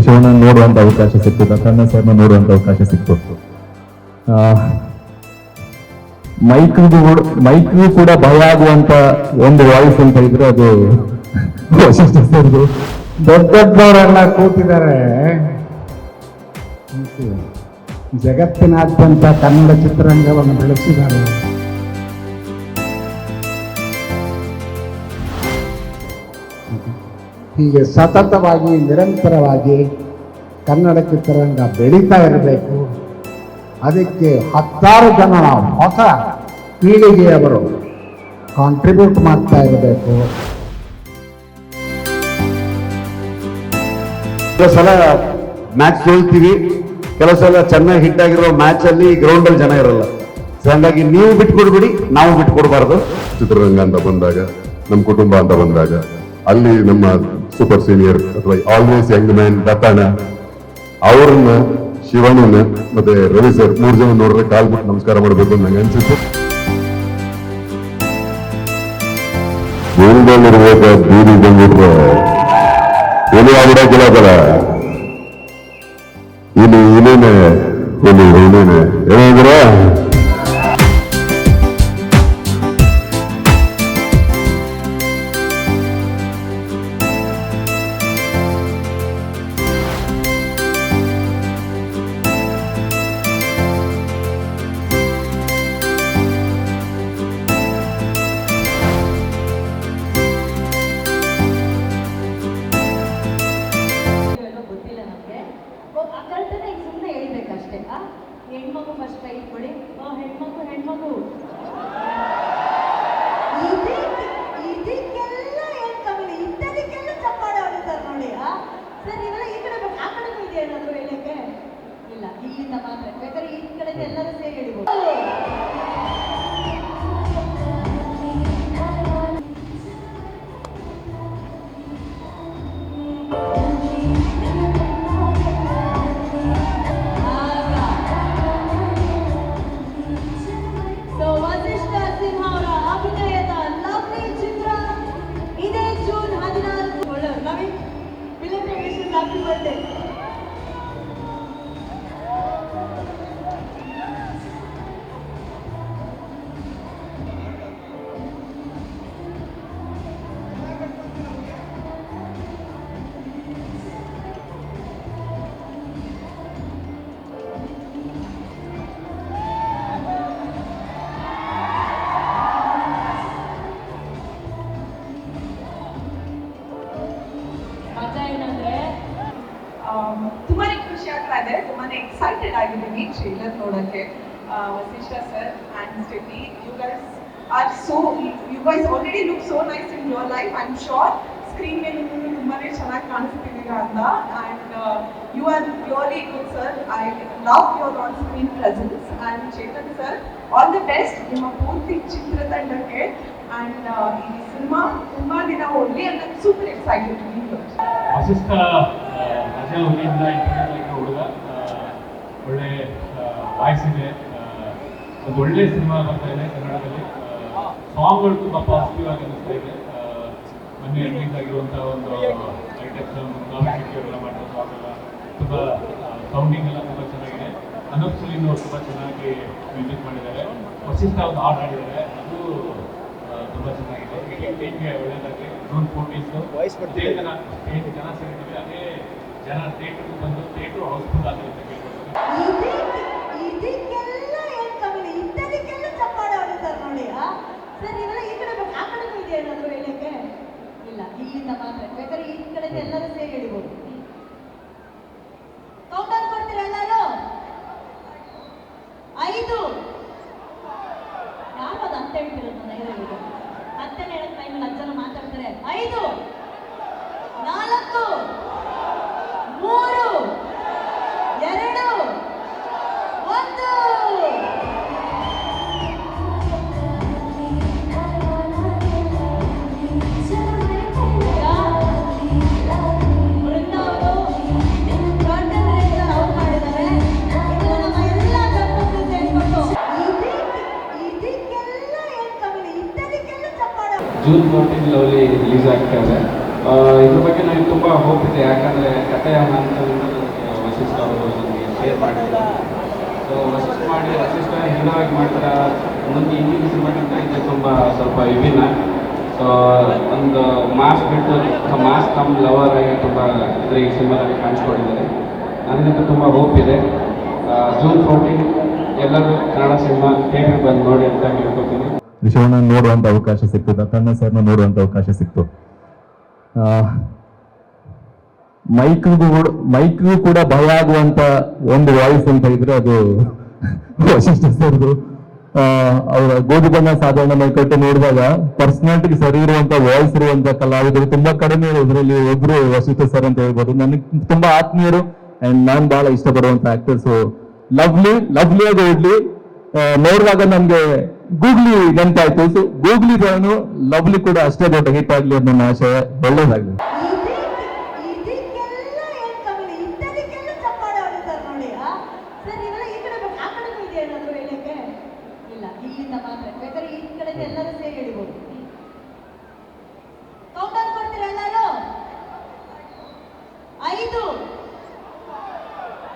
ಶಿವಣ್ಣ ನೋಡುವಂಥ ಅವಕಾಶ ಸಿಕ್ತು, ದತ್ತಣ್ಣ ಸರ್ನ ನೋಡುವಂಥ ಅವಕಾಶ ಸಿಕ್ತು. ಮೈಕ್ಗೂ ಕೂಡ ಭಯ ಆಗುವಂತ ಒಂದು ವಾಯ್ಸ್ ಅಂತ ಇದ್ರೆ ಅದು ವಸಿಷ್ಠ ಸರ್ದು. ದೊಡ್ಡವರೆಲ್ಲ ಕೂತಿದ್ದಾರೆ. ಜಗತ್ತಿನಾದ್ಯಂತ ಕನ್ನಡ ಚಿತ್ರರಂಗವನ್ನು ಬೆಳೆಸಿದ್ದಾರೆ. ಹೀಗೆ ಸತತವಾಗಿ ನಿರಂತರವಾಗಿ ಕನ್ನಡ ಚಿತ್ರರಂಗ ಬೆಳೀತಾ ಇರಬೇಕು. ಅದಕ್ಕೆ 10 ಜನ ಹೊಸ ಪೀಳಿಗೆಯವರು ಕಾಂಟ್ರಿಬ್ಯೂಟ್ ಮಾಡ್ತಾ ಇರಬೇಕು. ಕೆಲವು ಸಲ ಮ್ಯಾಚ್ ಸೋಲ್ತೀವಿ, ಕೆಲವು ಸಲ ಚೆನ್ನಾಗಿ ಹಿಟ್ ಆಗಿರೋ ಮ್ಯಾಚ್ ಅಲ್ಲಿ ಗ್ರೌಂಡ್ ಅಲ್ಲಿ ಜನ ಇರಲ್ಲ. ಸೊ ಹಂಗಾಗಿ ನೀವು ಬಿಟ್ಕೊಡ್ಬಿಡಿ, ನಾವು ಬಿಟ್ಕೊಡ್ಬಾರ್ದು. ಚಿತ್ರರಂಗ ಅಂತ ಬಂದಾಗ, ನಮ್ಮ ಕುಟುಂಬ ಅಂತ ಬಂದಾಗ, ಅಲ್ಲಿ ನಮ್ಮ ಸೂಪರ್ ಸೀನಿಯರ್ ಅಥವಾ ಆಲ್ವೇಸ್ ಯಂಗ್ ಮ್ಯಾನ್ ದತ್ತಣ್ಣ ಅವ್ರನ್ನ, ಶಿವಣ್ಣನ ಮತ್ತೆ ರವಿ ಸರ್ 3 ಜನ ನೋಡಿದ್ರೆ ಕಾಲ್ ಬಿಟ್ಟು ನಮಸ್ಕಾರ ಮಾಡಬೇಕು ಅಂತ ನಂಗೆ ಅನ್ಸುತ್ತೆ. ಜೈಲ್ನಲ್ಲಿರುವಾಗ ಬೀದಿ ಬಂದ್ಬಿಟ್ರೆ ಏನು ಆಗ್ಬಿಡಕ್ಕಿಲ್ಲ. ಇಲ್ಲಿ ಇನ್ನೇನೆ ಏನಾದ್ರ ಹೆಣ್ಮಗು ಫಸ್ಟ್ ಕೈ ಕೊಡಿ. ಹೆಣ್ಮಗು ಇದಕ್ಕೆಲ್ಲ ಏನ್ ಕಮ್ಮಿ, ಇಂಥದಕ್ಕೆಲ್ಲ ಚಪ್ಪಾಳೆ ಹೊಡಿತಾರೆ ನೋಡಿ. ಸರ್ ಇವೆಲ್ಲ ಈ ಕಡೆ ಆ ಕಡೆನೂ ಇದೆ ಏನಾದ್ರು ಹೇಳಕ್ಕೆ ಇಲ್ಲ, ಇಲ್ಲಿಂದ ಮಾತ್ರ ಬೇಕಾದ್ರೆ ಈ ಕಡೆ ಎಲ್ಲರೂ ಸೇರಿ ಹೇಳಿಬೋದು. Happy birthday. ತುಂಬಾನೇ ಖುಷಿ ಆಗ್ತಾ ಇದೆ, ತುಂಬಾನೇ ಎಕ್ಸೈಟೆಡ್ ಆಗಿದ್ದೀನಿ ಟ್ರೇಲರ್ ನೋಡಕ್ಕೆ. Vasishta sir and Steffi, you guys already look so nice in your life. I am sure screen ಮೇಲೆ ತುಂಬಾನೇ ಚೆನ್ನಾಗಿ ಕಾಣಿಸ್ತಿದ್ದೀರಾ ಅಂತ. And you are really good sir. I love your on screen presence. And Chetan sir, all the best ನಿಮ್ಮ ಪೂರ್ತಿ ಚಿತ್ರತಂಡಕ್ಕೆ. And ಈ cinema ತುಂಬಾ ದಿನ ಓಡಲಿ ಅಂತ ಸೂಪರ್ ಎಕ್ಸೈಟೆಡ್. ವಸಿಷ್ಠ ರಜಾ ಹುಲಿಯಿಂದ ಇಂಟರ್ನೆಟ್ ಹುಡುಗ, ಒಳ್ಳೆ ವಾಯ್ಸ್ ಇದೆ, ಒಂದು ಒಳ್ಳೆ ಸಿನಿಮಾ ಬರ್ತಾ ಇದೆ ಕನ್ನಡದಲ್ಲಿ. ಸಾಂಗ್ಗಳು ತುಂಬ ಪಾಸಿಟಿವ್ ಆಗಿ ಅನಿಸ್ತಾ ಇದೆ. ಮೊನ್ನೆ ರಿಲೀಸ್ ಆಗಿರುವಂಥ ಒಂದು ಐಟಮ್ ಸಾಂಗ್ ಎಲ್ಲ ಮಾಡಿರೋ ಸಾಂಗ್ ಎಲ್ಲ ತುಂಬ ಸೌಂಡಿಂಗ್ ಎಲ್ಲ ತುಂಬ ಚೆನ್ನಾಗಿದೆ. ಅನೂಪ್ ಸಲೀಂ ಅವರು ತುಂಬ ಚೆನ್ನಾಗಿ ಮ್ಯೂಸಿಕ್ ಮಾಡಿದ್ದಾರೆ. ವಸಿಷ್ಠ ಒಂದು ಹಾಡು ಹಾಡಿದ್ದಾರೆ, ಅದು ತುಂಬ ಚೆನ್ನಾಗಿದೆ. ಟೀಮ್ಗೆ ಒಳ್ಳೆಯದಾಗಿ ಜೂನ್ 14 ಜನ ಸೇರಿದ್ದೀವಿ. ಅದೇ ಜನ ಥಿಯೇಟರ್ಗೆ ಬಂದು ಥಿಯೇಟ್ರು ಹೌಸ್ಫುಲ್ ಆಗಿದೆ ಅಂತ ಕೇಳ್ಕೊಳ್ತಾರೆ. ಇದಕ್ಕೆಲ್ಲ ಏನ್ ಕಮ್ಮಿ, ಇಂಥದಕ್ಕೆಲ್ಲ ಚಪ್ಪಾಳೆ ಹೊಡಿತಾರೆ ನೋಡಿ. ಸರ್ ಇವೆಲ್ಲ ಈ ಕಡೆ ಆ ಕಡೆನೂ ಇದೆ ಏನಾದ್ರು ಹೇಳಕ್ಕೆ ಇಲ್ಲ, ಇಲ್ಲಿಂದ ಮಾತ್ರ ಬೇಕಾದ್ರೆ ಈ ಕಡೆ ಎಲ್ಲರೂ ಸೇರಿ ಹೇಳಿಬೋದು. ಕೌಂಟರ್ ಕೊಡ್ತೀರ ಎಲ್ಲರೂ? 5 ಯಾರು ಅದು ಅಂತ ಹೇಳ್ತಿರೋದು? ನಾನು ಹೇಳಿರೋದು ಹತ್ತನೇ ಹೇಳಕ್ ಟೈಮಲ್ಲಿ 10 ಜನ ಮಾತಾಡ್ತಾರೆ. 5 4 3 2 1. ಜೂನ್ 14 ಲವ್ಲಿ ರಿಲೀಸ್ ಆಗ್ತಾ ಇದೆ. ಇದ್ರ ಬಗ್ಗೆ ನನಗೆ ತುಂಬ ಹೋಪ್ ಇದೆ, ಯಾಕಂದರೆ ಕಥೆಯ ಹಂತದಿಂದ ವಸಿಷ್ಠ ಅವರು ನನಗೆ ಶೇರ್ ಮಾಡಿದ್ದಾರೆ. ಸೊ ವಸಿಷ್ಠ ಹೀರೋವಾಗಿ ಮಾಡ್ತಾರೆ, ಮುಂದೆ ಹಿಂದಿನ ಸಿನಿಮಾಗಿಂತ ಇದು ತುಂಬ ಸ್ವಲ್ಪ ವಿಭಿನ್ನ. ಸೊ ಒಂದು ಮಾಸ್ ಬಿಟ್ಟು ಮಾಸ್ ಕಮ್ ಲವರ್ ಆಗಿ ತುಂಬ ಈ ಸಿನಿಮಾದಲ್ಲಿ ಕಾಣಿಸ್ಕೊಂಡಿದ್ದಾರೆ. ನನಗಂತೂ ತುಂಬ ಹೋಪ್ ಇದೆ. ಜೂನ್ 14 ಎಲ್ಲರೂ ಕನ್ನಡ ಸಿನಿಮಾ ಥಿಯೇಟರ್ಗೆ ಬಂದು ನೋಡಿ ಅಂತ ಕೇಳ್ಕೊತೀನಿ. ಶಿವಣ್ಣ ನೋಡುವಂತ ಅವಕಾಶ ಸಿಕ್ತು, ದತ್ತಣ್ಣ ಸರ್ನ ನೋಡುವಂತ ಅವಕಾಶ ಸಿಕ್ತು. ಮೈಕ್ಗೂ ಕೂಡ ಭಯ ಆಗುವಂತ ಒಂದು ವಾಯ್ಸ್ ಅಂತ ಇದ್ರೆ ಅದು ವಸಿಷ್ಠ ಸರ್ದು. ಅವರ ಗೋಧಿ ಬಣ್ಣ ಸಾಧಾರಣ ಮೈಕಟ್ಟು ನೋಡಿದಾಗ ಪರ್ಸನಾಲಿಟಿಗೆ ಸರಿ ಇರುವಂತ ವಾಯ್ಸ್ ಇರುವಂತ ಕಲಾವಿದರು ತುಂಬಾ ಕಡಿಮೆ. ಇದರಲ್ಲಿ ಒಬ್ರು ವಸಿಷ್ಠ ಸರ್ ಅಂತ ಹೇಳ್ಬೋದು. ನನಗೆ ತುಂಬಾ ಆತ್ಮೀಯರು ಅಂಡ್ ನಾನ್ ಬಹಳ ಇಷ್ಟಪಡುವಂತ ಆಕ್ಟರ್ಸ್. ಲವ್ಲಿಯಾಗಿ ಓಡ್ಲಿ ನೋಡಿದಾಗ ನಮ್ಗೆ ಗೂಗ್ಲಿ ನೆನಪಾಯ್ತು. ಸೊ ಗೂಗ್ಲಿ ನಾನು ಲವ್ಲಿ ಕೂಡ ಅಷ್ಟೇ ದೊಡ್ಡ ಹಿಟ್ ಆಗ್ಲಿ ಅನ್ನೋ ನನ್ನ ಆಶಯ. ಒಳ್ಳೇದಾಗ್ಲಿ. ಇದಕ್ಕೆಲ್ಲ ಏನ್ ಕಮ್ಮಿ, ಇಂಥದಕ್ಕೆಲ್ಲ ಚಪ್ಪಾಳೆ ಹೊಡಿತಾರೆ ನೋಡಿ. ಸರ್ ಇವೆಲ್ಲ ಈ ಕಡೆ ಆ ಕಡೆಗೂ ಇದೆ ಏನಾದ್ರು ಹೇಳಕ್ಕೆ? ಇಲ್ಲ, ಇಲ್ಲಿಂದ ಮಾತ್ರ. ಬೇಕಾದ್ರೆ ಈ ಕಡೆ ಎಲ್ಲರೂ ಸೇರಿ ಹೇಳ್ಬೋದು. ಕೌಂಟರ್ ಕೊಡ್ತೀರ ಎಲ್ಲರೂ? 5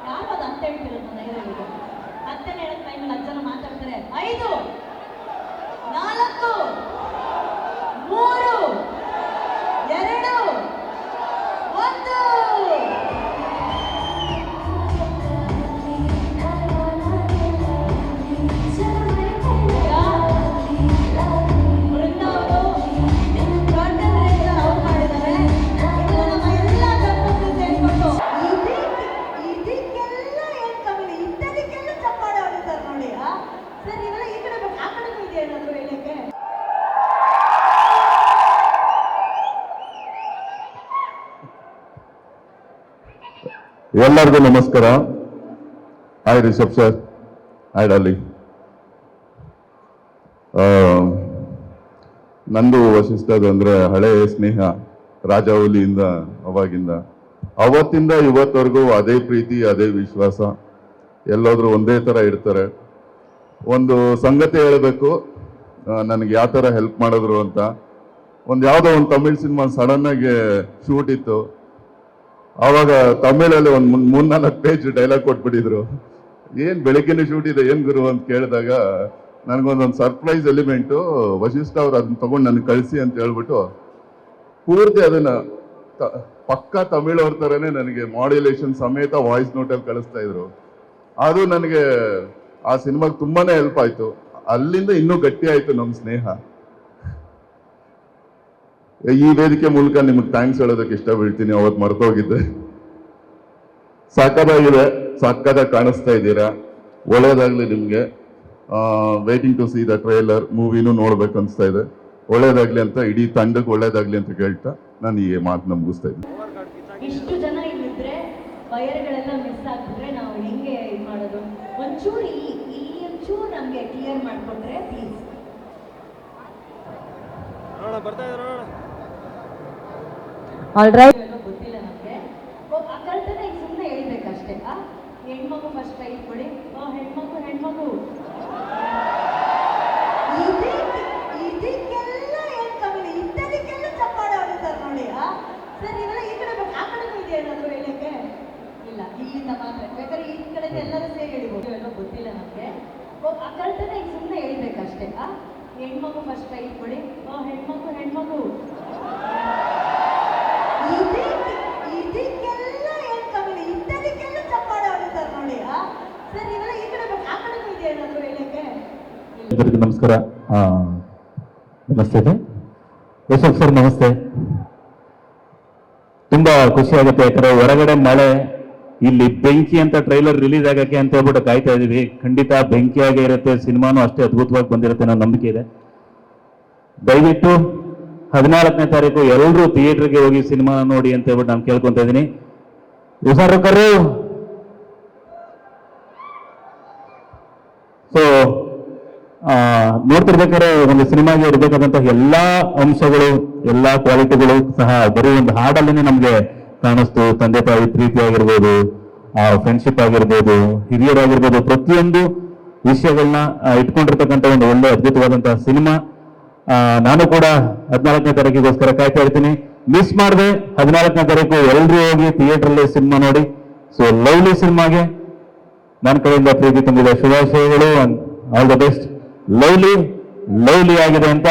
ಯಾರು ಅದು ಅಂತ ಹೇಳ್ತಿರೋದು? ನನ್ನ ಹೇಳಿದ್ರು ಹತ್ತನೇ ಹೇಳಕ್ ಟೈಮಲ್ಲಿ 10 ಜನ ಮಾತಾಡ್ತಾರೆ. 5 4 3 2 1. ಎಲ್ಲರಿಗೂ ನಮಸ್ಕಾರ. Hi Rishab sir, hi Daali. ನಂದು ವಸಿಷ್ಠದ ಅಂದ್ರೆ ಹಳೆ ಸ್ನೇಹ, ರಾಜಾವಲಿಯಿಂದ ಅವಾಗಿಂದ ಅವತ್ತಿಂದ ಇವತ್ತವರೆಗೂ ಅದೇ ಪ್ರೀತಿ, ಅದೇ ವಿಶ್ವಾಸ. ಎಲ್ಲೋದ್ರೂ ಒಂದೇ ತರ ಇರ್ತಾರೆ. ಒಂದು ಸಂಗತಿ ಹೇಳಬೇಕು, ನನಗೆ ಯಾವ ತರ ಹೆಲ್ಪ್ ಮಾಡಿದ್ರು ಅಂತ. ಯಾವುದೋ ಒಂದು ತಮಿಳ್ ಸಿನಿಮಾ ಸಡನ್ ಆಗಿ ಶೂಟ್ ಇತ್ತು. ಆವಾಗ ತಮಿಳಲ್ಲಿ ಒಂದು 3-4 ಪೇಜ್ ಡೈಲಾಗ್ ಕೊಟ್ಬಿಟ್ಟಿದ್ರು. ಏನ್ ಬೆಳಗ್ಗೆನೇ ಶೂಟ್ ಇದೆ ಏನ್ ಗುರು ಅಂತ ಕೇಳಿದಾಗ ನನಗೊಂದೊಂದು ಸರ್ಪ್ರೈಸ್ ಎಲಿಮೆಂಟು. ವಸಿಷ್ಠ ಅವ್ರು ಅದನ್ನ ತಗೊಂಡು ನನಗೆ ಕಳಿಸಿ ಅಂತ ಹೇಳ್ಬಿಟ್ಟು ಪೂರ್ತಿ ಅದನ್ನ ಪಕ್ಕಾ ತಮಿಳವ್ರ ಥರನೇ ನನಗೆ ಮಾಡ್ಯುಲೇಷನ್ ಸಮೇತ ವಾಯ್ಸ್ ನೋಟಲ್ಲಿ ಕಳಿಸ್ತಾ ಇದ್ರು. ಅದು ನನಗೆ ಆ ಸಿನಿಮಾಗೆ ತುಂಬಾನೇ ಹೆಲ್ಪ್ ಆಯ್ತು. ಅಲ್ಲಿಂದ ಇನ್ನೂ ಗಟ್ಟಿ ಆಯ್ತು ನಮ್ಮ ಸ್ನೇಹ. ಈ ವೇದಿಕೆ ಮೂಲಕ ನಿಮಗೆ ಥ್ಯಾಂಕ್ಸ್ ಹೇಳೋದಕ್ಕೆ ಇಷ್ಟ ಬೀಳ್ತೀನಿ. ಅವತ್ತು ಮರ್ತೋಗಿದ್ದೆ. ಸಾಕದಾಗಿದೆ, ಸಾಕದಾಗಿ ಕಾಣಿಸ್ತಾ ಇದ್ದೀರಾ. ಒಳ್ಳೇದಾಗ್ಲಿ ನಿಮ್ಗೆ. Waiting to see the trailer. ಮೂವಿನೂ ನೋಡ್ಬೇಕು ಅನ್ಸ್ತಾ ಇದೆ. ಒಳ್ಳೇದಾಗ್ಲಿ ಅಂತ, ಇಡೀ ತಂಡಕ್ಕೆ ಒಳ್ಳೇದಾಗ್ಲಿ ಅಂತ ಕೇಳ್ತಾ ನಾನು ಈ ಮಾತನ್ನ ಮುಗಿಸ್ತಾ ಇದ್ದೀನಿ. ಇಷ್ಟು ಜನ ಇಲ್ಲಿದ್ರೆ ವೈರ್ಗಳೆಲ್ಲ ಮಿಸ್ ಆಗ್ತಿದ್ರೆ ನಾವು ಹೆಂಗೆ ಇದು ಮಾಡೋದು? ಒಂಚೂರು ಇಲ್ಲಿ ಒಂಚೂರು ನಮಗೆ ಕ್ಲಿಯರ್ ಮಾಡಿಕೊಟ್ರೆ ಪ್ಲೀಸ್. ಗೊತ್ತಿಲ್ಲ ನಮಗೆ. ಕಲ್ತನೆ ಈಗ ಸುಮ್ಮನೆ ಹೇಳ್ಬೇಕಷ್ಟೇ. ಹೆಣ್ಮಗು ಫಸ್ಟ್ ಕೈ ಕೊಡಿ. ಹೆಣ್ಮಗು ಇದಕ್ಕೆಲ್ಲ ಏನ್ ಕಮ್ಮಿ, ಇಂಥದಕ್ಕೆಲ್ಲ ಚಪ್ಪಾಳೆ ಹೊಡಿತಾರೆ ನೋಡಿ. ಸರ್ ಇವೆಲ್ಲ ಈ ಕಡೆ ಆ ಕಡೆಗೂ ಇದೆ ಏನಾದ್ರು ಹೇಳಕ್ಕೆ? ಇಲ್ಲ, ಇಲ್ಲಿಂದ ಮಾತ್ರ. ಬೇಕಾದ್ರೆ ಈ ಕಡೆ ಎಲ್ಲರೂ ಸೇರಿ ಹೇಳ್ಬೋದು. ಗೊತ್ತಿಲ್ಲ ನಮಗೆ. ಕಲ್ತನೆ ಈಗ ಸುಮ್ಮನೆ ಹೇಳ್ಬೇಕಷ್ಟೇ. ಹೆಣ್ಮಗು ಫಸ್ಟ್ ಕೈ ಕೊಡಿ. ಹೆಣ್ಮಗು ಇದಕ್ಕೆಲ್ಲ ಏನ್ ಕಮ್ಮಿ, ಇಂಥದಕ್ಕೆಲ್ಲ ಚಪ್ಪಾಳೆ ಹೊಡಿತಾರೆ ನೋಡಿ. ಸರ್ ಇವೆಲ್ಲ ಈ ಕಡೆ ಆ ಕಡೆಗೂ ಇದೆ ಏನಾದ್ರು ಹೇಳಕ್ಕೆ? ಎಲ್ಲರಿಗೂ ನಮಸ್ಕಾರ. ನಮಸ್ತೆ ಯಶೋಕ್ ಸರ್, ನಮಸ್ತೆ. ತುಂಬಾ ಖುಷಿ ಆಗುತ್ತೆ, ಯಾಕಂದ್ರೆ ಹೊರಗಡೆ ಮಳೆ, ಇಲ್ಲಿ ಬೆಂಕಿ ಅಂತ ಟ್ರೈಲರ್ ರಿಲೀಸ್ ಆಗಕ್ಕೆ ಅಂತ ಹೇಳ್ಬಿಟ್ಟು ಕಾಯ್ತಾ ಇದೀವಿ. ಖಂಡಿತ ಬೆಂಕಿಯಾಗೇ ಇರುತ್ತೆ. ಸಿನಿಮಾನು ಅಷ್ಟೇ ಅದ್ಭುತವಾಗಿ ಬಂದಿರುತ್ತೆ ಅನ್ನೋ ನಂಬಿಕೆ ಇದೆ. ದಯವಿಟ್ಟು 14ನೇ ತಾರೀಕು ಎಲ್ಲರೂ ಥಿಯೇಟರ್ಗೆ ಹೋಗಿ ಸಿನಿಮಾ ನೋಡಿ ಅಂತ ಹೇಳ್ಬಿಟ್ಟು ನಾನು ಕೇಳ್ಕೊಂತ ಇದ್ದೀನಿ. ಹುಷಾರಕ್ಕರು. ಸೊ ನೋಡ್ತಿರ್ಬೇಕಾದ್ರೆ ಒಂದು ಸಿನಿಮಾಗೆ ಇರಬೇಕಾದಂತಹ ಎಲ್ಲಾ ಅಂಶಗಳು, ಎಲ್ಲಾ ಕ್ವಾಲಿಟಿಗಳು ಸಹ ಬರೀ ಒಂದು ಹಾಡಲ್ಲೇ ನಮ್ಗೆ ಕಾಣಿಸ್ತು. ತಂದೆ ತಾಯಿ ಪ್ರೀತಿ ಆಗಿರ್ಬೋದು, ಫ್ರೆಂಡ್ಶಿಪ್ ಆಗಿರ್ಬೋದು, ಹಿರಿಯರಾಗಿರ್ಬೋದು, ಪ್ರತಿಯೊಂದು ವಿಷಯಗಳನ್ನ ಇಟ್ಕೊಂಡಿರ್ತಕ್ಕಂಥ ಒಂದು ಒಳ್ಳೆ ಅದ್ಭುತವಾದಂತಹ ಸಿನಿಮಾ. ನಾನು ಕೂಡ 14ನೇ ತಾರೀಕಿಗೋಸ್ಕರ ಕಾಯ್ತಾ ಇರ್ತೀನಿ. ಮಿಸ್ ಮಾಡದೆ 14ನೇ ತಾರೀಕು ಎಲ್ಲರೂ ಹೋಗಿ ಥಿಯೇಟರ್ಲ್ಲಿ ಸಿನಿಮಾ ನೋಡಿ. ಸೊ ಲವ್ಲಿ ಸಿನಿಮಾಗೆ ನನ್ನ ಕಡೆಯಿಂದ ಪ್ರೀತಿ ತುಂಬಿದ ಶುಭಾಶಯಗಳು. All the best. ಲವ್ಲಿ ಆಗಿದೆ ಅಂತ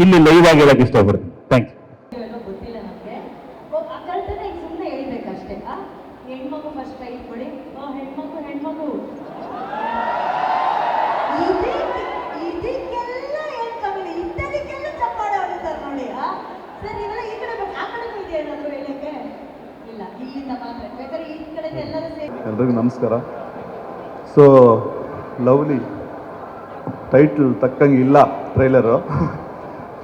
ಇಲ್ಲಿ ಲೈವ್ ಆಗಿ ಹೇಳಕ್ ಇಷ್ಟಪಡ್ತೀನಿ. Thank you. ಏನೋ ಗೊತ್ತಿಲ್ಲ ನಮಗೆ. ಆ ಕಲ್ತನ ಈಗ ಸುಮ್ಮನೆ ಹೇಳ್ಬೇಕಷ್ಟೇ. ಹೆಣ್ಮಗು ಫಸ್ಟ್ ಕೈ ಕೊಡಿ. ಹೆಣ್ಮಗು ಇದಕ್ಕೆಲ್ಲ ಏನ್ ಕಮ್ಮಿ, ಇಂಥದಕ್ಕೆಲ್ಲ ಚಪ್ಪಾಳೆ ಹೊಡಿತಾರೆ ನೋಡಿ. ಸರ್ ಇವೆಲ್ಲ ಈ ಕಡೆ ಆ ಕಡೆನೂ ಇದೆ ಏನಾದ್ರು ಹೇಳಕ್ಕೆ? ಇಲ್ಲ, ಇಲ್ಲಿಂದ ಮಾತ್ರ. ಬೇಕಾದ್ರೆ ಈ ಕಡೆ ಎಲ್ಲರೂ ಸೇರಿ. ಎಲ್ರಿಗೂ ನಮಸ್ಕಾರ. ಸೊ ಲವ್ಲಿ ಟೈಟ್ಲ್ ತಕ್ಕಂಗೆ ಇಲ್ಲ ಟ್ರೈಲರು.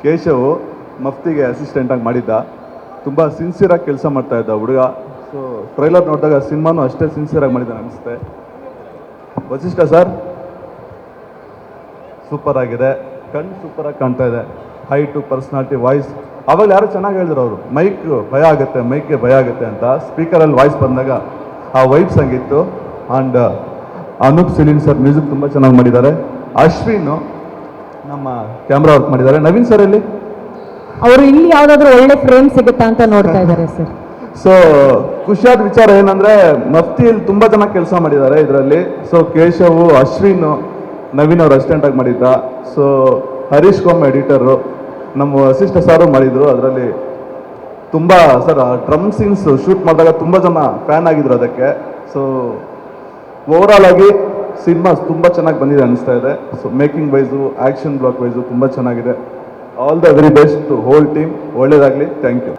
ಕೇಶವ್ ಮಫ್ತಿಗೆ ಅಸಿಸ್ಟೆಂಟಾಗಿ ಮಾಡಿದ್ದ. ತುಂಬ ಸಿನ್ಸಿಯರಾಗಿ ಕೆಲಸ ಮಾಡ್ತಾ ಇದ್ದ ಹುಡುಗ. ಸೊ ಟ್ರೈಲರ್ ನೋಡಿದಾಗ ಸಿನಿಮಾನು ಅಷ್ಟೇ ಸಿನ್ಸಿಯರಾಗಿ ಮಾಡಿದ್ದಾನೆ ಅನಿಸುತ್ತೆ. ವಸಿಷ್ಠ ಸರ್ ಸೂಪರ್ ಆಗಿದೆ, ಕಣ್ಣು ಸೂಪರಾಗಿ ಕಾಣ್ತಾ ಇದೆ. Height, personality, voice. ಅವಾಗ ಯಾರು ಚೆನ್ನಾಗಿ ಹೇಳಿದ್ರು ಅವರು, ಮೈಕ್ಗೆ ಭಯ ಆಗುತ್ತೆ ಅಂತ. ಸ್ಪೀಕರಲ್ಲಿ ವಾಯ್ಸ್ ಬಂದಾಗ ಆ ವೈಬ್ಸ್ ಹಂಗಿತ್ತು. And Anoop Seelin sir music ತುಂಬ ಚೆನ್ನಾಗಿ ಮಾಡಿದ್ದಾರೆ. ಅಶ್ವಿನ್ ನಮ್ಮ ಕ್ಯಾಮ್ರಾ ವರ್ಕ್ ಮಾಡಿದ್ದಾರೆ. ನವೀನ್ ಸರ್ ಇಲ್ಲಿ ಅವರು ಇಲ್ಲಿ ಯಾವ್ದಾದ್ರು ಒಳ್ಳೆ ಫ್ರೇಮ್ ಸಿಗುತ್ತಾ ಅಂತ ನೋಡ್ತಾ ಇದ್ದಾರೆ ಸರ್. ಸೊ ಖುಷಿಯಾದ ವಿಚಾರ ಏನಂದ್ರೆ ಮಫ್ತಿಯಲ್ಲಿ ತುಂಬ ಚೆನ್ನಾಗಿ ಕೆಲಸ ಮಾಡಿದ್ದಾರೆ ಇದರಲ್ಲಿ. ಸೊ ಕೇಶವ್, ಅಶ್ವಿನ್, ನವೀನ್ ಅವ್ರು ಅಸಿಸ್ಟೆಂಟಾಗಿ ಮಾಡಿದ್ದ. ಸೊ ಹರೀಶ್ ಕೋಮ್ ಎಡಿಟರು, ನಮ್ಮ ವಸಿಷ್ಠ ಸಾರು ಮಾಡಿದ್ರು. ಅದರಲ್ಲಿ ತುಂಬ ಸರ್ ಡ್ರಮ್ ಸೀನ್ಸ್ ಶೂಟ್ ಮಾಡಿದಾಗ ತುಂಬ ಜನ ಫ್ಯಾನ್ ಆಗಿದ್ರು ಅದಕ್ಕೆ. ಸೊ ಓವರಾಲ್ ಆಗಿ ಸಿನಿಮಾ ತುಂಬ ಚೆನ್ನಾಗಿ ಬಂದಿದೆ ಅನಿಸ್ತಾ ಇದೆ. So making wise, action block wise ತುಂಬ ಚೆನ್ನಾಗಿದೆ. All the very best to whole team. ಒಳ್ಳೇದಾಗಲಿ. Thank you.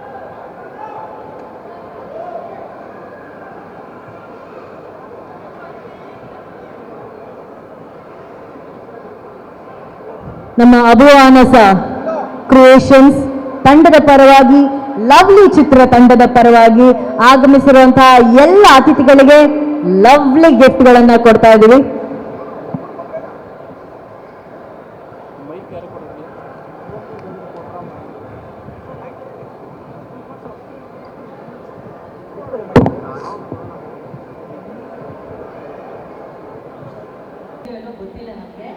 ನಮ್ಮ ಅಬು ಆನಸ ಕ್ರಿಯೇಷನ್ಸ್ ತಂಡದ ಪರವಾಗಿ, ಲವ್ಲಿ ಚಿತ್ರ ತಂಡದ ಪರವಾಗಿ ಆಗಮಿಸಿರುವಂತಹ ಎಲ್ಲ ಅತಿಥಿಗಳಿಗೆ ಲವ್ಲಿ ಗಿಫ್ಟ್ಗಳನ್ನ ಕೊಡ್ತಾ ಇದ್ದೀವಿ. ಏನೋ ಗೊತ್ತಿಲ್ಲ ನಮಗೆ.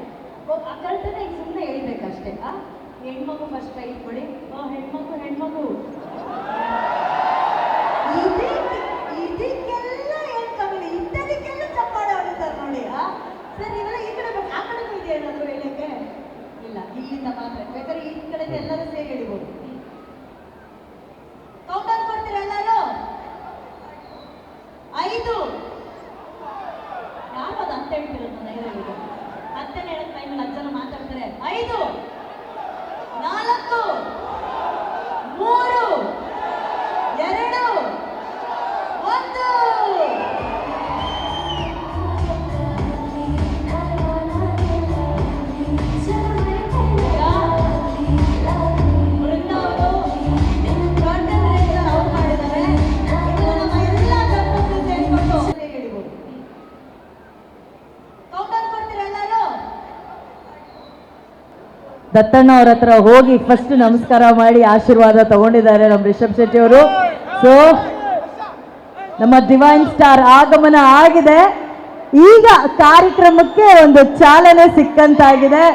ಆ ಕಲ್ತನ ಈಗ ಸುಮ್ಮನೆ ಹೇಳ್ಬೇಕಷ್ಟೇ. ಹೆಣ್ಮಗು ಫಸ್ಟ್ ಕೈ ಕೊಡಿ. ಹೆಣ್ಮಗು ಇದಕ್ಕೆಲ್ಲ ಏನ್ ಕಮ್ಮಿ, ಇಂಥದಕ್ಕೆಲ್ಲ ಚಪ್ಪಾಳೆ ಹೊಡಿತಾರೆ ನೋಡಿ. ಸರ್ ಇವೆಲ್ಲ ಈ ಕಡೆ ಆ ಕಡೆನೂ ಇದೆ ಏನಾದ್ರು ಹೇಳಕ್ಕೆ? ಇಲ್ಲ, ಇಲ್ಲಿಂದ ಮಾತ್ರ. ಬೇಕಾದ್ರೆ ಈ ಕಡೆ ಎಲ್ಲರೂ ಸೇರಿ ಹಿಡಿಬೋದು. ಕೌಂಟರ್ ಕೊಡ್ತೀರಾ ಎಲ್ಲರೂ? 5 ಯಾರು ಅದು ಅಂತ ಹೇಳ್ತಿರೋದು? ನೈರಲ್ಲಿ ಹತ್ತನೇ ಹೇಳಕ್ ಟೈಮಲ್ಲಿ 10 ಜನ ಮಾತಾಡ್ತಾರೆ. 5 4 3 2 1. ದತ್ತಣ್ಣ ಅವ್ರ ಹತ್ರ ಹೋಗಿ ಫಸ್ಟ್ ನಮಸ್ಕಾರ ಮಾಡಿ ಆಶೀರ್ವಾದ ತಗೊಂಡಿದ್ದಾರೆ ನಮ್ಮ ರಿಷಬ್ ಶೆಟ್ಟಿ ಅವರು. ಸೊ ನಮ್ಮ ಡಿವೈನ್ ಸ್ಟಾರ್ ಆಗಮನ ಆಗಿದೆ. ಈಗ ಕಾರ್ಯಕ್ರಮಕ್ಕೆ ಒಂದು ಚಾಲನೆ ಸಿಕ್ಕಂತಾಗಿದೆ.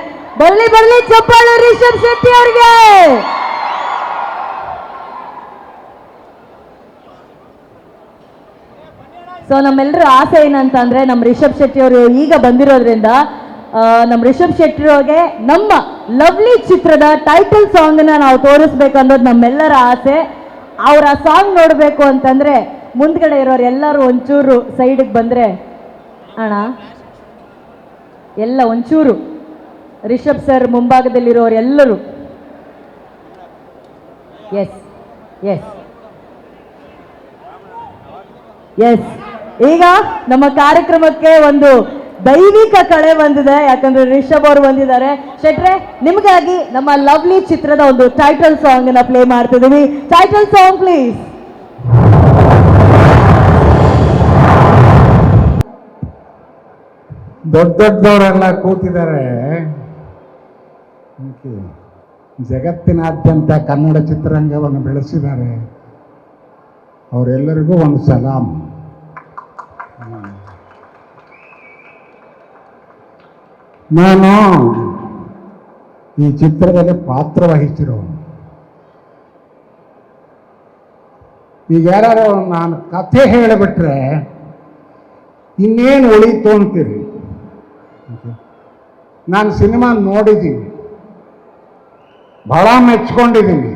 ಬರ್ಲಿ ಚಪ್ಪಾಳೆ ರಿಷಬ್ ಶೆಟ್ಟಿ ಅವ್ರಿಗೆ. ಸೊ ನಮ್ಮೆಲ್ಲರ ಆಸೆ ಏನಂತ ಅಂದ್ರೆ, ನಮ್ಮ ರಿಷಬ್ ಶೆಟ್ಟಿ ಅವರು ಈಗ ಬಂದಿರೋದ್ರಿಂದ ನಮ್ಮ ರಿಷಬ್ ಶೆಟ್ಟಿರೋಗೆ ನಮ್ಮ ಲವ್ಲಿ ಚಿತ್ರದ ಟೈಟಲ್ ಸಾಂಗ್ನ ನಾವು ತೋರಿಸ್ಬೇಕನ್ನೋದು ನಮ್ಮೆಲ್ಲರ ಆಸೆ. ಅವ್ರ ಆ ಸಾಂಗ್ ನೋಡಬೇಕು ಅಂತಂದ್ರೆ ಮುಂದ್ಗಡೆ ಇರೋರು ಎಲ್ಲರೂ ಒಂಚೂರು ಸೈಡಿಗೆ ಬಂದ್ರೆ ಅಣ್ಣ, ಎಲ್ಲ ಒಂಚೂರು ರಿಷಬ್ ಸರ್ ಮುಂಭಾಗದಲ್ಲಿರೋರು ಎಲ್ಲರೂ. ಎಸ್ ಎಸ್ ಎಸ್ ಈಗ ನಮ್ಮ ಕಾರ್ಯಕ್ರಮಕ್ಕೆ ಒಂದು ದೈವಿಕ ಕಳೆ ಬಂದಿದೆ. ಯಾಕಂದ್ರೆ ರಿಷಬ್ ಅವರು ಬಂದಿದ್ದಾರೆ. ಶೆಟ್ರೆ, ನಿಮಗಾಗಿ ನಮ್ಮ ಲವ್ಲಿ ಚಿತ್ರದ ಒಂದು ಟೈಟಲ್ ಸಾಂಗ್ ನ ಪ್ಲೇ ಮಾಡ್ತಿದ್ದೀವಿ. Title song please. ದೊಡ್ಡವರೆಲ್ಲ ಕೂತಿದ್ದಾರೆ. ಜಗತ್ತಿನಾದ್ಯಂತ ಕನ್ನಡ ಚಿತ್ರರಂಗವನ್ನು ಬೆಳೆಸಿದ್ದಾರೆ. ಅವರೆಲ್ಲರಿಗೂ ಒಂದು ಸಲಾಂ. ನಾನು ಈ ಚಿತ್ರದಲ್ಲಿ ಪಾತ್ರ ವಹಿಸಿರೋ ಈಗ ಯಾರು ನಾನು ಕಥೆ ಹೇಳಿಬಿಟ್ರೆ ಇನ್ನೇನು ಉಳೀತು ಅಂತೀರಿ. ನಾನು ಸಿನಿಮಾ ನೋಡಿದ್ದೀನಿ, ಬಹಳ ಮೆಚ್ಕೊಂಡಿದ್ದೀನಿ.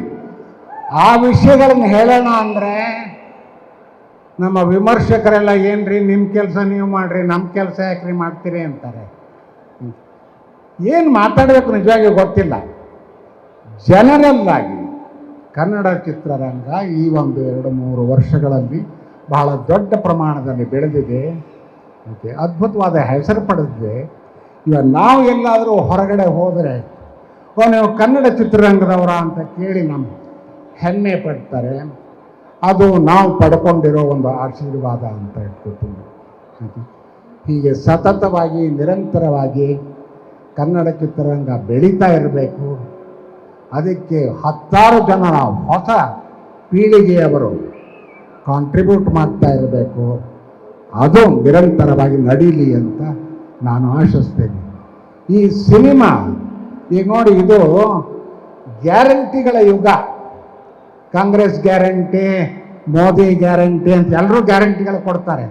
ಆ ವಿಷಯಗಳನ್ನು ಹೇಳೋಣ ಅಂದರೆ ನಮ್ಮ ವಿಮರ್ಶಕರೆಲ್ಲ ಏನ್ರಿ ನಿಮ್ಮ ಕೆಲಸ ನೀವು ಮಾಡ್ರಿ, ನಮ್ಮ ಕೆಲಸ ಯಾಕ್ರಿ ಮಾಡ್ತೀರಿ ಅಂತಾರೆ. ಏನು ಮಾತಾಡಬೇಕು ನಿಜವಾಗಿ ಗೊತ್ತಿಲ್ಲ. ಜನರಲ್ ಆಗಿ ಕನ್ನಡ ಚಿತ್ರರಂಗ ಈ ಒಂದು 2-3 ವರ್ಷಗಳಲ್ಲಿ ಬಹಳ ದೊಡ್ಡ ಪ್ರಮಾಣದಲ್ಲಿ ಬೆಳೆದಿದೆ, ಮತ್ತು ಅದ್ಭುತವಾದ ಹೆಸರು ಪಡೆದಿದೆ. ಇವಾಗ ನಾವು ಎಲ್ಲಾದರೂ ಹೊರಗಡೆ ಹೋದರೆ ನೀವು ಕನ್ನಡ ಚಿತ್ರರಂಗದವರ ಅಂತ ಕೇಳಿ ನಮ್ಮ ಹೆಮ್ಮೆ ಪಡ್ತಾರೆ. ಅದು ನಾವು ಪಡ್ಕೊಂಡಿರೋ ಒಂದು ಆಶೀರ್ವಾದ ಅಂತ ಇಟ್ಕೊಳ್ತೀನಿ. ಹೀಗೆ ಸತತವಾಗಿ ನಿರಂತರವಾಗಿ ಕನ್ನಡ ಚಿತ್ರರಂಗ ಬೆಳೀತಾ ಇರಬೇಕು. ಅದಕ್ಕೆ 10 ಜನ ಹೊಸ ಪೀಳಿಗೆಯವರು ಕಾಂಟ್ರಿಬ್ಯೂಟ್ ಮಾಡ್ತಾ ಇರಬೇಕು. ಅದು ನಿರಂತರವಾಗಿ ನಡೀಲಿ ಅಂತ ನಾನು ಆಶಿಸ್ತೇನೆ. ಈ ಸಿನಿಮಾ ಈಗ ನೋಡಿ, ಇದು ಗ್ಯಾರಂಟಿಗಳ ಯುಗ. ಕಾಂಗ್ರೆಸ್ ಗ್ಯಾರಂಟಿ, ಮೋದಿ ಗ್ಯಾರಂಟಿ ಅಂತ ಎಲ್ಲರೂ ಗ್ಯಾರಂಟಿಗಳು ಕೊಡ್ತಾರೆ.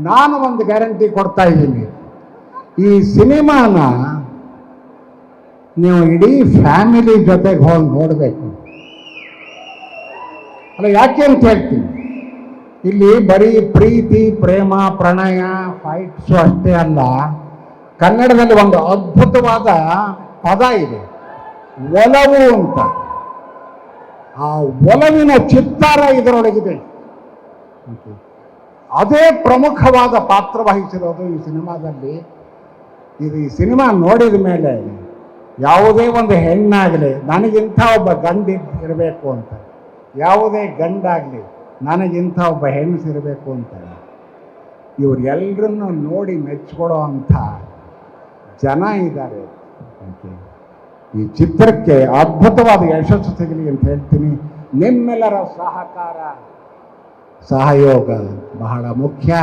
ನಾನು ಒಂದು ಗ್ಯಾರಂಟಿ ಕೊಡ್ತಾ ಇದ್ದೀನಿ. ಈ ಸಿನಿಮಾನ ನೀವು ಇಡೀ ಫ್ಯಾಮಿಲಿ ಜೊತೆಗೆ ಹೋಗಿ ನೋಡಬೇಕು. ಅಲ್ಲ, ಯಾಕೆ ಅಂತ ಹೇಳ್ತೀನಿ, ಇಲ್ಲಿ ಬರೀ ಪ್ರೀತಿ, ಪ್ರೇಮ, ಪ್ರಣಯ, ಫೈಟ್ಸು ಅಷ್ಟೇ ಅಲ್ಲ. ಕನ್ನಡದಲ್ಲಿ ಒಂದು ಅದ್ಭುತವಾದ ಪದ ಇದೆ, ಒಲವು ಅಂತ. ಆ ಒಲವಿನ ಚಿತ್ತಾರ ಇದರೊಳಗಿದೆ. ಅದೇ ಪ್ರಮುಖವಾದ ಪಾತ್ರ ವಹಿಸಿರೋದು ಈ ಸಿನಿಮಾದಲ್ಲಿ. ಇದು ಈ ಸಿನಿಮಾ ನೋಡಿದ ಮೇಲೆ ಯಾವುದೇ ಒಂದು ಹೆಣ್ಣಾಗಲಿ ನನಗಿಂಥ ಒಬ್ಬ ಗಂಡ ಇರಬೇಕು ಅಂತ, ಯಾವುದೇ ಗಂಡಾಗಲಿ ನನಗಿಂಥ ಒಬ್ಬ ಹೆಣ್ಣಸಿರಬೇಕು ಅಂತಾರೆ. ಇವರೆಲ್ಲರನ್ನು ನೋಡಿ ಮೆಚ್ಚಿಕೊಳ್ಳೋ ಅಂಥ ಜನ ಇದ್ದಾರೆ. ಈ ಚಿತ್ರಕ್ಕೆ ಅದ್ಭುತವಾದ ಯಶಸ್ಸು ಸಿಗಲಿ ಅಂತ ಹೇಳ್ತೀನಿ. ನಿಮ್ಮೆಲ್ಲರ ಸಹಕಾರ, ಸಹಯೋಗ ಬಹಳ ಮುಖ್ಯ.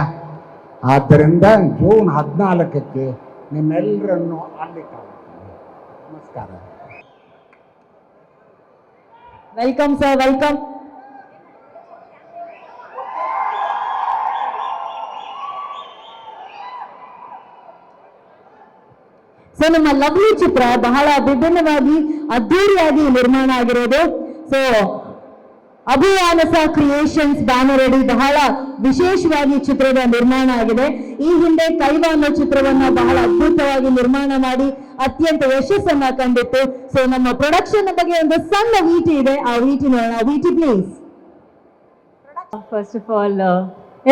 ಆದ್ದರಿಂದ ಜೂನ್ 14ಕ್ಕೆ ನಿಮ್ಮೆಲ್ಲರನ್ನು ಅಲ್ಲಿ ಕಾಣ್ತೀನಿ. ನಮಸ್ಕಾರ. Welcome sir, welcome. ಸೊ ನಮ್ಮ ಲವ್ಲಿ ಚಿತ್ರ ಬಹಳ ವಿಭಿನ್ನವಾಗಿ ಅದ್ದೂರಿಯಾಗಿ ನಿರ್ಮಾಣ ಆಗಿರೋದು. ಸೊ ಅಭಿಯಾನಸ ಕ್ರಿಯೇಷನ್ಸ್ ಬ್ಯಾನರ್ ಅಡಿ ಬಹಳ ವಿಶೇಷವಾಗಿ ಚಿತ್ರದ ನಿರ್ಮಾಣ ಆಗಿದೆ. ಈ ಹಿಂದೆ ಕೈವ ಅನ್ನೋ ಚಿತ್ರವನ್ನ ಬಹಳ ಅದ್ಭುತವಾಗಿ ನಿರ್ಮಾಣ ಮಾಡಿ ಅತ್ಯಂತ ಯಶಸ್ಸನ್ನ ಕಂಡಿತ್ತು. ಸೊ ನಮ್ಮ ಪ್ರೊಡಕ್ಷನ್ ಬಗ್ಗೆ ಒಂದು ಸಣ್ಣ ವೀಟಿ ಇದೆ, ಆ ವೀಟಿ ನೋಡೋಣ. VT please. First of all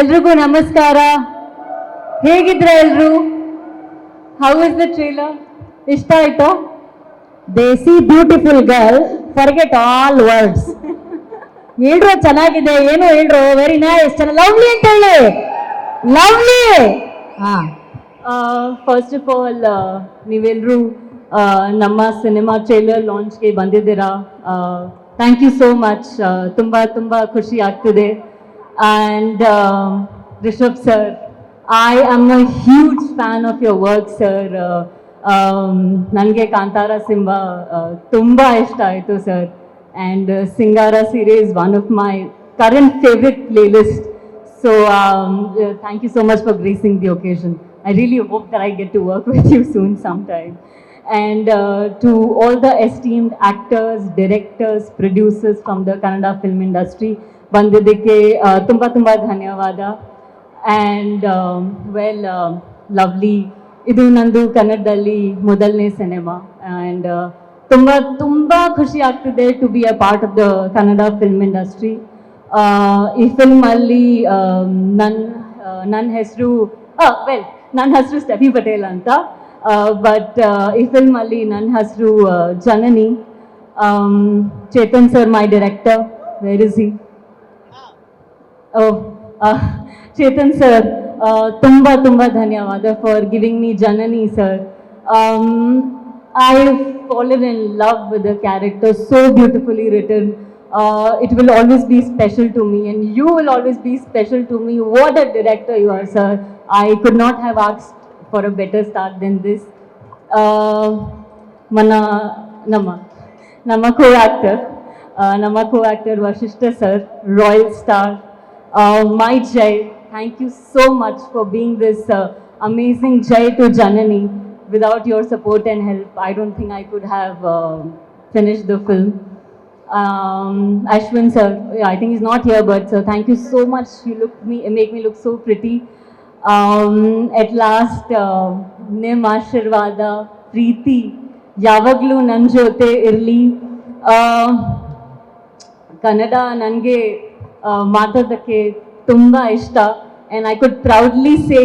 ಎಲ್ರಿಗೂ ನಮಸ್ಕಾರ. ಹೇಗಿದ್ರೆ ಎಲ್ರು? How is the trailer? ಇಷ್ಟ ಆಯ್ತು? They see beautiful girl, forget all words. ಹೇಳ್ರು ಚೆನ್ನಾಗಿದೆ, ಏನು ಹೇಳ್ರು, ವೆರಿ ನೈಸ್, ಲವ್ಲಿ ಅಂತ ಹೇಳಿ, ಲವ್ಲಿ. ಹಾ, ಫಸ್ಟ್ ಆಫ್ ಆಲ್ ನೀವೆಲ್ಲರೂ ನಮ್ಮ ಸಿನಿಮಾ ಟ್ರೇಲರ್ ಲಾಂಚ್ಗೆ ಬಂದಿದ್ದೀರಾ. Thank you so much. ತುಂಬ ತುಂಬ ಖುಷಿ ಆಗ್ತಿದೆ. And Rishab sir, I am a huge fan of your work, sir. ನನಗೆ ಕಾಂತಾರ ಸಿಂಹ ತುಂಬ ಇಷ್ಟ ಆಯಿತು sir. And Singara series one of my current favourite playlist. So thank you so much for gracing the occasion. I really hope that I get to work with you soon sometime. And to all the esteemed actors, directors, producers from the Kannada film industry, ಬಂದಿದ್ದಕ್ಕೆ ತುಂಬ ತುಂಬ ಧನ್ಯವಾದ. And well, lovely ಇದು ನಂದು ಕನ್ನಡದಲ್ಲಿ ಮೊದಲನೇ cinema. And ತುಂಬ ತುಂಬ ಖುಷಿ ಆಗ್ತಿದೆ to be a part of the Kannada film industry. ಈ ಫಿಲ್ಮಲ್ಲಿ ನನ್ನ ಹೆಸರು ನನ್ನ ಹೆಸರು ಸ್ಟೆಫಿ ಪಟೇಲ್ ಅಂತ. ಬಟ್ ಈ ಫಿಲ್ಮಲ್ಲಿ ನನ್ನ ಹೆಸರು Janani. Chetan sir, my director, where is he? Chetan sir, ತುಂಬ ತುಂಬ ಧನ್ಯವಾದ for giving me Janani sir. I fallen in love with the character, so beautifully written. It will always be special to me, and you will always be special to me. What a director you are, sir. I could not have asked for a better start than this. ನಮ್ಮ co-actor Vashishta sir, royal star. My Jai, thank you so much for being this amazing Jai to Janani. Without your support and help, I don't think I could have finished the film. Ashwin sir, I think he's not here, but thank you so much. You make me look so pretty. At last, Nim Ashirvada, Preeti, ಯಾವಾಗಲೂ ನನ್ನ ಜೊತೆ ಇರಲಿ. ಕನ್ನಡ ನನಗೆ ಮಾತಾಡೋದಕ್ಕೆ ತುಂಬ ಇಷ್ಟ, and I could proudly say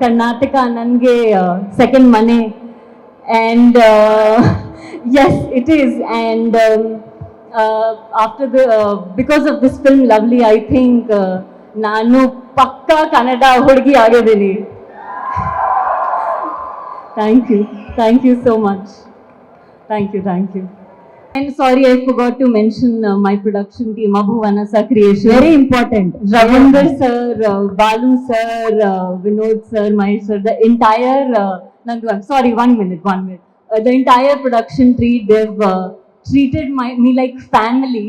Karnataka ನನಗೆ second ಮನೆ. And yes, it is. And after because of this film Lovely, I think ನಾನು ಪಕ್ಕಾ ಕನ್ನಡ ಹುಡುಗಿ ಆಗಿದ್ದೀನಿ. Thank you so much. Thank you. And sorry, I forgot to mention my production team, Abhu Vanasa Creation. Very important. Ravinder sir, Balu sir, Vinod sir, Mahesh sir, the entire, I'm sorry, one minute. The entire production team, they've treated me like family.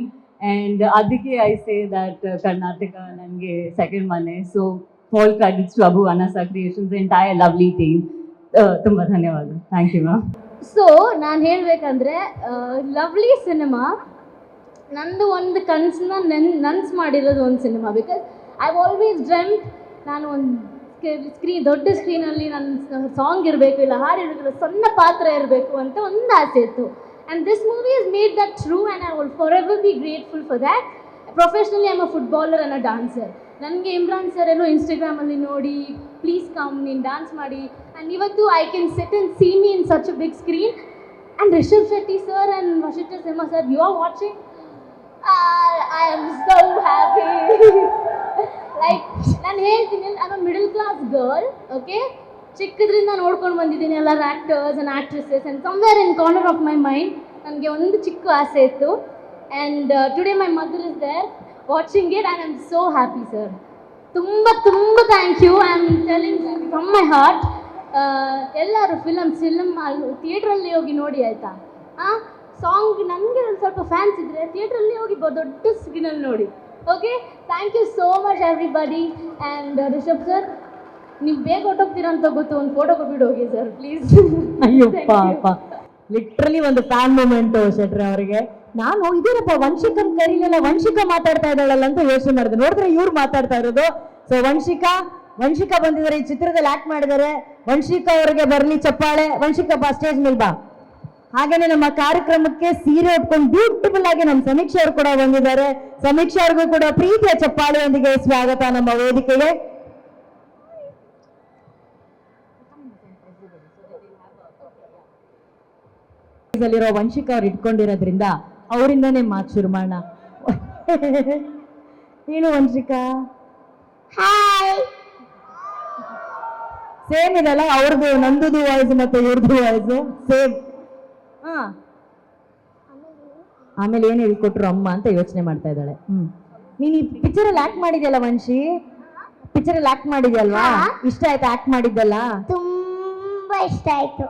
And adike I say that Karnataka nange second mane. So all credits to Abhu Vanasa Creations, the entire lovely team. ತುಂಬ ಧನ್ಯವಾದ. Thank you ma'am. So ನಾನು ಹೇಳಬೇಕಂದ್ರೆ lovely cinema ನಂದು ಒಂದು ಕನಸನ್ನ ನನ್ಸು ಮಾಡಿರೋದು ಒಂದು cinema. Because I always dreamed ನಾನು ಒಂದು ದೊಡ್ಡ ಸ್ಕ್ರೀನಲ್ಲಿ ನನ್ನ ಸಾಂಗ್ ಇರಬೇಕು, ಇಲ್ಲ ಹಾಡು ಇರಬೇಕು, ಸಣ್ಣ ಪಾತ್ರ ಇರಬೇಕು ಅಂತ ಒಂದು ಆಸೆ ಇತ್ತು. And this movie is made that true and I will forever be grateful for that. Professionally I am a footballer and a dancer. ನನಗೆ ಇಮ್ರಾನ್ ಸರ್ ಎಲ್ಲೋ ಇನ್ಸ್ಟಾಗ್ರಾಮಲ್ಲಿ ನೋಡಿ ಪ್ಲೀಸ್ ಕಮ್ ನೀನು ಡ್ಯಾನ್ಸ್ ಮಾಡಿ, ಆ್ಯಂಡ್ ಇವತ್ತು I can sit and see me in such a big screen. And Rishab Shetty sir and Vasishta Simha sir, you are watching, I am so happy. Like ನಾನು ಹೇಳ್ತೀನಿ, I am a middle class girl, okay. ಚಿಕ್ಕದ್ರಿಂದ ನೋಡ್ಕೊಂಡು ಬಂದಿದ್ದೀನಿ ಎಲ್ಲರ actors and actresses, and somewhere in corner of my mind ನನಗೆ ಒಂದು ಚಿಕ್ಕ ಆಸೆ ಇತ್ತು. And today my mother is there watching it and I am so happy sir. ತುಂಬ thank you. I am telling from my heart. ಎಲ್ಲರೂ film ಥಿಯೇಟ್ರಲ್ಲಿ ಹೋಗಿ ನೋಡಿ ಆಯಿತಾ. ಸಾಂಗ್ ನನಗೆ ಒಂದು ಸ್ವಲ್ಪ ಫ್ಯಾನ್ಸ್ ಇದ್ದರೆ ಥಿಯೇಟ್ರಲ್ಲಿ ಹೋಗಿ ದೊಡ್ಡ ಸ್ಕ್ರೀನಲ್ಲಿ ನೋಡಿ. Okay, thank you so much everybody. And Rishab sir, ನೀವು ಬೇಗ ಹೊಟ್ಟೋಗ್ತೀರಾ ಅಂತ ಗೊತ್ತು, ಒಂದು ಫೋಟೋ ಕೊಟ್ಬಿಟ್ಟು ಹೋಗಿ ಸರ್ ಪ್ಲೀಸ್. ಅಯ್ಯೋ ಪಾಪ, ಲಿಟ್ರಲಿ ಒಂದು ಫ್ಯಾನ್ ಮೂಮೆಂಟು ಶೆಟ್ರೆ ಅವರಿಗೆ. ನಾನು ಇದೇನಪ್ಪ ವಂಶಿಕನ್ ಕರೀಲಿಲ್ಲ, ವಂಶಿಕಾ ಮಾತಾಡ್ತಾ ಇದ್ದಾಳಲ್ಲ ಅಂತ ಯೋಚನೆ ಮಾಡಿದೆ. ನೋಡಿದ್ರೆ ಇವ್ರು ಮಾತಾಡ್ತಾ ಇರೋದು. ಸೊ ವಂಶಿಕಾ ಬಂದಿದ್ದಾರೆ, ಈ ಚಿತ್ರದಲ್ಲಿ ಆಕ್ಟ್ ಮಾಡಿದ್ದಾರೆ. ವಂಶಿಕಾ ಅವರಿಗೆ ಬರಲಿ ಚಪ್ಪಾಳೆ. ವಂಶಿಕಾ ಬಾ, ಸ್ಟೇಜ್ ಮೇಲೆ ಬಾ. ಹಾಗೇನೆ ನಮ್ಮ ಕಾರ್ಯಕ್ರಮಕ್ಕೆ ಸೀರೆ ಉಟ್ಕೊಂಡು ಬ್ಯೂಟಿಫುಲ್ ಆಗಿ ನಮ್ಮ ಸಮೀಕ್ಷೆ ಅವರು ಕೂಡ ಬಂದಿದ್ದಾರೆ. ಸಮೀಕ್ಷೆ ಅವ್ರಿಗೂ ಕೂಡ ಪ್ರೀತಿಯ ಚಪ್ಪಾಳೆಯೊಂದಿಗೆ ಸ್ವಾಗತ ನಮ್ಮ ವೇದಿಕೆಗೆ. ಅಲ್ಲಿರೋ ವಂಶಿಕಾ ಅವ್ರು ಇಟ್ಕೊಂಡಿರೋದ್ರಿಂದ ಅವರಿಂದನೇ ಮಾತು ಶುರು ಮಾಡೋಣ. ಹೇಳು ವಂಶಿಕಾ. ಹಾಯ್. ಸೇಮ್ ಇದೆಲ್ಲ ಅವ್ರದ್ದು, ನಂದುದು ವಾಯ್ಸ್ ಮತ್ತೆ ಇವ್ರದ್ದು ವಾಯ್ಸ್ ಸೇಮ್. ಆಮೇಲೆ ಏನ್ ಹೇಳ್ಕೊಟ್ರು ಅಮ್ಮ ಅಂತ ಯೋಚನೆ ಮಾಡ್ತಾ ಇದ್ದಾಳೆ. ನೀನ್ ಈ ಪಿಕ್ಚರಲ್ಲಿ ಆಕ್ಟ್ ಮಾಡಿದ್ಯಲ್ಲ ವಂಶಿ, ಪಿಕ್ಚರಲ್ಲಿ ಆಕ್ಟ್ ಮಾಡಿದ್ಯಲ್ವಾ, ಇಷ್ಟ ಆಯ್ತಾ ಆಕ್ಟ್ ಮಾಡಿದ್ದಲ್ಲ? ತುಂಬಾ ಇಷ್ಟ ಆಯ್ತು.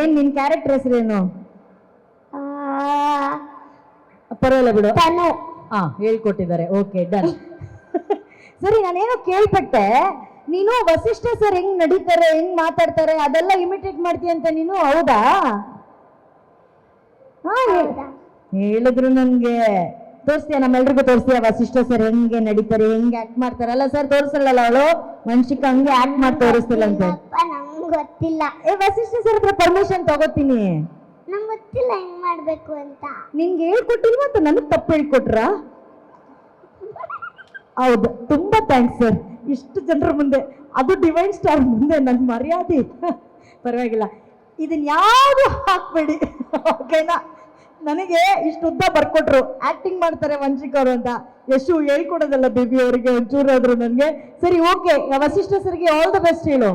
ಏನ್ ನಿನ್ ಕ್ಯಾರೆಕ್ಟರ್ ಹೆಸರೇನು? ಪರವಾಗಿಲ್ಲ ಬಿಡು, ತನು. ಹೇಳ್ಕೊಟ್ಟಿದ್ದಾರೆ. Okay, done. ಸರಿ, ನಾನೇನೋ ಕೇಳ್ಪಟ್ಟೆ, ನೀನು ವಸಿಷ್ಠ ಸರ್ ಹೆಂಗ್ ನಡೀತಾರೆ, ಹೆಂಗ್ ಮಾತಾಡ್ತಾರೆ ಅದೆಲ್ಲ ಇಮಿಟೇಟ್ ಮಾಡ್ತೀಯ ಅಂತ ನೀನು, ಹೌದಾ? ಹೇಳಿದ್ರು ನನ್ಗೆ. ತೋರಿಸ್ತೀಯ, ನಮ್ಮೆಲ್ರಿಗೂ ತೋರಿಸ್ತೀಯ ವಸಿಷ್ಠ ಸರ್ ಹೆಂಗೆ ನಡೀತಾರೆ, ಹೆಂಗೆ ಆಕ್ಟ್ ಮಾಡ್ತಾರಲ್ಲ? ಸರ್ ತೋರಿಸಲ್ಲ ಅವಳು, ವಂಶಿಕಾ ಹಂಗೆ ಆಕ್ಟ್ ಮಾಡಿ ತೋರಿಸ್ತಿಲ್ಲ ಅಂತ. ನಂಗೆ ಗೊತ್ತಿಲ್ಲ. ವಸಿಷ್ಠ ಸರ್ ಹತ್ರ ಪರ್ಮಿಷನ್ ತಗೋತೀನಿ. ನಂಗೆ ಗೊತ್ತಿಲ್ಲ ಹೆಂಗ್ ಮಾಡ್ಬೇಕು ಅಂತ. ನಿನ್ಗೆ ಹೇಳ್ಕೊಟ್ಟಿಲ್ವ ಅಂತ ನನಗೆ ತಪ್ಪು ಹೇಳ್ಕೊಟ್ರಾ? ಹೌದು, ತುಂಬಾ ಥ್ಯಾಂಕ್ಸ್ ಸರ್. ಇಷ್ಟು ಜನರ ಮುಂದೆ, ಅದು ಡಿವೈನ್ ಸ್ಟಾರ್ ಮುಂದೆ ನನ್ನ ಮರ್ಯಾದೆ. ಪರವಾಗಿಲ್ಲ, ಇದನ್ನ ಯಾವುದು ಹಾಕ್ಬೇಡಿ, ಓಕೆನಾ? ನನಗೆ ಇಷ್ಟು ಉದ್ದ ಬರ್ಕೊಟ್ರು, ಆಕ್ಟಿಂಗ್ ಮಾಡ್ತಾರೆ ವಂಶಿಕಾ ಅವರು ಅಂತ. ಎಷ್ಟು ಹೇಳ್ಕೊಡೋದಲ್ಲ ಬೇಬಿ ಅವರಿಗೆ ಒಂಚೂರಾದ್ರು ನನಗೆ. ಸರಿ, ಓಕೆ, ವಸಿಷ್ಠ ಸರ್ಗೆ ಆಲ್ ದ ಬೆಸ್ಟ್ ಹೇಳು.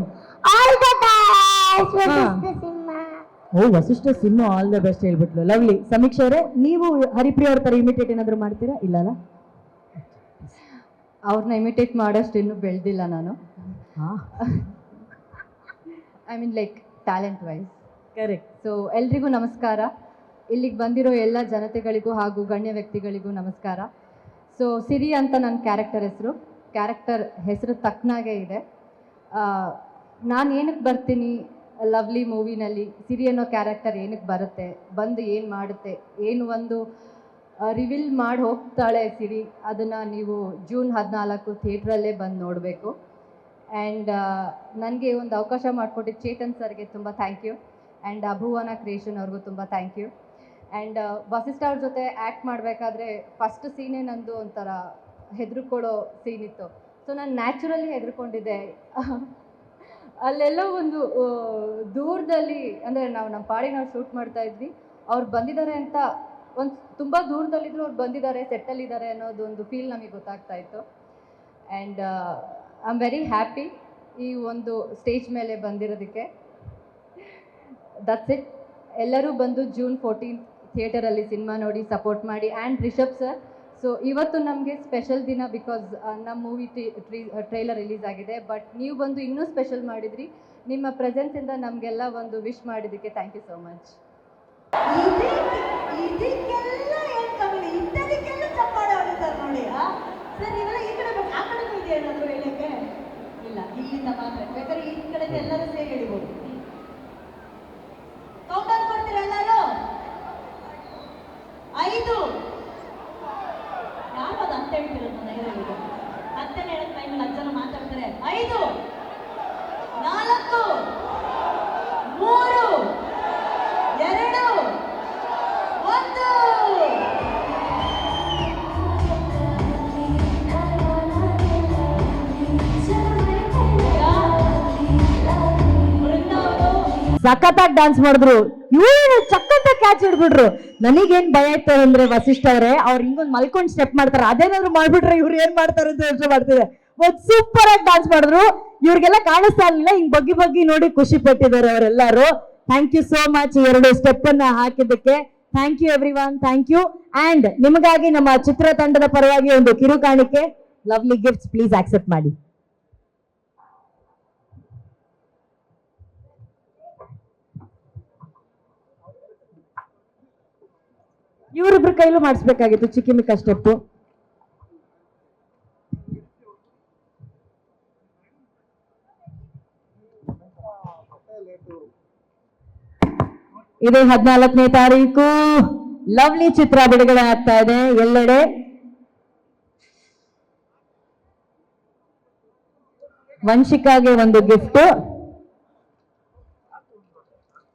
All the best. ಓ, Vasishta Simha all the best ಹೇಳ್ಬಿಟ್ಲು. ಲವ್ಲಿ. ಸಮೀಕ್ಷೆ ಅವರೇ, ನೀವು ಹರಿಪ್ರಿಯ ಅವ್ರ ತರ ಇಮಿಟೇಟ್ ಏನಾದ್ರು ಮಾಡ್ತೀರಾ? ಇಲ್ಲಲ್ಲ, ಅವ್ರನ್ನ ಇಮಿಟೇಟ್ ಮಾಡೋಷ್ಟು ಇನ್ನೂ ಬೆಳೆದಿಲ್ಲ ನಾನು. I mean like talent wise. Correct. So ಎಲ್ರಿಗೂ ನಮಸ್ಕಾರ. ಇಲ್ಲಿಗೆ ಬಂದಿರೋ ಎಲ್ಲ ಜನತೆಗಳಿಗೂ ಹಾಗೂ ಗಣ್ಯ ವ್ಯಕ್ತಿಗಳಿಗೂ ನಮಸ್ಕಾರ. ಸೊ ಸಿರಿ ಅಂತ ನನ್ನ ಕ್ಯಾರೆಕ್ಟರ್ ಹೆಸರು ತಕ್ಕನಾಗೆ ಇದೆ. ನಾನು ಏನಕ್ಕೆ ಬರ್ತೀನಿ ಲವ್ಲಿ ಮೂವಿನಲ್ಲಿ, ಸಿರಿ ಅನ್ನೋ ಕ್ಯಾರೆಕ್ಟರ್ ಏನಕ್ಕೆ ಬರುತ್ತೆ, ಬಂದು ಏನು ಮಾಡುತ್ತೆ, ಏನು ಒಂದು ರಿವೀಲ್ ಮಾಡಿ ಹೋಗ್ತಾಳೆ ಸಿರಿ, ಅದನ್ನು ನೀವು ಜೂನ್ 14 ಥಿಯೇಟ್ರಲ್ಲೇ ಬಂದು ನೋಡಬೇಕು. ಆ್ಯಂಡ್ ನನಗೆ ಒಂದು ಅವಕಾಶ ಮಾಡಿಕೊಟ್ಟಿದ್ದು ಚೇತನ್ ಸರ್ಗೆ ತುಂಬ ಥ್ಯಾಂಕ್ ಯು, ಆ್ಯಂಡ್ ಅಭುವನ ಕ್ರಿಯೇಷನ್ ಅವ್ರಿಗೂ ತುಂಬ ಥ್ಯಾಂಕ್ ಯು. ಆ್ಯಂಡ್ ವಸಿಷ್ಠ ಅವ್ರ ಜೊತೆ ಆ್ಯಕ್ಟ್ ಮಾಡಬೇಕಾದ್ರೆ ಫಸ್ಟ್ ಸೀನೇ ನಂದು ಒಂಥರ ಹೆದರ್ಕೊಳ್ಳೋ ಸೀನ್ ಇತ್ತು. ಸೊ ನಾನು ನ್ಯಾಚುರಲಿ ಹೆದರ್ಕೊಂಡಿದ್ದೆ. ಅಲ್ಲೆಲ್ಲ ಒಂದು ದೂರದಲ್ಲಿ, ಅಂದರೆ ನಮ್ಮ ಪಾಡಿಗೆ ನಾವು ಶೂಟ್ ಮಾಡ್ತಾ ಇದ್ವಿ, ಅವ್ರು ಬಂದಿದ್ದಾರೆ ಅಂತ ಒಂದು ತುಂಬ ದೂರದಲ್ಲಿದ್ರು ಅವ್ರು ಬಂದಿದ್ದಾರೆ, ಸೆಟ್ಟಲ್ಲಿದ್ದಾರೆ ಅನ್ನೋದೊಂದು ಫೀಲ್ ನಮಗೆ ಗೊತ್ತಾಗ್ತಾ ಇತ್ತು. And I am very happy ಈ ಒಂದು ಸ್ಟೇಜ್ ಮೇಲೆ ಬಂದಿರೋದಕ್ಕೆ. That's it. ಎಲ್ಲರೂ ಬಂದು ಜೂನ್ 14 ಥಿಯೇಟರಲ್ಲಿ ಸಿನಿಮಾ ನೋಡಿ ಸಪೋರ್ಟ್ ಮಾಡಿ. ಆ್ಯಂಡ್ ರಿಷಬ್ ಸರ್, ಸೊ ಇವತ್ತು ನಮಗೆ ಸ್ಪೆಷಲ್ ದಿನ, ಬಿಕಾಸ್ ನಮ್ಮ ಮೂವಿ ಟ್ರೈಲರ್ ರಿಲೀಸ್ ಆಗಿದೆ. ಬಟ್ ನೀವು ಬಂದು ಇನ್ನೂ ಸ್ಪೆಷಲ್ ಮಾಡಿದ್ರಿ. ನಿಮ್ಮ ಪ್ರೆಸೆನ್ಸಿಂದ ನಮಗೆಲ್ಲ ಒಂದು ವಿಶ್ ಮಾಡಿದ್ದಕ್ಕೆ ಥ್ಯಾಂಕ್ ಯು ಸೋ ಮಚ್. ಇದಕ್ಕೆಲ್ಲ ಏನ್ ಕಮ್ಮಿ, ಇಂಥದಕ್ಕೆಲ್ಲ ಚಪ್ಪಾಳೆ ಹೊಡಿತಾರೆ ನೋಡಿ. ಸರ್ ಇವೆಲ್ಲ ಈ ಕಡೆ ಆ ಕಡೆಗೂ ಇದೆ ಏನಾದ್ರು ಹೇಳಕ್ಕೆ? ಇಲ್ಲ, ಇಲ್ಲಿಂದ ಮಾತ್ರ. ಬೇಕಾದ್ರೆ ಈ ಕಡೆ ಎಲ್ಲರೂ ಸೇರಿ ಹಿಡಿಬೋದು. ಕೌಂಟರ್ ಕೊಡ್ತೀರಾ ಎಲ್ಲರೂ? 5 ಯಾರು ಅದು ಅಂತ ಹೇಳ್ತಿರೋದು? ನೈರಲ್ಲಿ ಹತ್ತನೇ ಹೇಳಕ್ ಟೈಮಲ್ಲಿ 10 ಜನ ಮಾತಾಡ್ತಾರೆ. 5 4 3 2 1. ಸಖತ್ತಾಗಿ ಡ್ಯಾನ್ಸ್ ಮಾಡಿದ್ರು, ಇವ್ರು ಚಕ್ಕಂತ ಕ್ಯಾಚ್ ಹಿಡ್ಬಿಟ್ರು. ನನಗೇನ್ ಭಯ ಇತ್ತು ಅಂದ್ರೆ ವಸಿಷ್ಠ ಅವರೇ, ಅವ್ರು ಹಿಂಗೊಂದು ಮಲ್ಕೊಂಡ್ ಸ್ಟೆಪ್ ಮಾಡ್ತಾರೆ, ಅದೇನಾದ್ರು ಮಾಡ್ಬಿಟ್ರೆ ಇವ್ರು ಏನ್ ಮಾಡ್ತಾರೆ ಅಂತ ಯೋಚನೆ ಮಾಡ್ತಿದೆ. ಸೂಪರ್ ಆಗಿ ಡ್ಯಾನ್ಸ್ ಮಾಡಿದ್ರು. ಇವ್ರಿಗೆಲ್ಲ ಕಾಣಿಸ್ತಾ ಇರ್ಲಿಲ್ಲ, ಹಿಂಗ್ ಬಗ್ಗಿ ನೋಡಿ ಖುಷಿ ಪಟ್ಟಿದ್ದಾರೆ ಅವರೆಲ್ಲರೂ. Thank you so much 2 step ಅನ್ನ ಹಾಕಿದ್ದಕ್ಕೆ. Thank you everyone, thank you. And ನಿಮಗಾಗಿ ನಮ್ಮ ಚಿತ್ರತಂಡದ ಪರವಾಗಿ ಒಂದು ಕಿರು ಕಾಣಿಕೆ, ಲವ್ಲಿ ಗಿಫ್ಟ್ಸ್, ಪ್ಲೀಸ್ ಆಕ್ಸೆಪ್ಟ್ ಮಾಡಿ. ಇವರಿಬ್ರು ಕೈಲೂ ಮಾಡಿಸ್ಬೇಕಾಗಿತ್ತು ಚಿಕ್ಕಿಮಿಕ್ಕ ಸ್ಟೆಪ್. ಇದು 14ನೇ ತಾರೀಕು ಲವ್ಲಿ ಚಿತ್ರ ಬಿಡುಗಡೆ ಆಗ್ತಾ ಇದೆ ಎಲ್ಲೆಡೆ. ವಂಶಿಕಾಗೆ ಒಂದು ಗಿಫ್ಟ್.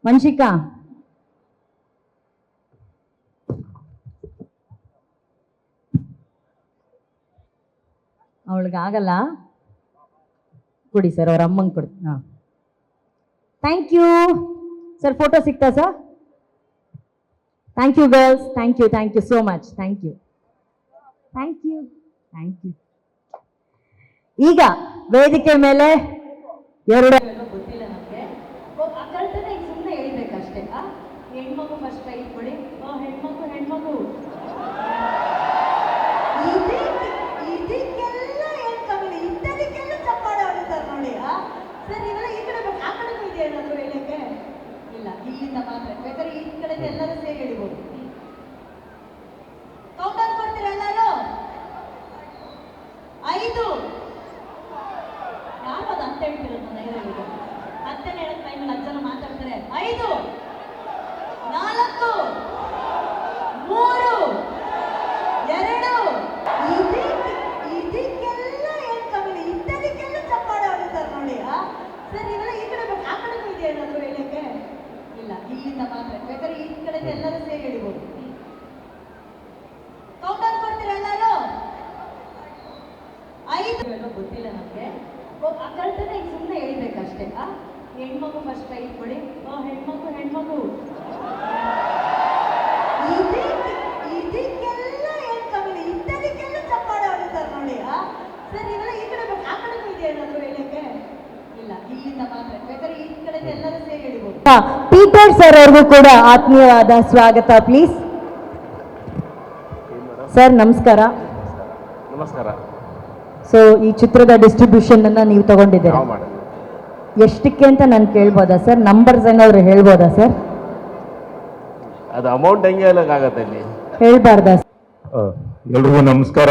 ವಂಶಿಕಾ, ಅವಳಿಗಾಗಲ್ಲ, ಕೊಡಿ ಸರ್, ಅವ್ರ ಅಮ್ಮಂಗೆ ಕೊಡಿ. ಹಾ, ಥ್ಯಾಂಕ್ ಯು ಸರ್. ಫೋಟೋ ಸಿಗ್ತಾ sir? Thank you girls, thank you so much, thank you. ಈಗ ವೇದಿಕೆ ಮೇಲೆ 2 ಗೊತ್ತಿಲ್ಲ ನಮಗೆ. ಕಳ್ತನ ಈಗ ಸುಮ್ಮನೆ ಹೇಳ್ಬೇಕಷ್ಟೇ. ಹೆಣ್ಮಗು ಫಸ್ಟ್ ಕೈ ಕೊಡಿ. ಹೆಣ್ಮಗು ಇದಕ್ಕೆಲ್ಲ ಏನ್ ಕಮ್ಮಿ, ಇಂಥದಕ್ಕೆಲ್ಲ ಚಪ್ಪಾಳೆ ಹೊಡಿತಾರೆ ನೋಡಿ. ಸರ್ ಇವೆಲ್ಲ ಈ ಕಡೆ ಆ ಕಡೆಗೂ ಇದೆ ಏನಾದ್ರು ಹೇಳಕ್ಕೆ? ಇಲ್ಲ, ಇಲ್ಲಿಂದ ಮಾತ್ರ. ಬೇಕಾದ್ರೆ ಈ ಕಡೆ ಎಲ್ಲರೂ ಸೇರಿ ಹಿಡಿಬೋದು. ಕೌಂಟರ್ ಕೊಡ್ತೀರಾ ಎಲ್ಲರೂ? 5 ಯಾರು ಅದು ಅಂತ ಹೇಳ್ತಿರೋದು? ನೈರಲ್ಲಿ ಹತ್ತನೇ ಹೇಳಕ್ ಟೈಮಲ್ಲಿ 10 ಜನ ಮಾತಾಡ್ತಾರೆ. 5 4 3 2 ಇದಕ್ಕೆಲ್ಲ ಏನ್ ಕಮ್ಮಿ, ಇಂಥದಕ್ಕೆಲ್ಲ ಚಪ್ಪಾಳೆ ಹೊಡಿತಾರೆ ನೋಡಿ. ಸರ್ ಇವೆಲ್ಲ ಈ ಕಡೆ ಆ ಕಡೆಗೂ ಇದೆ ಏನಾದ್ರು ಹೇಳಕ್ಕೆ? ಇಲ್ಲ, ಇಲ್ಲಿಂದ ಮಾತ್ರ. ಬೇಕಾದ್ರೆ ಈ ಕಡೆ ಎಲ್ಲರೂ ಸೇರಿ ಹಿಡಿಬೋದು. ಕೌಂಟರ್ ಕೊಡ್ತೀರಾ ಎಲ್ಲರೂ? 5 ಗೊತ್ತಿಲ್ಲ ನಮಗೆ. ಕಳ್ತನ ಈಗ ಸುಮ್ಮನೆ ಹೇಳ್ಬೇಕಷ್ಟೇ. ಹೆಣ್ಮಗು ಫಸ್ಟ್ ಕೈ ಕೊಡಿ. ಹೆಣ್ಮಗು ಇದಕ್ಕೆಲ್ಲ ಏನ್ ಕಮ್ಮಿ, ಇಂಥದಕ್ಕೆಲ್ಲ ಚಪ್ಪಾಳೆ ಹೊಡಿತಾರೆ ನೋಡಿ. ಸರ್ ಇವೆಲ್ಲ ಈ ಕಡೆ ಆ ಕಡೆಗೂ ಇದೆ ಏನಾದ್ರು ಹೇಳಕ್ಕೆ? ಇಲ್ಲ, ಇಲ್ಲಿಂದ ಮಾತ್ರ. ಬೇಕಾದ್ರೆ ಈ ಕಡೆ ಎಲ್ಲರೂ ಸೇರಿ ಹಿಡಿಬೋದು. ಪೀಟರ್ ಸರ್ ಅವ್ರಿಗೂ ಕೂಡ ಆತ್ಮೀಯವಾದ ಸ್ವಾಗತ, ಪ್ಲೀಸ್. ಸರ್ ನಮಸ್ಕಾರ. ನಮಸ್ಕಾರ. ಸೊ ಈ ಚಿತ್ರದ ಡಿಸ್ಟ್ರಿಬ್ಯೂಷನ್ ಅನ್ನ ನೀವು ತಗೊಂಡಿದ್ದೀರಾ, ಎಷ್ಟಕ್ಕೆ ಅಂತ ನಾನು ಕೇಳ್ಬೋದಾ ಸರ್? ನಂಬರ್ಸ್ ಏನಾದ್ರು ಹೇಳ್ಬೋದಾ ಸರ್? ಅದು ಅಮೌಂಟ್ ಹೆಂಗೆ ಹೇಳೋಕ್ಕಾಗತ್ತೆ ಇಲ್ಲಿ? ಹೇಳ್ಬಾರ್ದ? ಎಲ್ರಿಗೂ ನಮಸ್ಕಾರ.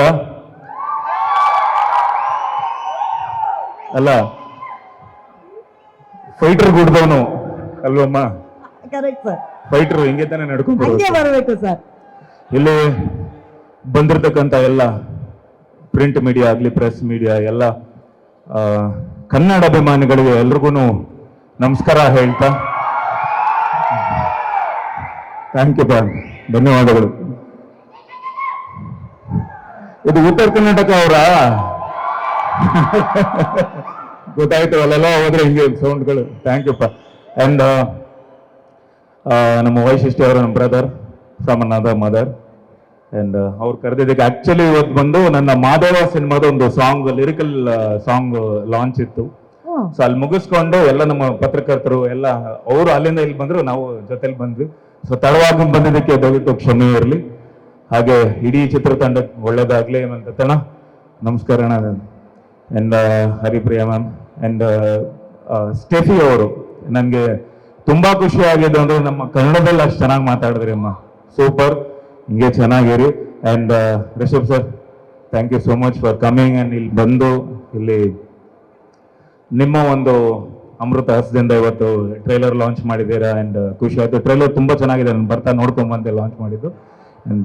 ಅಲ್ಲ, ಫೈಟರ್ ಗುಡ್ದವನು ಅಲ್ವಮ್ಮ? ಕರೆಕ್ಟ್ ಸರ್, ಫೈಟರ್ ಹಿಂಗೆ ತಾನೇ ನಡ್ಕೊಂಡು ಹಂಗೆ ಬರಬೇಕು ಸರ್. ಇಲ್ಲಿ ಬಂದಿರತಕ್ಕಂಥ ಎಲ್ಲ ಪ್ರಿಂಟ್ ಮೀಡಿಯಾ ಆಗಲಿ, ಪ್ರೆಸ್ ಮೀಡಿಯಾ ಎಲ್ಲ ಕನ್ನಡ ಅಭಿಮಾನಿಗಳಿಗೆ ಎಲ್ರಿಗೂ ನಮಸ್ಕಾರ ಹೇಳ್ತಾ, ಥ್ಯಾಂಕ್ ಯು ಬ್ಯಾನ್, ಧನ್ಯವಾದಗಳು. ಇದು ಉತ್ತರ ಕರ್ನಾಟಕ ಅವರ ಗೊತ್ತಾಯ್ತು, ಅಲ್ಲೆಲ್ಲ ಹೋದ್ರೆ ಹಿಂಗೆ ಸೌಂಡ್ಗಳು. ಥ್ಯಾಂಕ್ ಯು ಪಾ. ಅಂಡ್ ನಮ್ಮ ವೈಶಿಷ್ಟ್ಯ ಅವರು ನಮ್ಮ brother from another mother. And ಅವ್ರು ಕರೆದಿದ್ದಕ್ಕೆ ಆಕ್ಚುಲಿ ಇವತ್ತು ಬಂದು ನನ್ನ ಮಾಧವ ಸಿನಿಮಾದ ಒಂದು ಸಾಂಗ್, ಲಿರಿಕಲ್ ಸಾಂಗ್ ಲಾಂಚ್ ಇತ್ತು. ಸೊ ಅಲ್ಲಿ ಮುಗಿಸ್ಕೊಂಡು ಎಲ್ಲ ನಮ್ಮ ಪತ್ರಕರ್ತರು ಎಲ್ಲ ಅವರು ಅಲ್ಲಿಂದ ಇಲ್ಲಿ ಬಂದ್ರು, ನಾವು ಜೊತೆಲಿ ಬಂದ್ವಿ. ಸೊ ತಡವಾಗಿ ಬಂದಿದ್ದಕ್ಕೆ ದಯವಿಟ್ಟು ಕ್ಷಮೆ ಇರಲಿ. ಹಾಗೆ ಇಡೀ ಚಿತ್ರತಂಡಕ್ಕೆ ಒಳ್ಳೇದಾಗ್ಲಿ ಅಂತ ತಣ ನಮಸ್ಕಾರ. And Haripriya ma'am and Steffi ಅವರು, ನನಗೆ ತುಂಬಾ ಖುಷಿ ಆಗಿದೆ ಅಂದ್ರೆ ನಮ್ಮ ಕನ್ನಡದಲ್ಲಿ ಅಷ್ಟು ಚೆನ್ನಾಗಿ ಮಾತಾಡಿದ್ರಿ ಅಮ್ಮ, ಸೂಪರ್, ಹಿಂಗೆ ಚೆನ್ನಾಗಿರಿ. And Rishab sir, thank you so much for coming. And ಇಲ್ಲಿ ಬಂದು ಇಲ್ಲಿ ನಿಮ್ಮ ಒಂದು ಅಮೃತ ಹಸ್ತದಿಂದ ಇವತ್ತು ಟ್ರೈಲರ್ ಲಾಂಚ್ ಮಾಡಿದ್ದೀರಾ. ಅಂಡ್ ಖುಷಿ ಆಯ್ತು, ಟ್ರೈಲರ್ ತುಂಬಾ ಚೆನ್ನಾಗಿದೆ, ನಾನು ಬರ್ತಾ ನೋಡ್ಕೊಂಡ್ ಬಂದೆ ಲಾಂಚ್ ಮಾಡಿದ್ದು,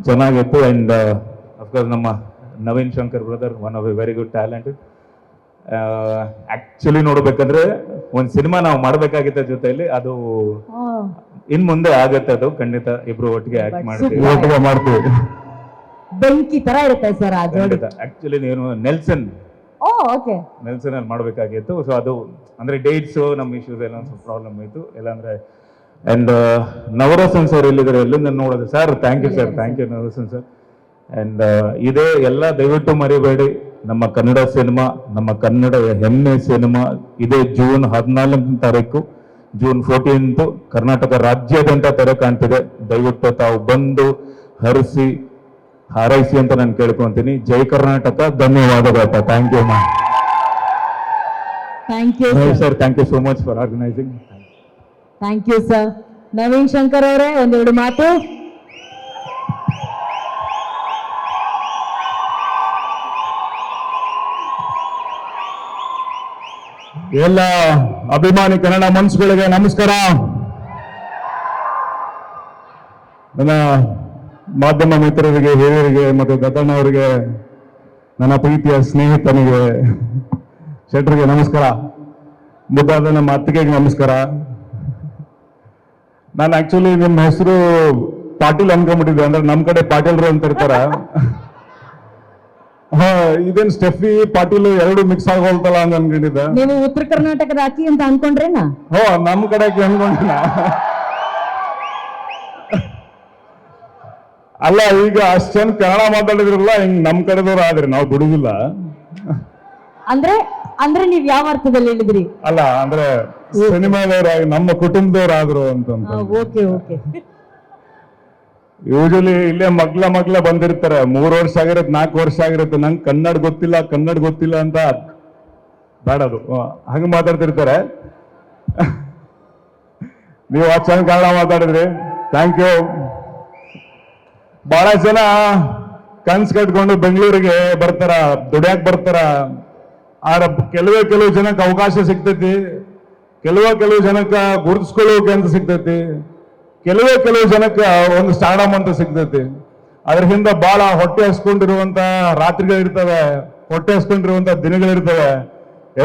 ಚೆನ್ನಾಗಿತ್ತು. ಅಂಡ್ ಅಫ್ಕೋರ್ಸ್ ನಮ್ಮ Naveen Shankar brother, one of A very good talented. Actually ನೋಡ್ಬೇಕಂದ್ರೆ ಒಂದ್ ಸಿನಿಮಾ ನಾವು ಮಾಡ್ಬೇಕಾಗಿತ್ತ ಜೊತೆಯಲ್ಲಿ, ಅದು ಇನ್ ಮುಂದೆ ಆಗತ್ತೆ, ಅದು ಖಂಡಿತ ಇಬ್ರು ಒಟ್ಟಿಗೆ ಆಕ್ಟ್ ಮಾಡ್ತೀವಿ. ಬೆಂಕಿ ತರ ಇರುತ್ತೆ ಸರ್ ಆ ಜೋಡಿ. ಆಕ್ಚುಲಿ ನೀನು ನೆಲ್ಸನ್ ಓಕೆ ನೆಲ್ಸನ್ ಅಲ್ಲಿ ಮಾಡ್ಬೇಕಾಗಿತ್ತು. ಸೊ ಅದು ಅಂದ್ರೆ ಡೇಟ್ಸ್ ನಮ್ಮ ಇಶ್ಯೂಸ್ ಎಲ್ಲ ಸ್ವಲ್ಪ ಪ್ರಾಬ್ಲಮ್ ಇತ್ತು, ಇಲ್ಲಾಂದ್ರೆ. ಅಂಡ್ ನವರಸನ್ ಸರ್ ಎಲ್ಲಿದ್ದಾರೆ, ಎಲ್ಲಿಂದ ನೋಡೋದು sir? Thank you sir, thank you Navarasan sir. And ಇದೇ ಎಲ್ಲ ದಯವಿಟ್ಟು ಮರಿಬೇಡಿ, ನಮ್ಮ ಕನ್ನಡ ಸಿನಿಮಾ, ನಮ್ಮ ಕನ್ನಡ ಹೆಮ್ಮೆ ಸಿನಿಮಾ ಇದೇ ಜೂನ್ 14ನೇ ತಾರೀಕು, ಜೂನ್ 14th ಕರ್ನಾಟಕ ರಾಜ್ಯಾದ್ಯಂತ ತೆರೆ ಕಾಣ್ತಿದೆ. ದಯವಿಟ್ಟು ತಾವು ಬಂದು ಹರಿಸಿ ಹಾರೈಸಿ ಅಂತ ನಾನು ಕೇಳ್ಕೊಂತೀನಿ. ಜೈ ಕರ್ನಾಟಕ, ಧನ್ಯವಾದಗಳು. Thank you ma'am. Thank you sir, thank you so much for organising. Thank you sir. Naveen Shankar ಅವರೇ, ಒಂದೆರಡು ಮಾತು. ಎಲ್ಲ ಅಭಿಮಾನಿ ಕನ್ನಡ ಮನಸ್ಸುಗಳಿಗೆ ನಮಸ್ಕಾರ. ನನ್ನ ಮಾಧ್ಯಮ ಮಿತ್ರರಿಗೆ, ಹಿರಿಯರಿಗೆ ಮತ್ತು ದತ್ತಣ್ಣ ಅವರಿಗೆ, ನನ್ನ ಪ್ರೀತಿಯ ಸ್ನೇಹಿತನಿಗೆ ಶೆಟ್ರಿಗೆ ನಮಸ್ಕಾರ. ಮುದ್ದಾದ ನಮ್ಮ ಅತ್ತಿಗೆಗೆ ನಮಸ್ಕಾರ. ನಾನು ಆಕ್ಚುಲಿ ನಿಮ್ಮ ಹೆಸರು ಪಾಟೀಲ್ ಅನ್ಕೊಂಡ್ಬಿಟ್ಟಿದ್ದೆ, ಅಂದ್ರೆ ನಮ್ಮ ಕಡೆ ಪಾಟೀಲ್ರು ಅಂತ ಇರ್ತಾರ. ಇದೇನ್ ಸ್ಟೆಫಿ ಪಾಟೀಲ್ ಎರಡು ಮಿಕ್ಸ್ ಆಗೋಲ್ತಲ್ಲ ಅಂತ ಅನ್ಕೊಂಡಿದ್ದೆ. ನೀವು ಉತ್ತರ ಕರ್ನಾಟಕದ ಅಕ್ಕಿ ಅಂತ ಅನ್ಕೊಂಡ್ರೇನಾ? ನಮ್ಮ ಕಡೆ ಅನ್ಕೊಂಡಿನ. ಅಲ್ಲ, ಈಗ ಅಷ್ಟು ಜನ ಕನ್ನಡ ಮಾತಾಡಿದ್ರಲ್ಲ, ಹಿಂಗ್ ನಮ್ ಕಡೆದವ್ರು ಆದ್ರಿ, ನಾವು ಬಿಡುದಿಲ್ಲ. ಅಂದ್ರೆ ನೀವ್ ಯಾವ ಅರ್ಥದಲ್ಲಿ ಹೇಳಿದ್ರಿ? ಅಲ್ಲ, ಅಂದ್ರೆ ಸಿನಿಮಾದವ್ರ ನಮ್ಮ ಕುಟುಂಬದವ್ರಾದ್ರು ಅಂತ. Okay okay. ಯೂಶಲಿ ಇಲ್ಲೇ ಮಗ್ಲ ಬಂದಿರ್ತಾರೆ, 3 ವರ್ಷ ಆಗಿರುತ್ತೆ, 4 ವರ್ಷ ಆಗಿರುತ್ತೆ, ನಂಗೆ ಕನ್ನಡ ಗೊತ್ತಿಲ್ಲ ಅಂತ ಬೇಡದು, ಹಂಗ ಮಾತಾಡ್ತಿರ್ತಾರೆ. ನೀವು ಅಷ್ಟು ಚೆನ್ನಾಗಿ ಕನ್ನಡ ಮಾತಾಡಿದ್ರಿ, ಥ್ಯಾಂಕ್ ಯು. ಬಹಳ ಜನ ಕನ್ಸ್ ಕಟ್ಕೊಂಡು ಬೆಂಗಳೂರಿಗೆ ಬರ್ತಾರ, ದುಡಿಯಾಕ್ ಬರ್ತಾರ. ಆದ್ರೆ ಕೆಲವು ಜನಕ್ಕೆ ಅವಕಾಶ ಸಿಗ್ತೈತಿ, ಕೆಲವು ಜನಕ್ಕೆ ಗುರುತಿಸ್ಕೊಳ್ಳೋಕೆ ಅಂತ ಸಿಗ್ತೈತಿ, ಕೆಲವು ಜನಕ್ಕೆ ಒಂದು ಸ್ಟಾರ್ಡಮ್ ಅಂತ ಸಿಗ್ತೈತಿ. ಅದ್ರ ಹಿಂದೆ ಬಹಳ ಹೊಟ್ಟೆ ಹಸ್ಕೊಂಡಿರುವಂತ ರಾತ್ರಿಗಳಿರ್ತವೆ, ಹೊಟ್ಟೆ ಹಸ್ಕೊಂಡಿರುವಂತ ದಿನಗಳಿರ್ತವೆ,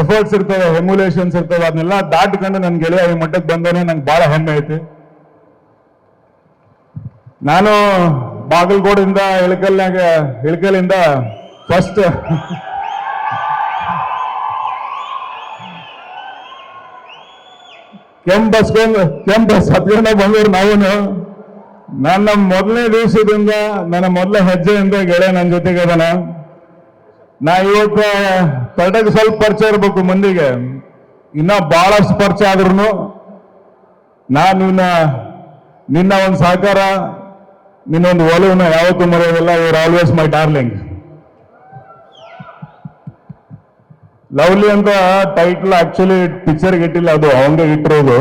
ಎಫರ್ಟ್ಸ್ ಇರ್ತವೆ, ಹೆಮ್ಯುಲೇಷನ್ಸ್ ಇರ್ತವೆ. ಅದನ್ನೆಲ್ಲ ದಾಟ್ಕೊಂಡು ನನ್ ಗೆಳೆಯ ಈ ಮಟ್ಟಕ್ಕೆ ಬಂದೇನೆ, ನಂಗೆ ಬಹಳ ಹೆಮ್ಮೆ ಐತಿ. ನಾನು ಬಾಗಲಕೋಟೆಯಿಂದ ಇಳಕಲ್ಲಿಂದ ಫಸ್ಟ್ ಕೆಂಪ್ ಬಸ್ ಹತ್ಕೊಂಡ ಬಂದವ್ರು ನಾವು. ನನ್ನ ಮೊದಲನೇ ದಿವಸದಿಂದ, ನನ್ನ ಮೊದಲ ಹೆಜ್ಜೆಯಿಂದ ಗೆಳೆಯ ನನ್ನ ಜೊತೆಗೆ ಅದನ. ನಾ ಇವತ್ತು ಕಡೆಗೆ ಸ್ವಲ್ಪ ಪರಿಚಯ ಇರ್ಬೇಕು ಮಂದಿಗೆ, ಇನ್ನ ಬಹಳಷ್ಟು ಪರಿಚಯ ಆದ್ರೂ ನಾನು ನಿನ್ನ ಒಂದು ಸಹಕಾರ, ನಿನ್ನೊಂದು ಒಲವನ್ನ ಯಾವತ್ತೂ ಮರೆಯೋದಿಲ್ಲ. Your always my darling. Lovely ಅಂತ ಟೈಟ್ಲ್ ಆಕ್ಚುಲಿ ಪಿಕ್ಚರ್ಗೆ ಇಟ್ಟಿಲ್ಲ, ಅದು ಅವಂಗೆ ಇಟ್ಟಿರೋದು.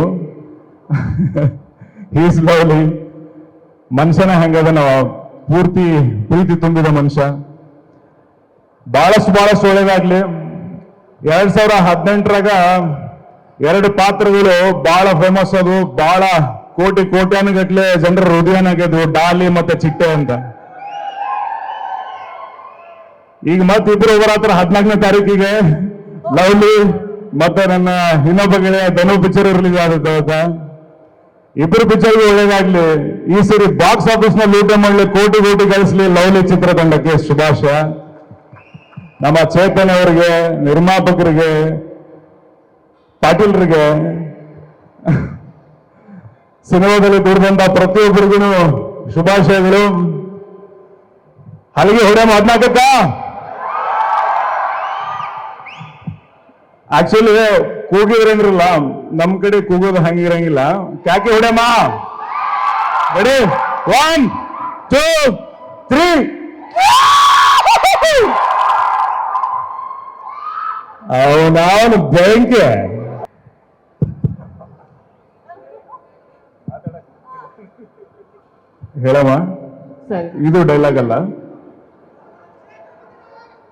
He's lovely. ಮನುಷ್ಯನ ಹೆಂಗದ ಪೂರ್ತಿ ಪ್ರೀತಿ ತುಂಬಿದ ಮನುಷ್ಯ. ಬಹಳಷ್ಟು ಒಳ್ಳೇದಾಗ್ಲಿ. 2018ರಾಗ 2 ಪಾತ್ರಗಳು ಬಹಳ ಫೇಮಸ್ ಅದು, ಬಹಳ ಕೋಟ್ಯಾನುಗಟ್ಲೆ ಜನರ ಹೃದಯನಾಗಿದ್ವು, ಡಾಲಿ ಮತ್ತೆ ಚಿಟ್ಟೆ ಅಂತ. ಈಗ ಮತ್ತಿಬ್ರು ಬರತ್ರ 14ನೇ ತಾರೀಕಿಗೆ ಲವ್ಲಿ ಮತ್ತೆ ನನ್ನ ಇನ್ನೊಬ್ಬ ಗೆಳೆಯ ಧನು ಪಿಕ್ಚರ್ ರಿಲೀಸ್ ಆಗುತ್ತೆ. ಇಬ್ಬರು ಪಿಕ್ಚರ್ಗೆ ಒಳ್ಳೇದಾಗ್ಲಿ. ಈ ಸರಿ ಬಾಕ್ಸ್ ಆಫೀಸ್ ನಲ್ಲಿ ಊಟ ಮಾಡಲಿ, ಕೋಟಿ ಗಳಿಸ್ಲಿ ಲವ್ಲಿ ಚಿತ್ರತಂಡಕ್ಕೆ ಶುಭಾಶಯ. ನಮ್ಮ ಚೇತನ್ ಅವರಿಗೆ, ನಿರ್ಮಾಪಕರಿಗೆ, ಪಾಟೀಲ್ರಿಗೆ, ಸಿನಿಮಾದಲ್ಲಿ ದುಡಿದಂತ ಪ್ರತಿಯೊಬ್ಬರಿಗೂ ಶುಭಾಶಯಗಳು. ಅಲ್ಲಿಗೆ ಹೊಡೆ ಮಾತನಾಡಕ್ಕ ಆಕ್ಚುಲಿ ಕೂಗಿದ್ರಂಗಿರಲ್ಲ, ನಮ್ ಕಡೆ ಕೂಗೋದು ಹಂಗಿರಂಗಿಲ್ಲ. ಕ್ಯಾಕೆ ಹೊಡೆಯಮ್ಮ, ರೆಡಿ 1 2 3. ಅವನು ಬೆಂಕಿ. ಹೇಳಮ್ಮ, ಇದು ಡೈಲಾಗ್ ಅಲ್ಲ.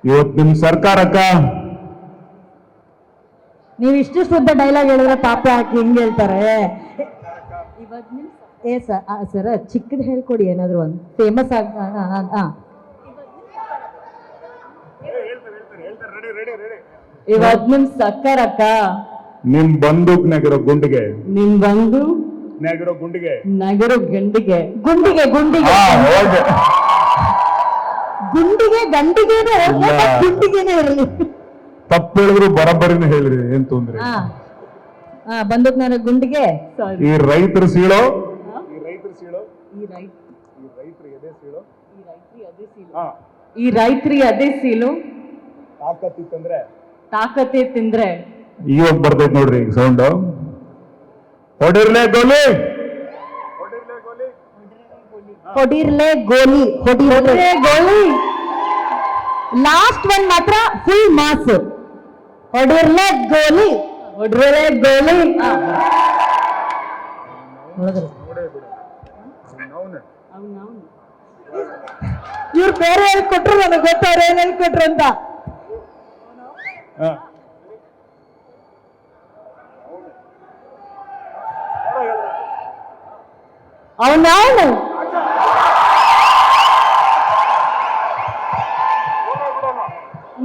ಇವತ್ತು ನಿಮ್ ಸರ್ಕಾರಕ್ಕ ನೀವು ಇಷ್ಟು ಶುದ್ಧ ಡೈಲಾಗ್ ಹೇಳಿದ್ರೆ ಪಾಪ ಹಾಕಿ ಹಿಂಗೆ ಹೇಳ್ತಾರೆ. ಸರ್ ಚಿಕ್ಕದು ಹೇಳ್ಕೊಡಿ ಏನಾದ್ರು ಒಂದು ಫೇಮಸ್ ಆಗ. ಇವತ್ ನಿಮ್ ಸರ್ಕಾರಕ್ಕ ನಿಮ್ ಬಂದೂಕ್ನಾಗಿರೋ ಗುಂಡಿಗೆ, ನಿಮ್ ಬಂದು ನಾಗಿರೋ ಗುಂಡಿಗೆ, ನಗರ ಗಂಡಿಗೆ ಗುಂಡಿಗೆ ಗುಂಡಿಗೆ ಗುಂಡಿಗೆ ಗಂಡಿಗೆನೆ ಗುಂಡಿಗೆನೆ ಇರಲಿ. ತಪ್ಪು ಹೇಳಿದ್ರು ಬರಬ್ಬರಿನ ಹೇಳ್ರಿ, ಏನ್ ತೊಂದ್ರೆ. ಬಂದೂಕ್ನ ಗುಂಡಿಗೆ ಈ ರೈತರ ಸೀಳೋ, ಈ ರೈತರಿ ಅದೇ ಸೀಲು, ತಾಕತಿ ತಿಂದ್ರೆ ಇವಾಗ ಬರ್ತೈತ್ ನೋಡ್ರಿ ಈಗ ಸೌಂಡ್. ಹೊಡಿರ್ಲೆ ಗೋಲಿ, ಹೊಡಿರ್ಲೆ ಗೋಲಿ, ಹೊಡಿರ್ಲೆ ಗೋಲಿ. ಲಾಸ್ಟ್ ಒನ್ ಮಾತ್ರ ಫುಲ್ ಮಾಸ್. ಹೊಡಿರ್ಲೆ ಗೋಲಿ, ಹೊಡಿರ್ಲೆ ಗೋಲಿ. ಇವ್ರು ಬೇರೆ ಹೇಳ್ಕೊಟ್ರು, ನನಗೆ ಗೊತ್ತವ್ರು ಏನ್ ಹೇಳ್ಕೊಟ್ರು ಅಂತ. ಅವನು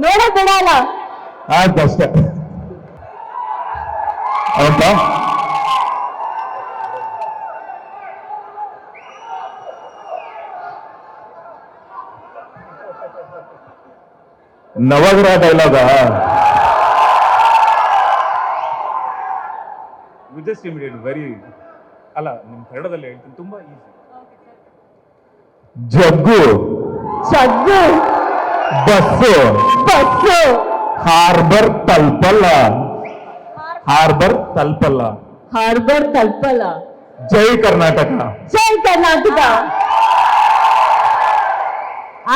ನೋಡಕ್ ಬಿಡಲ್ಲ. ಆಯ್ತು ಅಷ್ಟೇ ಆಯ್ತಾ. ನವಗ್ರಹ ಡೈಲಾಗ ಜಸ್ಟ್ ಇಮಿಡಿಯೇಟ್ ವೆರಿ ಅಲ್ಲ, ನಿಮ್ ಕನ್ನಡದಲ್ಲಿ ಹೇಳ್ತೀನಿ, ತುಂಬಾ ಈಸಿ. ಜಗ್ಗು ಜಗ್ಗು, ಬಸ್ಸು ಬಸ್ಸು, ಹಾರ್ಬರ್ ತಲ್ಪಲ್ಲ, ಹಾರ್ಬರ್ ತಲ್ಪಲ್ಲ, ಹಾರ್ಬರ್ ತಲುಪಲ್ಲ. ಜೈ ಕರ್ನಾಟಕ, ಜೈ ಕರ್ನಾಟಕ.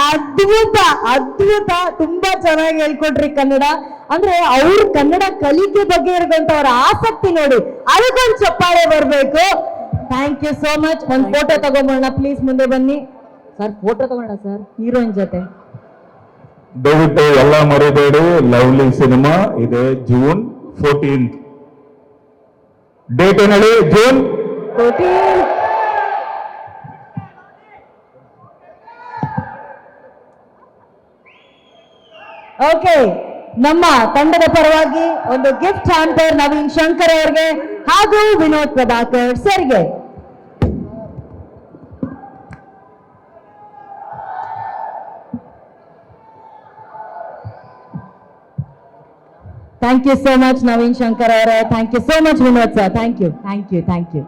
ಅದ್ಭುತ ಅದ್ಭುತ, ತುಂಬಾ ಚೆನ್ನಾಗಿ ಹೇಳ್ಕೊಟ್ರಿ ಕನ್ನಡ. ಅಂದ್ರೆ ಅವ್ರ ಕನ್ನಡ ಕಲಿಕೆ ಬಗ್ಗೆ ಇರುವಂತ ಅವ್ರ ಆಸಕ್ತಿ ನೋಡಿ, ಅದಕ್ಕೊಂದು ಚಪ್ಪಾಳೆ ಬರ್ಬೇಕು. Thank you so much. ಒಂದ್ ಫೋಟೋ ತಗೊಂಬೋಣ ಪ್ಲೀಸ್, ಮುಂದೆ ಬನ್ನಿ ಸರ್. ಫೋಟೋ ತಗೋಣ ಸರ್ ಹೀರೋಯಿನ್ ಜೊತೆ. ದಯವಿಟ್ಟು ಎಲ್ಲ ಮರಿಬೇಡಿ, ಲವ್ಲಿ ಸಿನಿಮಾ ಇದೆ June 14th. ಡೇಟ್ ಏನೇಳಿ? June 14. ಓಕೆ, ನಮ್ಮ ತಂಡದ ಪರವಾಗಿ ಒಂದು ಗಿಫ್ಟ್ ಹ್ಯಾಂಪರ್ ನವೀನ್ ಶಂಕರ್ ಅವರಿಗೆ ಹಾಗೂ ವಿನೋದ್ ಪ್ರಭಾಕರ್ ಸರ್ಗೆ. Thank you so much Naveen Shankar ಅವರೇ. Thank you so much Vinod sir. Thank you thank you thank you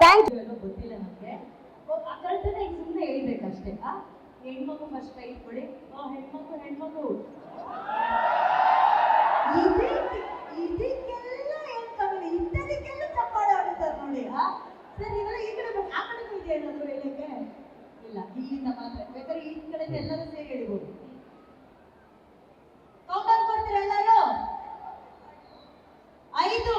thank you. ಗೊತ್ತಿಲ್ಲ ನಮ್ಗೆ. ಆ ಕಲ್ತನೆ ಈಗ ಸುಮ್ಮನೆ ಹೇಳ್ಬೇಕಷ್ಟೇ. ಹೆಣ್ಮಗು ಫಸ್ಟ್ ಕೈ ಕೊಡಿ. ಹೆಣ್ಮಗು ಹೆಣ್ಮಗು ಇದಕ್ಕೆಲ್ಲ ಹೇಳ್ತಾವಲ್ಲ, ಇಂಥದಕ್ಕೆಲ್ಲ ಚಪ್ಪಾಳೆ ಆಡುತ್ತಾರೆ ನೋಡಿ. ಸರ್ ನೀವೆಲ್ಲ ಈ ಕಡೆ ಆ ಕಡೆಗೂ ಇದೆ ಏನಾದ್ರು ಹೇಳಕ್ಕೆ? ಇಲ್ಲ, ಇಲ್ಲಿಂದ ಮಾತ್ರ. ಬೇಕಾದ್ರೆ ಈ ಕಡೆಯಿಂದ ಎಲ್ಲರೂ ಸೇರಿ ಹೇಳ್ಬೋದು. ಕೌಂಟರ್ ಕೊಡ್ತೀರ ಎಲ್ಲರೂ? 5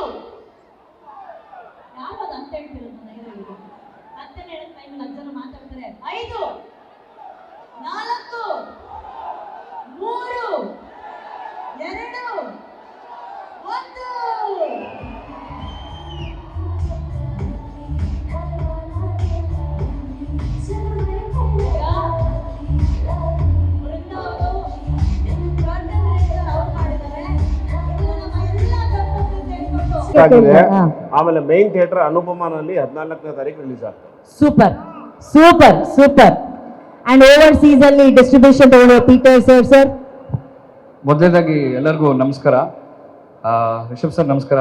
ಆಗಿದೆ. ಆಮೇಲೆ ಮೈನ್ ಥಿಯೇಟರ್ ಅನುಪಮಾನಲ್ಲಿ 14ನೇ ತಾರೀಕು ರಿಲೀಸ್ ಆಗ್ತದೆ. Super super super. And overseas ಅಲ್ಲಿ ಡಿಸ್ಟ್ರಿಬ್ಯೂಷನ್ ತಗೊಂಡು ಪೀಟರ್ ಸರ್. ಮೊದಲನೇದಾಗಿ ಎಲ್ಲರಿಗೂ ನಮಸ್ಕಾರ. ರಿಷಬ್ ಸರ್ ನಮಸ್ಕಾರ,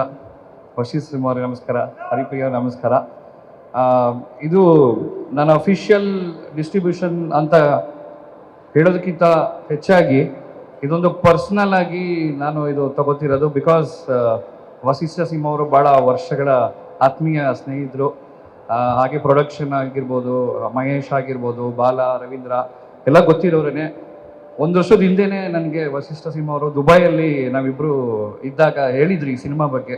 ವಶಿಷ್ಠ ಅವ್ರಿಗೆ ನಮಸ್ಕಾರ, ಹರಿಪ್ರಿಯ ನಮಸ್ಕಾರ. ಇದು ನನ್ನ ಅಫಿಷಿಯಲ್ ಡಿಸ್ಟ್ರಿಬ್ಯೂಷನ್ ಅಂತ ಹೇಳೋದಕ್ಕಿಂತ ಹೆಚ್ಚಾಗಿ ಇದೊಂದು ಪರ್ಸ್ನಲ್ ಆಗಿ ನಾನು ಇದು ತಗೋತಿರೋದು. ಬಿಕಾಸ್ ವಶಿಷ್ಠ ಸಿಂಹ ಅವರು ಭಾಳ ವರ್ಷಗಳ ಆತ್ಮೀಯ ಸ್ನೇಹಿತರು. ಹಾಗೆ ಪ್ರೊಡಕ್ಷನ್ ಆಗಿರ್ಬೋದು, ಮಹೇಶ್ ಆಗಿರ್ಬೋದು, ಬಾಲ, ರವೀಂದ್ರ ಎಲ್ಲ ಗೊತ್ತಿರೋರೇ. ಒಂದು ವರ್ಷದ ಹಿಂದೆನೇ ನನಗೆ ವಶಿಷ್ಠ ಸಿಂಹ ಅವರು ದುಬೈಯಲ್ಲಿ ನಾವಿಬ್ಬರು ಇದ್ದಾಗ ಹೇಳಿದ್ರಿ ಈ ಸಿನಿಮಾ ಬಗ್ಗೆ.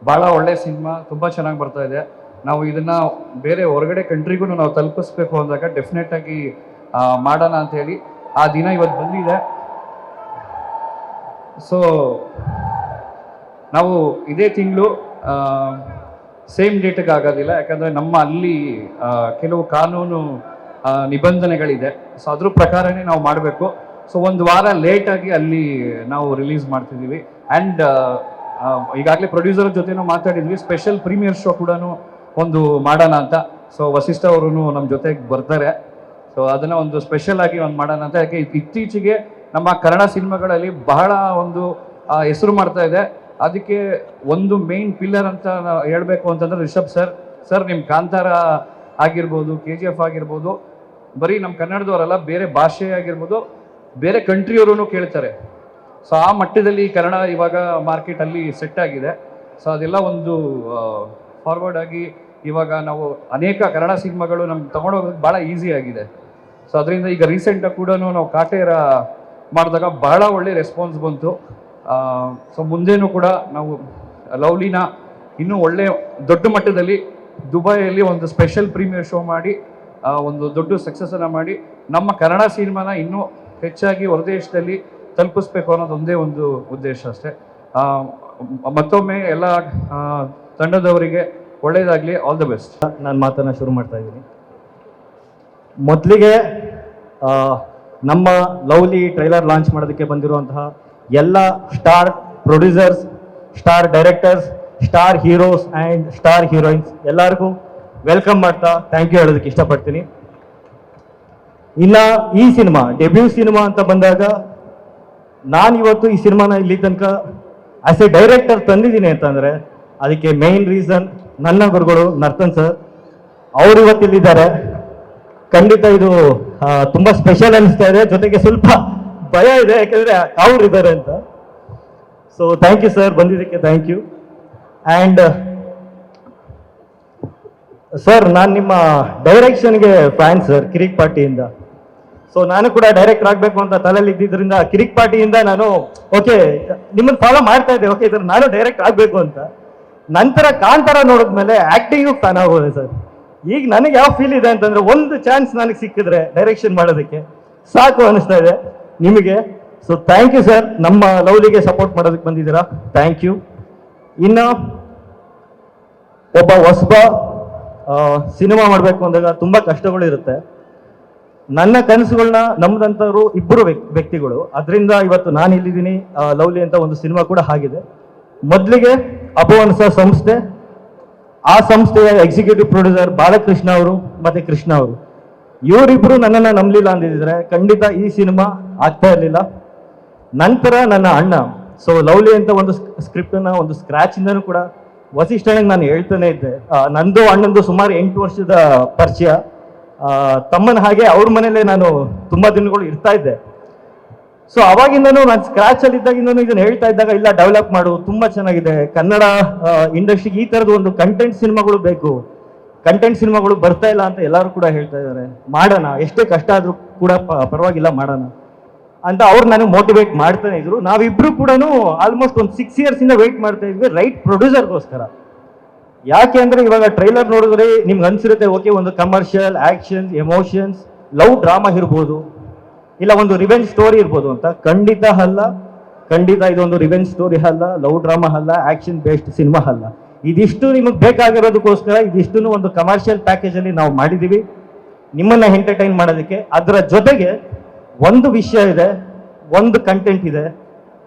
ಭಾಳ ಒಳ್ಳೆ ಸಿನಿಮಾ, ತುಂಬ ಚೆನ್ನಾಗಿ ಬರ್ತಾ ಇದೆ, ನಾವು ಇದನ್ನು ಬೇರೆ ಹೊರಗಡೆ ಕಂಟ್ರಿಗೂ ನಾವು ತಲುಪಿಸ್ಬೇಕು ಅಂದಾಗ ಡೆಫಿನೆಟಾಗಿ ಮಾಡೋಣ ಅಂಥೇಳಿ ಆ ದಿನ ಇವತ್ತು ಬಂದಿದೆ. ಸೊ ನಾವು ಇದೇ ತಿಂಗಳು ಸೇಮ್ ಡೇಟಿಗೆ ಆಗೋದಿಲ್ಲ, ಯಾಕಂದರೆ ನಮ್ಮ ಅಲ್ಲಿ ಕೆಲವು ಕಾನೂನು ನಿಬಂಧನೆಗಳಿದೆ. ಸೊ ಅದ್ರ ಪ್ರಕಾರನೇ ನಾವು ಮಾಡಬೇಕು. ಸೊ ಒಂದು ವಾರ ಲೇಟಾಗಿ ಅಲ್ಲಿ ನಾವು ರಿಲೀಸ್ ಮಾಡ್ತಿದ್ದೀವಿ. ಆ್ಯಂಡ್ ಈಗಾಗಲೇ ಪ್ರೊಡ್ಯೂಸರ್ ಜೊತೆನೂ ಮಾತಾಡಿದ್ವಿ, ಸ್ಪೆಷಲ್ ಪ್ರೀಮಿಯರ್ ಶೋ ಕೂಡ ಒಂದು ಮಾಡೋಣ ಅಂತ. ಸೊ ವಶಿಷ್ಠ ಅವರು ನಮ್ಮ ಜೊತೆಗೆ ಬರ್ತಾರೆ. ಸೊ ಅದನ್ನು ಒಂದು ಸ್ಪೆಷಲ್ ಆಗಿ ಒಂದು ಮಾಡೋಣ ಅಂತ. ಯಾಕೆ ಇತ್ತೀಚೆಗೆ ನಮ್ಮ ಕನ್ನಡ ಸಿನಿಮಾಗಳಲ್ಲಿ ಬಹಳ ಒಂದು ಹೆಸರು ಮಾಡ್ತಾ ಇದೆ. ಅದಕ್ಕೆ ಒಂದು ಮೇನ್ ಪಿಲ್ಲರ್ ಅಂತ ಹೇಳಬೇಕು ಅಂತಂದ್ರೆ ರಿಷಬ್ ಸರ್ ನಿಮ್ಮ ಕಾಂತಾರ ಆಗಿರ್ಬೋದು, KGF ಆಗಿರ್ಬೋದು, ಬರೀ ನಮ್ಮ ಕನ್ನಡದವರಲ್ಲ, ಬೇರೆ ಭಾಷೆ ಆಗಿರ್ಬೋದು, ಬೇರೆ ಕಂಟ್ರಿಯವರು ಕೇಳ್ತಾರೆ. ಸೊ ಆ ಮಟ್ಟದಲ್ಲಿ ಕನ್ನಡ ಇವಾಗ ಮಾರ್ಕೆಟಲ್ಲಿ ಸೆಟ್ ಆಗಿದೆ. ಸೊ ಅದೆಲ್ಲ ಒಂದು ಫಾರ್ವರ್ಡ್ ಆಗಿ ಇವಾಗ ನಾವು ಅನೇಕ ಕನ್ನಡ ಸಿನಿಮಾಗಳು ನಮ್ಗೆ ತೊಗೊಂಡೋಗೋದು ಭಾಳ ಈಸಿ ಆಗಿದೆ. ಸೊ ಅದರಿಂದ ಈಗ ರೀಸೆಂಟಾಗಿ ಕೂಡ ನಾವು ಕಾಟೇರ ಮಾಡಿದಾಗ ಬಹಳ ಒಳ್ಳೆ ರೆಸ್ಪಾನ್ಸ್ ಬಂತು. ಸೊ ಮುಂದೇನೂ ಕೂಡ ನಾವು ಲವ್ಲಿನ ಇನ್ನೂ ಒಳ್ಳೆ ದೊಡ್ಡ ಮಟ್ಟದಲ್ಲಿ ದುಬೈಯಲ್ಲಿ ಒಂದು ಸ್ಪೆಷಲ್ ಪ್ರೀಮಿಯರ್ ಶೋ ಮಾಡಿ ಒಂದು ದೊಡ್ಡ ಸಕ್ಸಸ್ಸನ್ನು ಮಾಡಿ ನಮ್ಮ ಕನ್ನಡ ಸಿನಿಮಾನ ಇನ್ನೂ ಹೆಚ್ಚಾಗಿ ಹೊರದೇಶದಲ್ಲಿ ತಲುಪಿಸ್ಬೇಕು ಅನ್ನೋದು ಒಂದೇ ಒಂದು ಉದ್ದೇಶ ಅಷ್ಟೇ. ಮತ್ತೊಮ್ಮೆ ಎಲ್ಲ ತಂಡದವರಿಗೆ ಒಳ್ಳೆಯದಾಗಲಿ, ಆಲ್ ದ ಬೆಸ್ಟ್. ನಾನು ಮಾತನ್ನು ಶುರು ಮಾಡ್ತಾ ಇದ್ದೀನಿ. ಮೊದಲಿಗೆ ನಮ್ಮ ಲವ್ಲಿ ಟ್ರೈಲರ್ ಲಾಂಚ್ ಮಾಡೋದಕ್ಕೆ ಬಂದಿರುವಂತಹ ಎಲ್ಲ star producers, star directors, star heroes and star heroines ಎಲ್ಲರಿಗೂ ವೆಲ್ಕಮ್ ಮಾಡ್ತಾ ಥ್ಯಾಂಕ್ ಯು ಹೇಳೋದಕ್ಕೆ ಇಷ್ಟಪಡ್ತೀನಿ. ಇನ್ನು ಈ ಸಿನಿಮಾ ಡೆಬ್ಯೂ ಸಿನಿಮಾ ಅಂತ ಬಂದಾಗ ನಾನಿವತ್ತು ಈ ಸಿನಿಮಾನ ಇಲ್ಲಿ ತನಕ ಆಸ್ ಎ ಡೈರೆಕ್ಟರ್ ತಂದಿದ್ದೀನಿ ಅಂತಂದರೆ ಅದಕ್ಕೆ ಮೇನ್ ರೀಸನ್ ನನ್ನ ಗುರುಗಳು ನರ್ತನ್ ಸರ್. ಅವರು ಇವತ್ತಿಲ್ಲಿದ್ದಾರೆ. ಖಂಡಿತ ಇದು ತುಂಬ ಸ್ಪೆಷಲ್ ಅನಿಸ್ತಾ ಇದೆ, ಜೊತೆಗೆ ಸ್ವಲ್ಪ ಭಯ ಇದೆ, ಯಾಕೆಂದರೆ ಅವ್ರು ಇದ್ದಾರೆ ಅಂತ. ಸೊ ಥ್ಯಾಂಕ್ ಯು ಸರ್, ಬಂದಿದ್ದಕ್ಕೆ ಥ್ಯಾಂಕ್ ಯು. ಆ್ಯಂಡ್ ಸರ್, ನಾನು ನಿಮ್ಮ ಡೈರೆಕ್ಷನ್ಗೆ ಫ್ಯಾನ್ ಸರ್, ಕಿರಿಕ್ ಪಾರ್ಟಿಯಿಂದ. ಸೊ ನಾನು ಕೂಡ ಡೈರೆಕ್ಟರ್ ಆಗಬೇಕು ಅಂತ ತಲೆಯಲ್ಲಿ ಇದ್ದಿದ್ದರಿಂದ ಕಿರಿಕ್ ಪಾರ್ಟಿಯಿಂದ ನಾನು ಓಕೆ ನಿಮ್ಮನ್ನು ಫಾಲೋ ಮಾಡ್ತಾ ಇದ್ದೆ, ಓಕೆ ಇದ್ರ ನಾನು ಡೈರೆಕ್ಟ್ ಆಗಬೇಕು ಅಂತ. ನಂತರ ಕಾಂತಾರ ನೋಡಿದ್ಮೇಲೆ ಆ್ಯಕ್ಟಿಂಗು ಫ್ಯಾನ್ ಆಗೋದೆ ಸರ್. ಈಗ ನನಗೆ ಯಾವ ಫೀಲ್ ಇದೆ ಅಂತಂದರೆ ಒಂದು ಚಾನ್ಸ್ ನನಗೆ ಸಿಕ್ಕಿದ್ರೆ ಡೈರೆಕ್ಷನ್ ಮಾಡೋದಕ್ಕೆ ಸಾಕು ಅನಿಸ್ತಾ ಇದೆ ನಿಮಗೆ. ಸೊ ಥ್ಯಾಂಕ್ ಯು ಸರ್, ನಮ್ಮ ಲವ್ಲಿಗೆ ಸಪೋರ್ಟ್ ಮಾಡೋದಕ್ಕೆ ಬಂದಿದ್ದೀರಾ, ಥ್ಯಾಂಕ್ ಯು. ಇನ್ನು ಒಬ್ಬ ಹೊಸಬ ಸಿನಿಮಾ ಮಾಡಬೇಕು ಅಂದಾಗ ತುಂಬ ಕಷ್ಟಗಳು ಇರುತ್ತೆ. ನನ್ನ ಕನಸುಗಳನ್ನ ನಮ್ದಂಥವ್ರು ಇಬ್ಬರು ವ್ಯಕ್ತಿಗಳು, ಅದರಿಂದ ಇವತ್ತು ನಾನು ಇಲ್ಲಿದ್ದೀನಿ. ಲವ್ಲಿ ಅಂತ ಒಂದು ಸಿನಿಮಾ ಕೂಡ ಆಗಿದೆ. ಮೊದಲಿಗೆ ಅಪೋನ್ಸ ಸಂಸ್ಥೆ, ಆ ಸಂಸ್ಥೆಯ ಎಕ್ಸಿಕ್ಯೂಟಿವ್ ಪ್ರೊಡ್ಯೂಸರ್ ಬಾಲಕೃಷ್ಣ ಅವರು ಮತ್ತು ಕೃಷ್ಣ ಅವರು, ಇವರಿಬ್ಬರು ನನ್ನನ್ನು ನಂಬಲಿಲ್ಲ ಅಂದಿದ್ರೆ ಖಂಡಿತ ಈ ಸಿನಿಮಾ ಆಗ್ತಾ ಇರಲಿಲ್ಲ. ನಂತರ ನನ್ನ ಅಣ್ಣ, ಸೊ ಲವ್ಲಿ ಅಂತ ಒಂದು ಸ್ಕ್ರಿಪ್ಟನ್ನು ಒಂದು ಸ್ಕ್ರ್ಯಾಚಿಂದನೂ ಕೂಡ ವಸಿಷ್ಠನಿಗೆ ನಾನು ಹೇಳ್ತಾನೆ ಇದ್ದೆ. ನಂದು ಅಣ್ಣಂದು ಸುಮಾರು 8 ವರ್ಷದ ಪರಿಚಯ. ತಮ್ಮನ ಹಾಗೆ ಅವ್ರ ಮನೇಲೆ ನಾನು ತುಂಬ ದಿನಗಳು ಇರ್ತಾ ಇದ್ದೆ. ಸೊ ಅವಾಗಿಂದನೂ ನಾನು ಸ್ಕ್ರಾಚಲ್ಲಿ ಇದ್ದಾಗಿಂದನೂ ಇದನ್ನು ಹೇಳ್ತಾ ಇದ್ದಾಗ, ಇಲ್ಲ ಡೆವಲಪ್ ಮಾಡು, ತುಂಬ ಚೆನ್ನಾಗಿದೆ, ಕನ್ನಡ ಇಂಡಸ್ಟ್ರಿಗೆ ಈ ಥರದ ಒಂದು ಕಂಟೆಂಟ್ ಸಿನಿಮಾಗಳು ಬೇಕು, ಕಂಟೆಂಟ್ ಸಿನಿಮಾಗಳು ಬರ್ತಾ ಇಲ್ಲ ಅಂತ ಎಲ್ಲರೂ ಕೂಡ ಹೇಳ್ತಾ ಇದ್ದಾರೆ. ಮಾಡೋಣ, ಎಷ್ಟೇ ಕಷ್ಟ ಆದರೂ ಕೂಡ ಪರವಾಗಿಲ್ಲ ಮಾಡೋಣ ಅಂತ ಅವ್ರು ನನಗೆ ಮೋಟಿವೇಟ್ ಮಾಡ್ತಾನೆ ಇದ್ರು. ನಾವಿಬ್ರು ಕೂಡ ಆಲ್ಮೋಸ್ಟ್ ಒಂದು 6 ಇಯರ್ಸಿಂದ ವೆಯ್ಟ್ ಮಾಡ್ತಾ ಇದ್ವಿ ರೈಟ್ ಪ್ರೊಡ್ಯೂಸರ್ಗೋಸ್ಕರ. ಯಾಕೆ ಅಂದರೆ ಇವಾಗ ಟ್ರೈಲರ್ ನೋಡಿದ್ರೆ ನಿಮ್ಗೆ ಅನ್ಸಿರುತ್ತೆ ಓಕೆ ಒಂದು commercial, actions, emotions, love drama ಇರ್ಬೋದು, ಇಲ್ಲ ಒಂದು ರಿವೆಂಜ್ ಸ್ಟೋರಿ ಇರ್ಬೋದು ಅಂತ. ಖಂಡಿತ ಅಲ್ಲ, ಖಂಡಿತ ಇದೊಂದು ರಿವೆಂಜ್ ಸ್ಟೋರಿ ಅಲ್ಲ, ಲವ್ ಡ್ರಾಮಾ ಅಲ್ಲ, ಆ್ಯಕ್ಷನ್ ಬೇಸ್ಡ್ ಸಿನಿಮಾ ಅಲ್ಲ. ಇದಿಷ್ಟು ನಿಮಗೆ ಬೇಕಾಗಿರೋದಕ್ಕೋಸ್ಕರ ಇದಿಷ್ಟು ಒಂದು ಕಮರ್ಷಿಯಲ್ ಪ್ಯಾಕೇಜಲ್ಲಿ ನಾವು ಮಾಡಿದ್ದೀವಿ ನಿಮ್ಮನ್ನು ಎಂಟರ್ಟೈನ್ ಮಾಡೋದಕ್ಕೆ. ಅದರ ಜೊತೆಗೆ ಒಂದು ವಿಷಯ ಇದೆ, ಒಂದು ಕಂಟೆಂಟ್ ಇದೆ,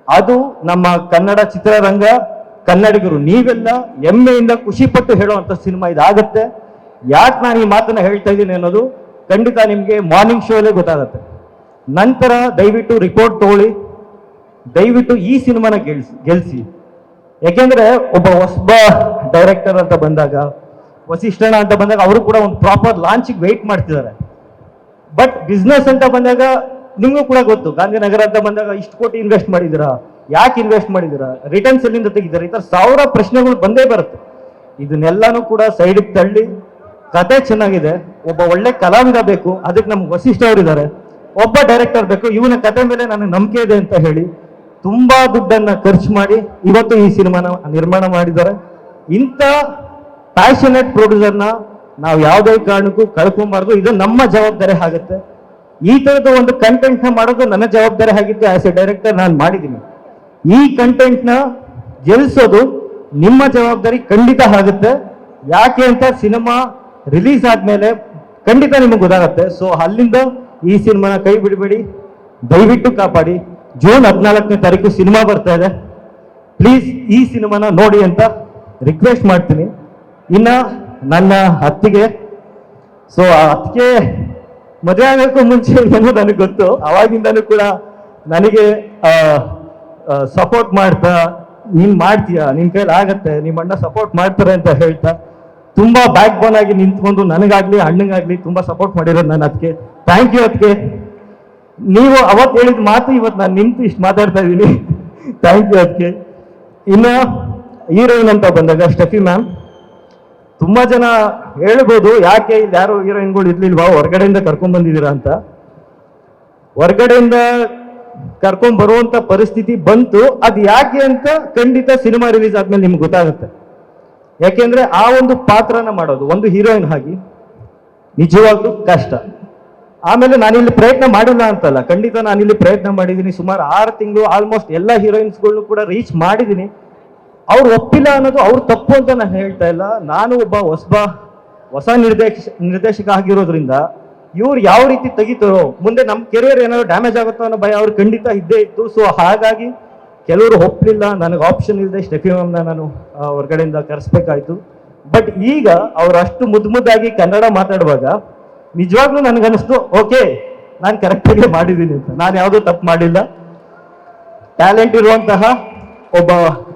ಅದು ನಮ್ಮ ಕನ್ನಡ ಚಿತ್ರರಂಗ ಕನ್ನಡಿಗರು ನೀವೆಲ್ಲ ಹೆಮ್ಮೆಯಿಂದ ಖುಷಿಪಟ್ಟು ಹೇಳುವಂಥ ಸಿನಿಮಾ ಇದಾಗತ್ತೆ. ಯಾಕೆ ನಾನು ಈ ಮಾತನ್ನ ಹೇಳ್ತಾ ಇದ್ದೀನಿ ಅನ್ನೋದು ಖಂಡಿತ ನಿಮಗೆ ಮಾರ್ನಿಂಗ್ ಶೋಲೇ ಗೊತ್ತಾಗತ್ತೆ. ನಂತರ ದಯವಿಟ್ಟು ರಿಪೋರ್ಟ್ ತಗೊಳ್ಳಿ, ದಯವಿಟ್ಟು ಈ ಸಿನಿಮಾನ ಗೆಲ್ಸಿ. ಯಾಕೆಂದ್ರೆ ಒಬ್ಬ ಹೊಸಬ ಡೈರೆಕ್ಟರ್ ಅಂತ ಬಂದಾಗ, ವಸಿಷ್ಠಣ್ಣ ಅಂತ ಬಂದಾಗ ಅವರು ಕೂಡ ಒಂದು ಪ್ರಾಪರ್ ಲಾಂಚಿಗೆ ವೆಯ್ಟ್ ಮಾಡ್ತಿದ್ದಾರೆ. ಬಟ್ ಬಿಸ್ನೆಸ್ ಅಂತ ಬಂದಾಗ ನಿಮಗೂ ಕೂಡ ಗೊತ್ತು, ಗಾಂಧಿನಗರ ಅಂತ ಬಂದಾಗ ಇಷ್ಟು ಕೋಟಿ ಇನ್ವೆಸ್ಟ್ ಮಾಡಿದ್ದೀರಾ, ಯಾಕೆ ಇನ್ವೆಸ್ಟ್ ಮಾಡಿದ್ದೀರಾ, ರಿಟರ್ನ್ಸ್ ಎಲ್ಲಿಂದ ತೆಗಿದ್ದಾರೆ, ಈ ಥರ 1000 ಪ್ರಶ್ನೆಗಳು ಬಂದೇ ಬರುತ್ತೆ. ಇದನ್ನೆಲ್ಲಾನು ಕೂಡ ಸೈಡಿಗೆ ತಳ್ಳಿ, ಕತೆ ಚೆನ್ನಾಗಿದೆ, ಒಬ್ಬ ಒಳ್ಳೆ ಕಲಾವಿದ ಬೇಕು, ಅದಕ್ಕೆ ನಮ್ಗೆ ವಸಿಷ್ಠ ಅವರಿದ್ದಾರೆ, ಒಬ್ಬ ಡೈರೆಕ್ಟರ್ ಬೇಕು, ಇವನ ಕತೆ ಮೇಲೆ ನನಗೆ ನಂಬಿಕೆ ಇದೆ ಅಂತ ಹೇಳಿ ತುಂಬಾ ದುಡ್ಡನ್ನ ಖರ್ಚು ಮಾಡಿ ಇವತ್ತು ಈ ಸಿನಿಮಾನ ನಿರ್ಮಾಣ ಮಾಡಿದ್ದಾರೆ. ಇಂಥ ಪ್ಯಾಷನೇಟ್ ಪ್ರೊಡ್ಯೂಸರ್ನ ನಾವು ಯಾವುದೇ ಕಾರಣಕ್ಕೂ ಕಳ್ಕೊಂಬಾರ್ದು. ಇದು ನಮ್ಮ ಜವಾಬ್ದಾರಿ ಆಗುತ್ತೆ. ಈ ಥರದ ಒಂದು ಕಂಟೆಂಟ್ನ ಮಾಡೋದು ನನ್ನ ಜವಾಬ್ದಾರಿ ಆಗಿದ್ದು. ಆಸ್ ಎ ಡೈರೆಕ್ಟರ್ ನಾನು ಮಾಡಿದ್ದೀನಿ. ಈ ಕಂಟೆಂಟ್ನ ಗೆಲ್ಸೋದು ನಿಮ್ಮ ಜವಾಬ್ದಾರಿ ಖಂಡಿತ ಆಗುತ್ತೆ. ಯಾಕೆ ಅಂತ ಸಿನಿಮಾ ರಿಲೀಸ್ ಆದ್ಮೇಲೆ ಖಂಡಿತ ನಿಮಗೆ ಗೊತ್ತಾಗುತ್ತೆ. ಸೊ ಅಲ್ಲಿಂದ ಈ ಸಿನಿಮಾನ ಕೈ ಬಿಡಬೇಡಿ, ದಯವಿಟ್ಟು ಕಾಪಾಡಿ. ಜೂನ್ 14ನೇ ತಾರೀಕು ಸಿನಿಮಾ ಬರ್ತಾ ಇದೆ. ಪ್ಲೀಸ್ ಈ ಸಿನಿಮಾನ ನೋಡಿ ಅಂತ ರಿಕ್ವೆಸ್ಟ್ ಮಾಡ್ತೀನಿ. ಇನ್ನ ನನ್ನ ಅತ್ತಿಗೆ, ಸೊ ಆ ಅತ್ತಿಗೆ ಮದುವೆ ಆಗೋಕ್ಕೂ ಮುಂಚೆ ಏನೋ ನನಗೆ ಗೊತ್ತು, ಅವಾಗಿಂದನೂ ಕೂಡ ನನಗೆ ಸಪೋರ್ಟ್ ಮಾಡ್ತಾ, ನೀನ್ ಮಾಡ್ತೀಯ, ನಿನ್ ಕೈಲಿ ಆಗತ್ತೆ, ನಿಮ್ಮ ಅಣ್ಣ ಸಪೋರ್ಟ್ ಮಾಡ್ತಾರೆ ಅಂತ ಹೇಳ್ತಾ ತುಂಬಾ ಬ್ಯಾಕ್ ಬೋನ್ ಆಗಿ ನಿಂತ್ಕೊಂಡು ನನಗಾಗ್ಲಿ ಅಣ್ಣಂಗಾಗ್ಲಿ ತುಂಬಾ ಸಪೋರ್ಟ್ ಮಾಡಿರೋದು ನಾನು. ಅದಕ್ಕೆ ಥ್ಯಾಂಕ್ ಯು. ಅದಕ್ಕೆ ನೀವು ಅವತ್ತು ಹೇಳಿದ ಮಾತು ಇವತ್ತು ನಾನು ನಿಂತು ಇಷ್ಟು ಮಾತಾಡ್ತಾ ಇದ್ದೀನಿ. Thank you. ಅದಕ್ಕೆ ಇನ್ನು ಹೀರೋಯಿನ್ ಅಂತ ಬಂದಾಗ ಸ್ಟೆಫಿ ಮ್ಯಾಮ್, ತುಂಬಾ ಜನ ಹೇಳ್ಬೋದು ಯಾಕೆ ಇಲ್ಲಿ ಯಾರು ಹೀರೋಯಿನ್ಗಳು ಇರ್ಲಿಲ್ವಾ, ಹೊರಗಡೆಯಿಂದ ಕರ್ಕೊಂಡ್ ಬಂದಿದ್ದೀರಾ ಅಂತ. ಹೊರಗಡೆಯಿಂದ ಕರ್ಕೊಂಡ್ ಬರುವಂತ ಪರಿಸ್ಥಿತಿ ಬಂತು. ಅದು ಯಾಕೆ ಅಂತ ಖಂಡಿತ ಸಿನಿಮಾ ರಿಲೀಸ್ ಆದ್ಮೇಲೆ ನಿಮ್ಗೆ ಗೊತ್ತಾಗುತ್ತೆ. ಯಾಕೆಂದ್ರೆ ಆ ಒಂದು ಪಾತ್ರನ ಮಾಡೋದು ಒಂದು ಹೀರೋಯಿನ್ ಆಗಿ ನಿಜವಾಗ್ಲೂ ಕಷ್ಟ. ಆಮೇಲೆ ನಾನಿಲ್ಲಿ ಪ್ರಯತ್ನ ಮಾಡಿಲ್ಲ ಅಂತಲ್ಲ, ಖಂಡಿತ ನಾನಿಲ್ಲಿ ಪ್ರಯತ್ನ ಮಾಡಿದ್ದೀನಿ. ಸುಮಾರು 6 ತಿಂಗಳು ಆಲ್ಮೋಸ್ಟ್ ಎಲ್ಲ ಹೀರೋಯಿನ್ಸ್ಗಳನ್ನು ಕೂಡ ರೀಚ್ ಮಾಡಿದ್ದೀನಿ. ಅವ್ರು ಒಪ್ಪಿಲ್ಲ ಅನ್ನೋದು ಅವ್ರು ತಪ್ಪು ಅಂತ ನಾನು ಹೇಳ್ತಾ ಇಲ್ಲ. ನಾನು ಒಬ್ಬ ಹೊಸ ನಿರ್ದೇಶಕ ಆಗಿರೋದ್ರಿಂದ ಇವ್ರು ಯಾವ ರೀತಿ ತೆಗಿತಾರೋ, ಮುಂದೆ ನಮ್ಮ ಕೆರಿಯರ್ ಏನಾದ್ರು ಡ್ಯಾಮೇಜ್ ಆಗುತ್ತೋ ಅನ್ನೋ ಭಯ ಅವ್ರು ಖಂಡಿತ ಇದ್ದೇ ಇತ್ತು. ಸೊ ಹಾಗಾಗಿ ಕೆಲವರು ಒಪ್ಪಲಿಲ್ಲ, ನನಗೆ ಆಪ್ಷನ್ ಇಲ್ಲದೆ ಸ್ಟೆಫಿ ಮ್ಯಾಮ್ನ ನಾನು ಹೊರಗಡೆಯಿಂದ ಕರೆಸ್ಬೇಕಾಯ್ತು. ಬಟ್ ಈಗ ಅವ್ರು ಅಷ್ಟು ಮುದ್ದಾಗಿ ಕನ್ನಡ ಮಾತಾಡುವಾಗ ನಿಜವಾಗ್ಲೂ ನನಗನ್ನಿಸ್ತು, ಓಕೆ ನಾನು ಕರೆಕ್ಟಾಗಿ ಮಾಡಿದ್ದೀನಿ ಅಂತ. ನಾನು ಯಾವುದೂ ತಪ್ಪು ಮಾಡಿಲ್ಲ. ಟ್ಯಾಲೆಂಟ್ ಇರುವಂತಹ ಒಬ್ಬ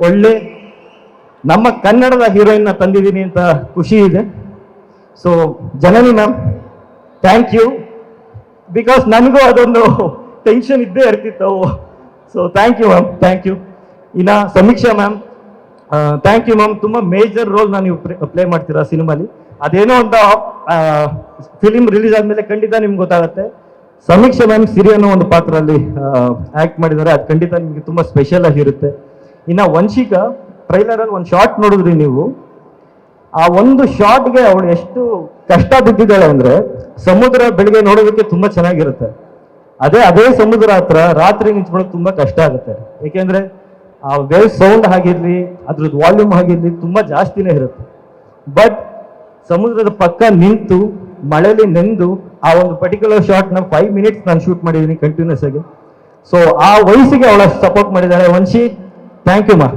ಒಳ್ಳೆ ನಮ್ಮ ಕನ್ನಡದ ಹೀರೋಯಿನ್ನ ತಂದಿದ್ದೀನಿ ಅಂತ ಖುಷಿ ಇದೆ. So Janani ma'am, thank you. Because ನನಗೂ ಅದೊಂದು ಟೆನ್ಷನ್ ಇದ್ದೇ ಇರ್ತಿತ್ತು. So thank you ma'am, thank you. ಇನ್ನು Sameeksha ma'am, thank you ma'am. ತುಂಬ ಮೇಜರ್ ರೋಲ್ ನೀವು ಪ್ಲೇ ಮಾಡ್ತೀರಾ ಸಿನಿಮಾಲಿ. ಅದೇನೋ ಒಂದು ಫಿಲಿಮ್ ರಿಲೀಸ್ ಆದಮೇಲೆ ಖಂಡಿತ ನಿಮ್ಗೆ ಗೊತ್ತಾಗುತ್ತೆ. ಸಮೀಕ್ಷಾ ಮ್ಯಾಮ್ ಸಿರಿ ಅನ್ನೋ ಒಂದು ಪಾತ್ರದಲ್ಲಿ ಆ್ಯಕ್ಟ್ ಮಾಡಿದ್ದಾರೆ. ಅದು ಖಂಡಿತ ನಿಮಗೆ ತುಂಬ ಸ್ಪೆಷಲ್ ಆಗಿರುತ್ತೆ. ಇನ್ನು ವಂಶಿಕಾ, ಟ್ರೈಲರಲ್ಲಿ ಒಂದು ಶಾರ್ಟ್ ನೋಡಿದ್ರಿ ನೀವು. ಆ ಒಂದು ಶಾರ್ಟ್ಗೆ ಅವಳು ಎಷ್ಟು ಕಷ್ಟ ಬಿದ್ದಿದ್ದಾಳೆ ಅಂದರೆ, ಸಮುದ್ರ ಬೆಳಿಗ್ಗೆ ನೋಡೋದಕ್ಕೆ ತುಂಬ ಚೆನ್ನಾಗಿರುತ್ತೆ, ಅದೇ ಸಮುದ್ರ ಹತ್ರ ರಾತ್ರಿ ನಿಂತ್ಕೊಳ್ಳೋಕೆ ತುಂಬ ಕಷ್ಟ ಆಗುತ್ತೆ. ಏಕೆಂದರೆ ಆ ವೇವ್ ಸೌಂಡ್ ಆಗಿರಲಿ, ಅದ್ರದ್ದು ವಾಲ್ಯೂಮ್ ಆಗಿರಲಿ ತುಂಬ ಜಾಸ್ತಿನೇ ಇರುತ್ತೆ. ಬಟ್ ಸಮುದ್ರದ ಪಕ್ಕ ನಿಂತು ಮಳೆಯಲ್ಲಿ ನೆಂದು ಆ ಒಂದು ಪರ್ಟಿಕ್ಯುಲರ್ ಶಾರ್ಟ್ನ 5 ಮಿನಿಟ್ಸ್ ನಾನು ಶೂಟ್ ಮಾಡಿದ್ದೀನಿ ಕಂಟಿನ್ಯೂಸ್ ಆಗಿ. ಸೊ ಆ ವಯಸ್ಸಿಗೆ ಅವಳ ಸಪೋರ್ಟ್ ಮಾಡಿದ್ದಾಳೆ. ವಂಶಿ, ಥ್ಯಾಂಕ್ ಯು ಮಾ,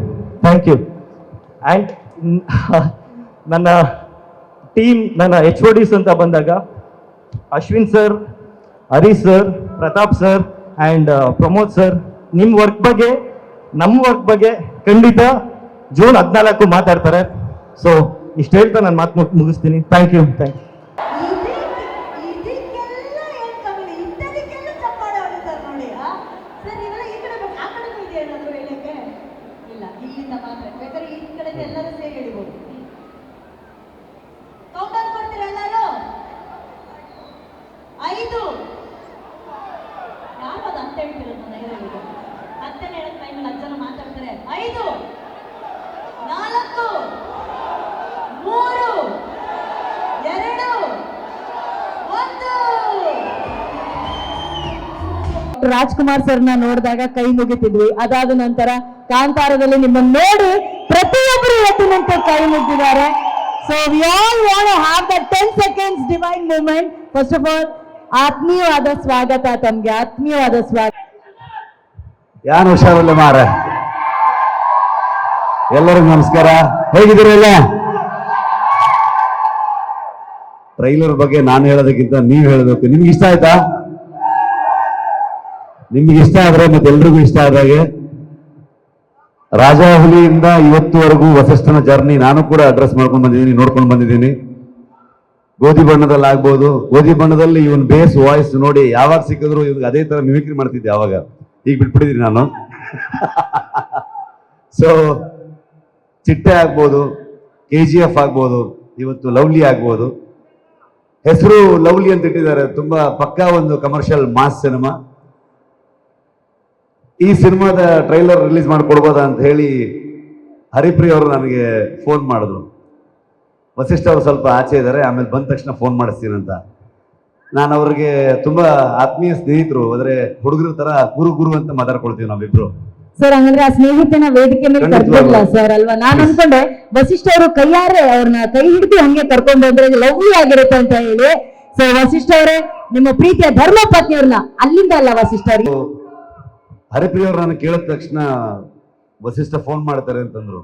ಥ್ಯಾಂಕ್ ಯು. ಆ್ಯಂಡ್ ನನ್ನ ಟೀಮ್, ನನ್ನ HODs ಅಂತ ಬಂದಾಗ Ashwin sir, Harish sir, Pratap sir and Pramod sir, ನಿಮ್ಮ ವರ್ಕ್ ಬಗ್ಗೆ, ನಮ್ಮ ವರ್ಕ್ ಬಗ್ಗೆ ಖಂಡಿತ ಜೂನ್ 14 ಮಾತಾಡ್ತಾರೆ. ಸೊ ಇಷ್ಟು ಹೇಳ್ತಾ ನಾನು ಮಾತು ಮುಗಿಸ್ತೀನಿ. Thank you. Thank you. ಇದಕ್ಕೆಲ್ಲ ಏನ್ ಕಮ್ಮಿ, ಇಂಥದಕ್ಕೆಲ್ಲ ಚಪ್ಪಾಳೆ ಹೊಡಿತಾರೆ ನೋಡಿ. ಸರ್ ಇವೆಲ್ಲ ಈ ಕಡೆ ಆ ಕಡೆನೂ ಇದೆ ಏನಾದ್ರು ಹೇಳಕ್ಕೆ? ಇಲ್ಲ, ಇಲ್ಲಿಂದ ಮಾತ್ರ. ಬೇಕಾದ್ರೆ ಈ ಕಡೆಯಿಂದ ಎಲ್ಲರೂ ಸೇರಿ ಹೇಳಿಬೋದು. ಕೌಂಟರ್ ಕೊಡ್ತೀರಾ ಎಲ್ಲರೂ? 5 ಯಾರು ಅದು ಅಂತ ಹೇಳ್ತಿರೋದು? ನೈರಲ್ಲಿ ಹತ್ತನೇ ಹೇಳಕ್ ಟೈಮಲ್ಲಿ 10 ಜನ ಮಾತಾಡ್ತಾರೆ. 5 4 3 2 1. ರಾಜ್ಕುಮಾರ್ ಸರ್ನ ನೋಡಿದಾಗ ಕೈ ಮುಗಿತಿದ್ವಿ. ಅದಾದ ನಂತರ ಕಾಂತಾರದಲ್ಲಿ ನಿಮ್ಮನ್ನು ನೋಡಿ ಪ್ರತಿಯೊಬ್ಬರು ಇವತ್ತು ನಿಂತು ಕೈ ಮುಗಿದಿದ್ದಾರೆ. So we all want to have that 10 seconds divine moment. First of all ಆತ್ಮೀಯವಾದ ಸ್ವಾಗತ ತಮ್ಗೆ, ಆತ್ಮೀಯವಾದ ಸ್ವಾಗತ. ಯಾನು ಹುಷಾರಲ್ಲ ಮಾರ, ಎಲ್ಲರಿಗೂ ನಮಸ್ಕಾರ. ಹೇಗಿದ್ದೀರಲ್ಲ? ಟ್ರೈಲರ್ ಬಗ್ಗೆ ನಾನು ಹೇಳೋದಕ್ಕಿಂತ ನೀವು ಹೇಳಬೇಕು. ನಿಮ್ಗೆ ಇಷ್ಟ ಆಯ್ತಾ? ನಿಮ್ಗೆ ಇಷ್ಟ ಆದ್ರೆ ಮತ್ತೆ ಎಲ್ರಿಗೂ ಇಷ್ಟ ಆದಾಗೆ ರಾಜಾಹುಲಿಯಿಂದ ಇವತ್ತುವರೆಗೂ ವಸಿಷ್ಠನ ಜರ್ನಿ ನಾನು ಕೂಡ ಅಡ್ರೆಸ್ ಮಾಡ್ಕೊಂಡು ಬಂದಿದ್ದೀನಿ, ನೋಡ್ಕೊಂಡು ಬಂದಿದ್ದೀನಿ. ಗೋಧಿ ಬಣ್ಣದಲ್ಲಿ ಆಗ್ಬೋದು, ಗೋಧಿ ಬಣ್ಣದಲ್ಲಿ ಇವನ್ ಬೇಸ್ ವಾಯ್ಸ್ ನೋಡಿ ಯಾವಾಗ ಸಿಕ್ಕಿದ್ರು ಇವ್ನಿಗೆ ಅದೇ ತರ ಮಿಮಿಕ್ರಿ ಮಾಡ್ತಿದ್ದೆ ಅವಾಗ. ಈಗ ಬಿಟ್ಬಿಟ್ಟಿದ್ದೀನಿ ನಾನು. ಸೊ ಚಿಟ್ಟೆ ಆಗ್ಬೋದು, KGF ಆಗ್ಬೋದು, ಇವತ್ತು ಲವ್ಲಿ ಆಗ್ಬೋದು. ಹೆಸರು ಲವ್ಲಿ ಅಂತ ಇಟ್ಟಿದ್ದಾರೆ, ತುಂಬಾ ಪಕ್ಕಾ ಒಂದು ಕಮರ್ಷಿಯಲ್ ಮಾಸ್ ಸಿನಿಮಾ. ಈ ಸಿನಿಮಾದ ಟ್ರೈಲರ್ ರಿಲೀಸ್ ಮಾಡಿಕೊಡ್ಬೋದಾ ಅಂತ ಹೇಳಿ ಹರಿಪ್ರಿಯ ಅವರು ನನಗೆ ಫೋನ್ ಮಾಡಿದ್ರು. ವಸಿಷ್ಠ ಅವರು ಸ್ವಲ್ಪ ಆಚೆ ಇದ್ದಾರೆ, ಆಮೇಲೆ ಬಂದ ತಕ್ಷಣ ಫೋನ್ ಮಾಡಿಸ್ತೀನಿ ಅಂತ. ನಾನು ಅವ್ರಿಗೆ ತುಂಬಾ ಆತ್ಮೀಯ ಸ್ನೇಹಿತರು, ಅಂದ್ರೆ ಹುಡುಗರ ತರ ಗುರು ಅಂತ ಮಾತಾಡ್ಕೊಳ್ತೀವಿ ನಾವಿಬ್ರು. ಸರ್ ಹಂಗಂದ್ರೆ ಆ ಸ್ನೇಹಿತನ ವೇದಿಕೆ ಮೇಲೆ ಕರ್ಕೊಡ್ಲ ಸರ್ ಅಲ್ವಾ? ನಾನು ಅನ್ಕೊಂಡೆ ವಸಿಷ್ಠ ಅವರು ಕೈಯಾರೆ ಅವ್ರನ್ನ ಕೈ ಹಿಡಿದು ಹಂಗೆ ಕರ್ಕೊಂಡು ಬಂದ್ರೆ ಲವ್ಲಿ ಆಗಿರುತ್ತೆ ಅಂತ ಹೇಳಿ. ಸೊ ವಸಿಷ್ಠ ಅವರೇ, ನಿಮ್ಮ ಪ್ರೀತಿಯ ಧರ್ಮ ಪತ್ನಿಯವ್ರನ್ನ ಅಲ್ಲಿಂದ ಅಲ್ಲ ವಸಿಷ್ಠ ಅವ್ರಿಗೆ. ಹರಿಪ್ರಿಯ ಅವ್ರು ನಾನು ಕೇಳಿದ ತಕ್ಷಣ ವಸಿಷ್ಠ ಫೋನ್ ಮಾಡ್ತಾರೆ ಅಂತಂದ್ರು.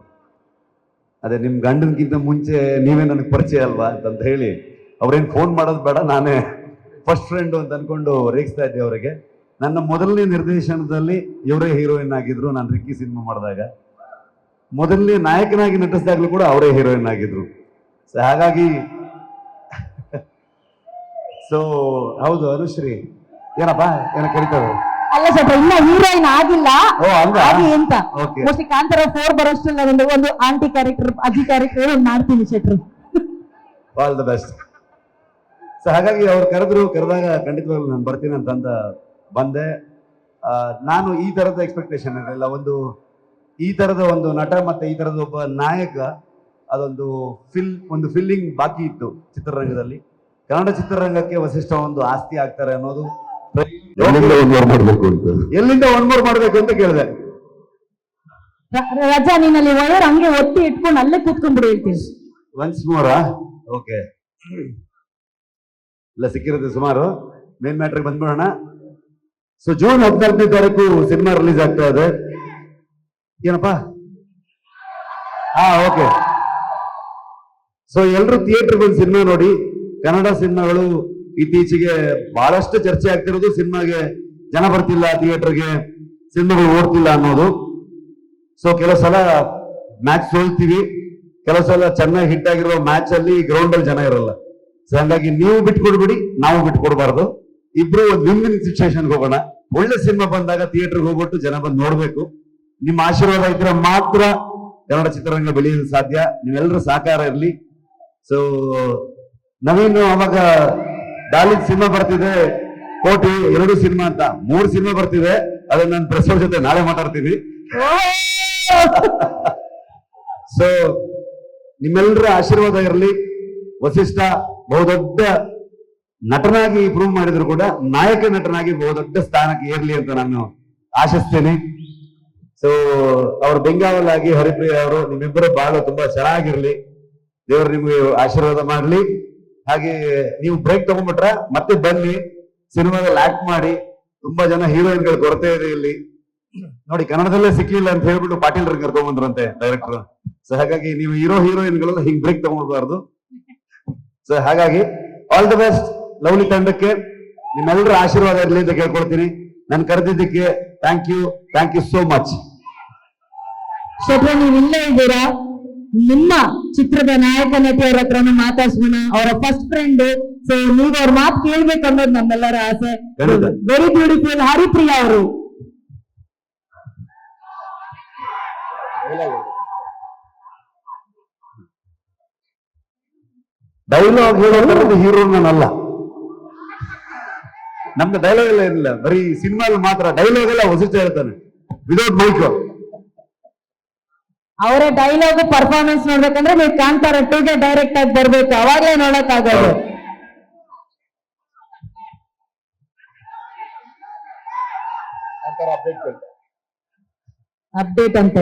ಅದೇ ನಿಮ್ ಗಂಡನ್ಗಿಂತ ಮುಂಚೆ ನೀವೇ ನನಗೆ ಪರಿಚಯ ಅಲ್ವಾ ಅಂತ ಹೇಳಿ ಅವ್ರೇನ್ ಫೋನ್ ಮಾಡೋದು ಬೇಡ, ನಾನೇ ಫಸ್ಟ್ ಫ್ರೆಂಡ್ ಅಂತ ಅನ್ಕೊಂಡು ರೇಗಿಸ್ತಾ ಇದ್ದೆ ಅವರಿಗೆ. ನನ್ನ ಮೊದಲನೇ ನಿರ್ದೇಶನದಲ್ಲಿ ಇವರೇ ಹೀರೋಯಿನ್ ಆಗಿದ್ರು. ನಾನು ರಿಕ್ಕಿ ಸಿನಿಮಾ ಮಾಡಿದಾಗ ಮೊದಲನೇ ನಾಯಕನಾಗಿ ನಟಿಸಿದಾಗ್ಲೂ ಕೂಡ ಅವರೇ ಹೀರೋಯಿನ್ ಆಗಿದ್ರು. ಸೊ ಹಾಗಾಗಿ ಸೊ ಹೌದು ಅನುಶ್ರೀ ಏನಪ್ಪಾ ಏನ ಕರೀತಾರೆ? ಅಲ್ಲ ಸರ್, ಇನ್ನ ಹೀರೋಯಿನ್ ಆಗಿಲ್ಲ. ಓ, ಹಂಗಾ? ಆಗಿ ಎಂತ Okay. ಮೋಸ್ಟ್ಲಿ ಕಾಂತಾರ 4 ಬರೋಷ್ಟು ಒಂದು ಆಂಟಿ ಕ್ಯಾರೆಕ್ಟರ್, ಅಜ್ಜಿ ಕ್ಯಾರೆಕ್ಟರ್ ಮಾಡ್ತೀನಿ ಶೆಟ್ರು. All the best. ಸೊ ಹಾಗಾಗಿ ಅವ್ರು ಕರೆದಾಗ ಖಂಡಿತವಾಗ್ಲೂ ನಾನು ಬರ್ತೀನಿ ಅಂತಂದ ಬಂದೆ. ನಾನು ಈ ತರದ ಎಕ್ಸ್ಪೆಕ್ಟೇಷನ್ ಇರಲಿಲ್ಲ. ಈ ತರದ ಒಂದು ನಟ ಮತ್ತೆ ಈ ತರದ ಒಬ್ಬ ನಾಯಕ, ಅದೊಂದು ಫಿಲ್ಲಿಂಗ್ ಬಾಕಿ ಇತ್ತು ಚಿತ್ರರಂಗದಲ್ಲಿ. ಕನ್ನಡ ಚಿತ್ರರಂಗಕ್ಕೆ ವಸಿಷ್ಠ ಒಂದು ಆಸ್ತಿ ಆಗ್ತಾರೆ ಅನ್ನೋದು. ಎಲ್ಲಿಂದ ಒನ್ ಮಾಡ್ಬೇಕು ಅಂತ ಕೇಳಿದೆ. ರಜಾ ನೀನಲ್ಲಿ ವಯರ್ ಹಂಗೆ ಒತ್ತಿ ಇಟ್ಕೊಂಡು ಅಲ್ಲೇ ಕೂತ್ಕೊಂಡ್ಬಿಡು ಹೇಳ್ತೀನಿ. ಒನ್ಸ್ ಮೋರಾ? ಓಕೆ, ಇಲ್ಲ ಸಿಕ್ಕಿರುತ್ತೆ ಸುಮಾರು. ಮೇನ್ ಮ್ಯಾಟ್ರಿಗೆ ಬಂದ್ಬಿಡೋಣ. ಸೊ ಜೂನ್ 14ನೇ ತಾರೀಕು ಸಿನಿಮಾ ರಿಲೀಸ್ ಆಗ್ತಾ ಇದೆ. ಏನಪ್ಪಾ? ಓಕೆ. ಸೊ ಎಲ್ರು ಥಿಯೇಟರ್ ಬಂದು ಸಿನಿಮಾ ನೋಡಿ. ಕನ್ನಡ ಸಿನಿಮಾಗಳು ಇತ್ತೀಚೆಗೆ ಬಹಳಷ್ಟು ಚರ್ಚೆ ಆಗ್ತಿರೋದು ಸಿನಿಮಾಗೆ ಜನ ಬರ್ತಿಲ್ಲ, ಥಿಯೇಟರ್ಗೆ ಸಿನಿಮಾಗಳು ಓಡ್ತಿಲ್ಲ ಅನ್ನೋದು. ಸೊ ಕೆಲವು ಸಲ ಮ್ಯಾಚ್ ಸೋಲ್ತೀವಿ, ಕೆಲವು ಸಲ ಚೆನ್ನಾಗಿ ಹಿಟ್ ಆಗಿರೋ ಮ್ಯಾಚ್ ಅಲ್ಲಿ ಗ್ರೌಂಡ್ ಅಲ್ಲಿ ಜನ ಇರಲ್ಲ. ಸೊ ಹಂಗಾಗಿ ನೀವು ಬಿಟ್ಕೊಡ್ಬಿಡಿ, ನಾವು ಬಿಟ್ಕೊಡ್ಬಾರ್ದು. ಇಬ್ರು ಒಂದು ವಿನ್ ಸಿಚುವೇಶನ್ಗೆ ಹೋಗೋಣ. ಒಳ್ಳೆ ಸಿನಿಮಾ ಬಂದಾಗ ಥಿಯೇಟರ್ಗೆ ಹೋಗ್ಬಿಟ್ಟು ಜನ ಬಂದು ನೋಡ್ಬೇಕು. ನಿಮ್ಮ ಆಶೀರ್ವಾದ ಇದ್ರೆ ಮಾತ್ರ ಕನ್ನಡ ಚಿತ್ರರಂಗ ಬೆಳೆಯೋದು ಸಾಧ್ಯ. ನೀವೆಲ್ಲರೂ ಸಹಕಾರ ಇರಲಿ. ಸೊ ನವೀನ್ ಅವಾಗ ಡಾಲಿಗ್ ಸಿನಿಮಾ ಬರ್ತಿದೆ, ಕೋಟಿ 2 ಸಿನಿಮಾ ಅಂತ 3 ಸಿನಿಮಾ ಬರ್ತಿದೆ. ಅದನ್ನ ನಾನು ಪ್ರೆಸ್ ಅವ್ರ ಜೊತೆ ನಾಳೆ ಮಾತಾಡ್ತೀನಿ. ಸೊ ನಿಮ್ಮೆಲ್ಲರ ಆಶೀರ್ವಾದ ಇರಲಿ. ವಸಿಷ್ಠ ಬಹುದೊಡ್ಡ ನಟನಾಗಿ ಪ್ರೂವ್ ಮಾಡಿದ್ರು ಕೂಡ ನಾಯಕ ನಟನಾಗಿ ಬಹುದೊಡ್ಡ ಸ್ಥಾನಕ್ಕೆ ಏರ್ಲಿ ಅಂತ ನಾನು ಆಶಿಸ್ತೇನೆ. ಸೊ ಅವ್ರ ಬೆಂಗಾವಲ್ ಆಗಿ ಹರಿಪ್ರಿಯ ಅವರು ನಿಮ್ಮಿಬ್ಬರ ಬಾಳು ತುಂಬಾ ಚೆನ್ನಾಗಿರ್ಲಿ. ದೇವರು ನಿಮ್ಗೆ ಆಶೀರ್ವಾದ ಮಾಡ್ಲಿ. ಹಾಗೆ ನೀವು ಬ್ರೇಕ್ ತಗೊಂಡ್ಬಿಟ್ರ ಮತ್ತೆ ಬನ್ನಿ, ಸಿನಿಮಾದಲ್ಲಿ ಆಕ್ಟ್ ಮಾಡಿ. ತುಂಬಾ ಜನ ಹೀರೋಯಿನ್ಗಳ ಕೊರತೆ ಇದೆ ಇಲ್ಲಿ ನೋಡಿ. ಕನ್ನಡದಲ್ಲೇ ಸಿಕ್ಕಿಲ್ಲ ಅಂತ ಹೇಳ್ಬಿಟ್ಟು ಪಾಟೀಲ್ ಕರ್ಕೊಂಡ್ ಬಂದ್ರಂತೆ ಡೈರೆಕ್ಟರ್. ಸೊ ಹಾಗಾಗಿ ನೀವು ಹೀರೋಯಿನ್ಗಳೆಲ್ಲ ಹಿಂಗ್ ಬ್ರೇಕ್ ತಗೊಂಡ್ಬಾರ್ದು. ಸೊ ಹಾಗಾಗಿ ಆಲ್ ದಿ ಬೆಸ್ಟ್ ಲವ್ಲಿ ತಂಡಕ್ಕೆ. ನಿಮ್ಮೆಲ್ಲರ ಆಶೀರ್ವಾದ ಇರಲಿ ಅಂತ ಕೇಳ್ಕೊಳ್ತೀನಿ. ನಾನು ಕರೆದಿದ್ದಕ್ಕೆ ಥ್ಯಾಂಕ್ ಯು ಸೋ ಮಚ್. ಶೆಟ್ರು, ನೀವು ಇಲ್ಲೇ ಇದ್ದೀರಾ. ನಿಮ್ಮ ಚಿತ್ರದ ನಾಯಕ ನಟಿಯವರ ಹತ್ರನೂ ಮಾತಾಡ್ಸೋಣ, ಅವರ ಫಸ್ಟ್ ಫ್ರೆಂಡ್. ಸೊ ನೀವು ಅವ್ರ ಮಾತು ಕೇಳ್ಬೇಕು ಅನ್ನೋದು ನಮ್ಮೆಲ್ಲರ ಆಸೆ. ವೆರಿ ಬ್ಯೂಟಿಫುಲ್ ಹರಿಪ್ರಿಯ ಅವರು. ಡೈಲಾಗ್ ಹೇಳೋದ್ರಲ್ಲಿ ಹೀರೋ ನಾನಲ್ಲ. ನಮ್ದು ಡೈಲಾಗ್ ಎಲ್ಲ ಏನಿಲ್ಲ, ಬರೀ ಸಿನಿಮಾದಲ್ಲಿ ಮಾತ್ರ ಡೈಲಾಗ್ ಎಲ್ಲ ವಸಿಷ್ಠ ಹೇಳ್ತಾನೆ ವಿದೌಟ್ ಮೈಕ್. ಅವರ ಡೈಲಾಗ್ ಪರ್ಫಾರ್ಮೆನ್ಸ್ ನೋಡ್ಬೇಕಂದ್ರೆ ನೀವು ಕಾಂತಾರ 2ಗೆ ಡೈರೆಕ್ಟ್ ಆಗಿ ಬರ್ಬೇಕು, ಅವಾಗಲೇ ನೋಡಕ್ ಆಗೋದು. ಅಪ್ಡೇಟ್ ಅಂತ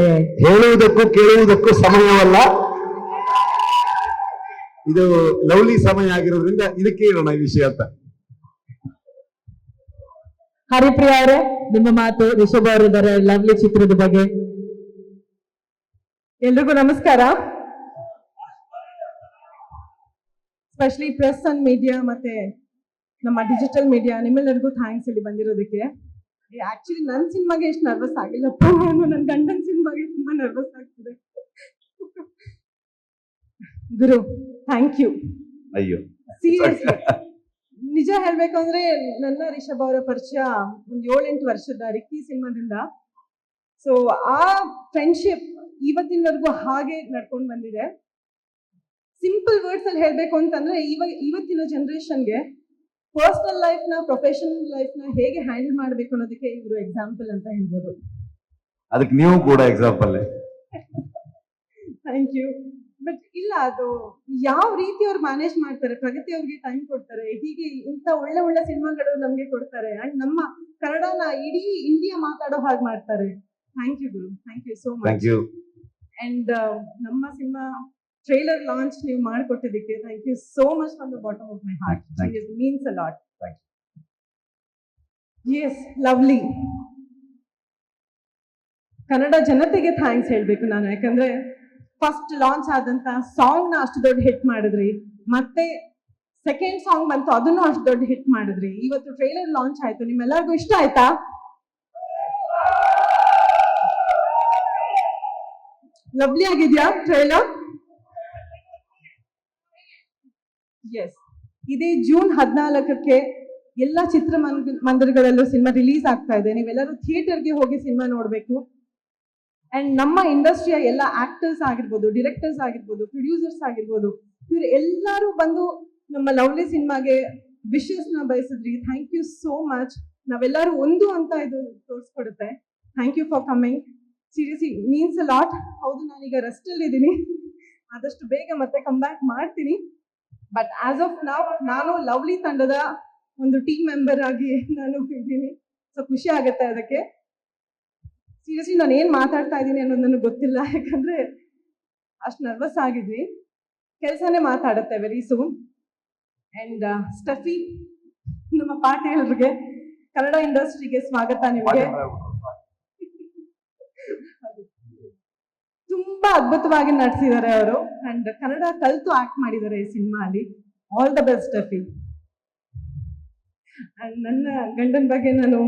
ಹೇಳುವುದಕ್ಕೂ ಕೇಳುವುದಕ್ಕೂ ಸಮಯವಲ್ಲ, ಇದು ಲವ್ಲಿ ಸಮಯ ಆಗಿರೋದ್ರಿಂದ ಇದಕ್ಕೆ ಇರೋಣ ಈ ವಿಷಯ ಅಂತ. ಹರಿಪ್ರಿಯ ಅವರೇ, ನಿಮ್ಮ ಮಾತು. ರಿಷಬ್ ಅವರಿದ್ದಾರೆ ಲವ್ಲಿ ಚಿತ್ರದ ಬಗ್ಗೆ. ಎಲ್ರಿಗೂ ನಮಸ್ಕಾರ. ಸ್ಪೆಷಲಿ ಪ್ರೆಸ್ ಅಂಡ್ ಮೀಡಿಯಾ ಮತ್ತೆ ನಮ್ಮ ಡಿಜಿಟಲ್ ಮೀಡಿಯಾ ನಿಮ್ಮೆಲ್ಲರಿಗೂ ಥ್ಯಾಂಕ್ಸ್ ಇಲ್ಲಿ ಬಂದಿರೋದಕ್ಕೆ. ಆಕ್ಚುಲಿ ನನ್ನ ಸಿನಿಮಾಗೆ ಎಷ್ಟು ನರ್ವಸ್ ಆಗಿಲ್ಲಪ್ಪ, ನಾನು ನನ್ನ ಗಂಡನ ಸಿನಿಮಾಗೆ ತುಂಬಾ ನರ್ವಸ್ ಆಗ್ತಿದೆ. ಗುರು ಥ್ಯಾಂಕ್ ಯು. ಅಯ್ಯೋ ಸೀರಿಯಸ್ಲಿ ನಿಜ ಹೇಳ್ಬೇಕಂದ್ರೆ ನನ್ನ ರಿಷಬ್ ಅವರ ಪರಿಚಯ ಒಂದು 7-8 ವರ್ಷದ ರಿಕ್ಕಿ ಸಿನಿಮಾದಿಂದ. ಸೊ ಆ ಫ್ರೆಂಡ್ಶಿಪ್ ಇವತ್ತಿನವರೆಗೂ ಹಾಗೆ ನಡ್ಕೊಂಡು ಬಂದಿದೆ. ಸಿಂಪಲ್ ವರ್ಡ್ಸ್ ಅಲ್ಲಿ ಹೇಳ್ಬೇಕು ಅಂತಂದ್ರೆ ಇವತ್ತಿನ ಜನರೇಷನ್ಗೆ ಪರ್ಸನಲ್ ಲೈಫ್ನ ಪ್ರೊಫೆಷನಲ್ ಲೈಫ್ನ ಹೇಗೆ ಹ್ಯಾಂಡಲ್ ಮಾಡಬೇಕು ಅನ್ನೋದಕ್ಕೆ ಇವರು ಎಕ್ಸಾಂಪಲ್ ಅಂತ ಹೇಳ್ಬೋದು. ಅದಕ್ಕೆ ನೀವು ಕೂಡ ಎಕ್ಸಾಂಪಲ್. Thank you. ಬಟ್ ಇಲ್ಲ, ಅದು ಯಾವ ರೀತಿ ಅವ್ರು ಮ್ಯಾನೇಜ್ ಮಾಡ್ತಾರೆ, ಪ್ರಗತಿ ಅವ್ರಿಗೆ ಟೈಮ್ ಕೊಡ್ತಾರೆ, ಹೀಗೆ ಇಂಥ ಒಳ್ಳೆ ಒಳ್ಳೆ ಸಿನಿಮಾಗಳು ನಮ್ಗೆ ಕೊಡ್ತಾರೆ ಅಂಡ್ ನಮ್ಮ ಕನ್ನಡನ ಇಡೀ ಇಂಡಿಯಾ ಮಾತಾಡೋ ಹಾಗೆ ಮಾಡ್ತಾರೆ. Thank you guru, thank you so much. And ನಮ್ಮ ಸಿನಿಮಾ ಟ್ರೈಲರ್ ಲಾಂಚ್ ನೀವು ಮಾಡಿಕೊಟ್ಟಿದ್ದಕ್ಕೆ thank you so much from the bottom of my heart. It means a lot. Yes, lovely. Kannada ಜನತೆಗೆ ಥ್ಯಾಂಕ್ಸ್ ಹೇಳ್ಬೇಕು ನಾನು, ಯಾಕಂದ್ರೆ ಫಸ್ಟ್ ಲಾಂಚ್ ಆದಂತ ಸಾಂಗ್ ನ ಅಷ್ಟು ದೊಡ್ಡ ಹಿಟ್ ಮಾಡಿದ್ರಿ, ಮತ್ತೆ ಸೆಕೆಂಡ್ ಸಾಂಗ್ ಬಂತು ಅದನ್ನು ಅಷ್ಟು ದೊಡ್ಡ ಹಿಟ್ ಮಾಡಿದ್ರಿ. ಇವತ್ತು ಟ್ರೈಲರ್ ಲಾಂಚ್ ಆಯ್ತು, ನಿಮ್ಮೆಲ್ಲರಿಗೂ ಇಷ್ಟ ಆಯ್ತಾ? ಲವ್ಲಿ ಆಗಿದ್ಯಾ ಟ್ರೈಲರ್? ಎಸ್, ಇದೇ ಜೂನ್ 14ಕ್ಕೆ ಎಲ್ಲ ಚಿತ್ರಮಂದಿರಗಳಲ್ಲೂ ಸಿನಿಮಾ ರಿಲೀಸ್ ಆಗ್ತಾ ಇದೆ. ನೀವೆಲ್ಲರೂ ಥಿಯೇಟರ್ಗೆ ಹೋಗಿ ಸಿನಿಮಾ ನೋಡ್ಬೇಕು. ಅಂಡ್ ನಮ್ಮ ಇಂಡಸ್ಟ್ರಿಯ ಎಲ್ಲ ಆಕ್ಟರ್ಸ್ ಆಗಿರ್ಬೋದು, ಡೈರೆಕ್ಟರ್ಸ್ ಆಗಿರ್ಬೋದು, ಪ್ರೊಡ್ಯೂಸರ್ಸ್ ಆಗಿರ್ಬೋದು, ಇವ್ರು ಎಲ್ಲರೂ ಬಂದು ನಮ್ಮ ಲವ್ಲಿ ಸಿನಿಮಾಗೆ ವಿಶಸ್ ನ ಬಯಸಿದ್ರಿ. Thank you so much. ನಾವೆಲ್ಲರೂ ಒಂದು ಅಂತ ಇದು ತೋರಿಸ್ಕೊಡುತ್ತೆ. Thank you for coming. Seriously means a lot. ಹೌದು, ನಾನೀಗ ರೆಸ್ಟ್ ಅಲ್ಲಿ ಇದ್ದೀನಿ, ಆದಷ್ಟು ಬೇಗ ಮತ್ತೆ ಕಮ್ ಬ್ಯಾಕ್ ಮಾಡ್ತೀನಿ. ಬಟ್ ಆಸ್ ಆಫ್ ನಾವ್ ನಾನು ಲವ್ಲಿ ತಂಡದ ಒಂದು ಟೀಮ್ ಮೆಂಬರ್ ಆಗಿ ನಾನು ಇದ್ದೀನಿ. ಸೊ ಖುಷಿ ಆಗುತ್ತೆ ಅದಕ್ಕೆ. ಸೀರಿಯಸ್ಲಿ ನಾನು ಏನ್ ಮಾತಾಡ್ತಾ ಇದ್ದೀನಿ ಅನ್ನೋದು ನನಗೆ ಗೊತ್ತಿಲ್ಲ, ಯಾಕಂದ್ರೆ ಅಷ್ಟು ನರ್ವಸ್ ಆಗಿದ್ವಿ. ಕೆಲಸನೇ ಮಾತಾಡುತ್ತೆ ವೆರಿ ಸೂನ್. ಅಂಡ್ ಸ್ಟಫಿ, ನಮ್ಮ ಪಾಟೀಲ್ರಿಗೆ, ಕನ್ನಡ ಇಂಡಸ್ಟ್ರಿಗೆ ಸ್ವಾಗತ ನಿಮಗೆ. ತುಂಬಾ ಅದ್ಭುತವಾಗಿ ನಟಿಸಿದ್ದಾರೆ ಅವರು. ಅಂಡ್ ಕನ್ನಡ ಕಲ್ತು ಆಕ್ಟ್ ಮಾಡಿದ್ದಾರೆ ಈ ಸಿನಿಮಾ ಅಲ್ಲಿ. All the best Steffi. And ನನ್ನ ಗಂಡನ ಬಗ್ಗೆ ನಾನು